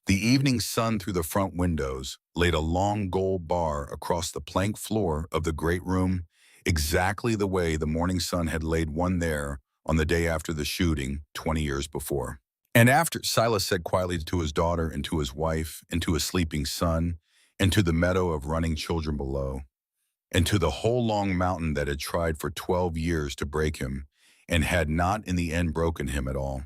The evening sun through the front windows laid a long gold bar across the plank floor of the great room, exactly the way the morning sun had laid one there on the day after the shooting 20 years before. And after, Silas said quietly to his daughter and to his wife and to his sleeping son and to the meadow of running children below, and to the whole long mountain that had tried for 12 years to break him and had not in the end broken him at all.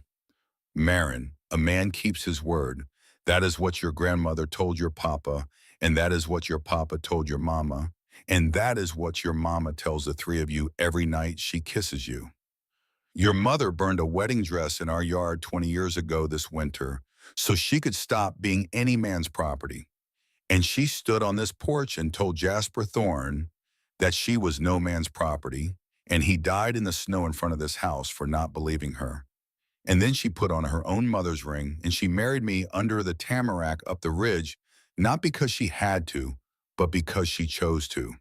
Marin, a man keeps his word. That is what your grandmother told your papa, and that is what your papa told your mama, and that is what your mama tells the 3 of you every night she kisses you. Your mother burned a wedding dress in our yard 20 years ago this winter so she could stop being any man's property. And she stood on this porch and told Jasper Thorne that she was no man's property, and he died in the snow in front of this house for not believing her. And then she put on her own mother's ring, and she married me under the tamarack up the ridge, not because she had to, but because she chose to.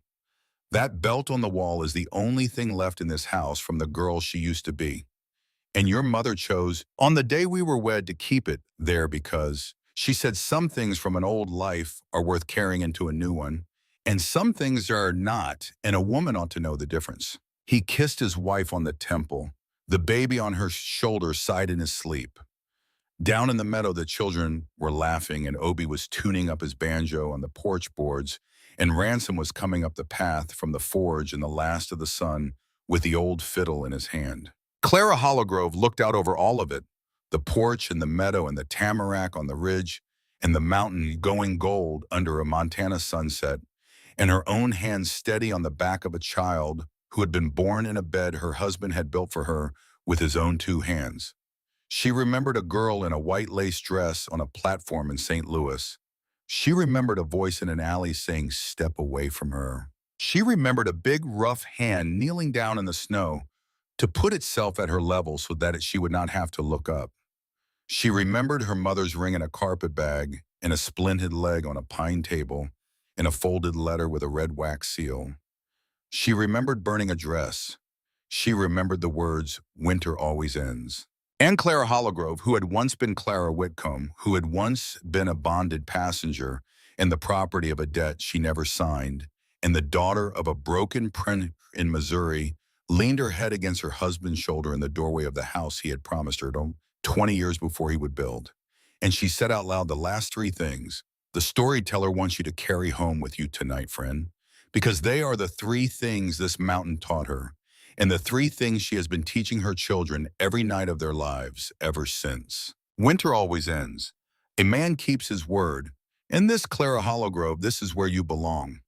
That belt on the wall is the only thing left in this house from the girl she used to be. And your mother chose, on the day we were wed, to keep it there because she said some things from an old life are worth carrying into a new one, and some things are not, and a woman ought to know the difference. He kissed his wife on the temple. The baby on her shoulder sighed in his sleep. Down in the meadow, the children were laughing, and Obie was tuning up his banjo on the porch boards, and Ransom was coming up the path from the forge in the last of the sun with the old fiddle in his hand. Clara Hollowgrove looked out over all of it, the porch and the meadow and the tamarack on the ridge and the mountain going gold under a Montana sunset, and her own hand steady on the back of a child who had been born in a bed her husband had built for her with his own two hands. She remembered a girl in a white lace dress on a platform in St. Louis. She remembered a voice in an alley saying, "Step away from her." She remembered a big, rough hand kneeling down in the snow to put itself at her level so that she would not have to look up. She remembered her mother's ring in a carpet bag and a splinted leg on a pine table and a folded letter with a red wax seal. She remembered burning a dress. She remembered the words, "Winter always ends." And Clara Holligrove, who had once been Clara Whitcomb, who had once been a bonded passenger and the property of a debt she never signed, and the daughter of a broken printer in Missouri, leaned her head against her husband's shoulder in the doorway of the house he had promised her 20 years before he would build. And she said out loud the last three things the storyteller wants you to carry home with you tonight, friend, because they are the three things this mountain taught her, and the three things she has been teaching her children every night of their lives ever since. Winter always ends. A man keeps his word. In this Clara Hollow Grove, this is where you belong.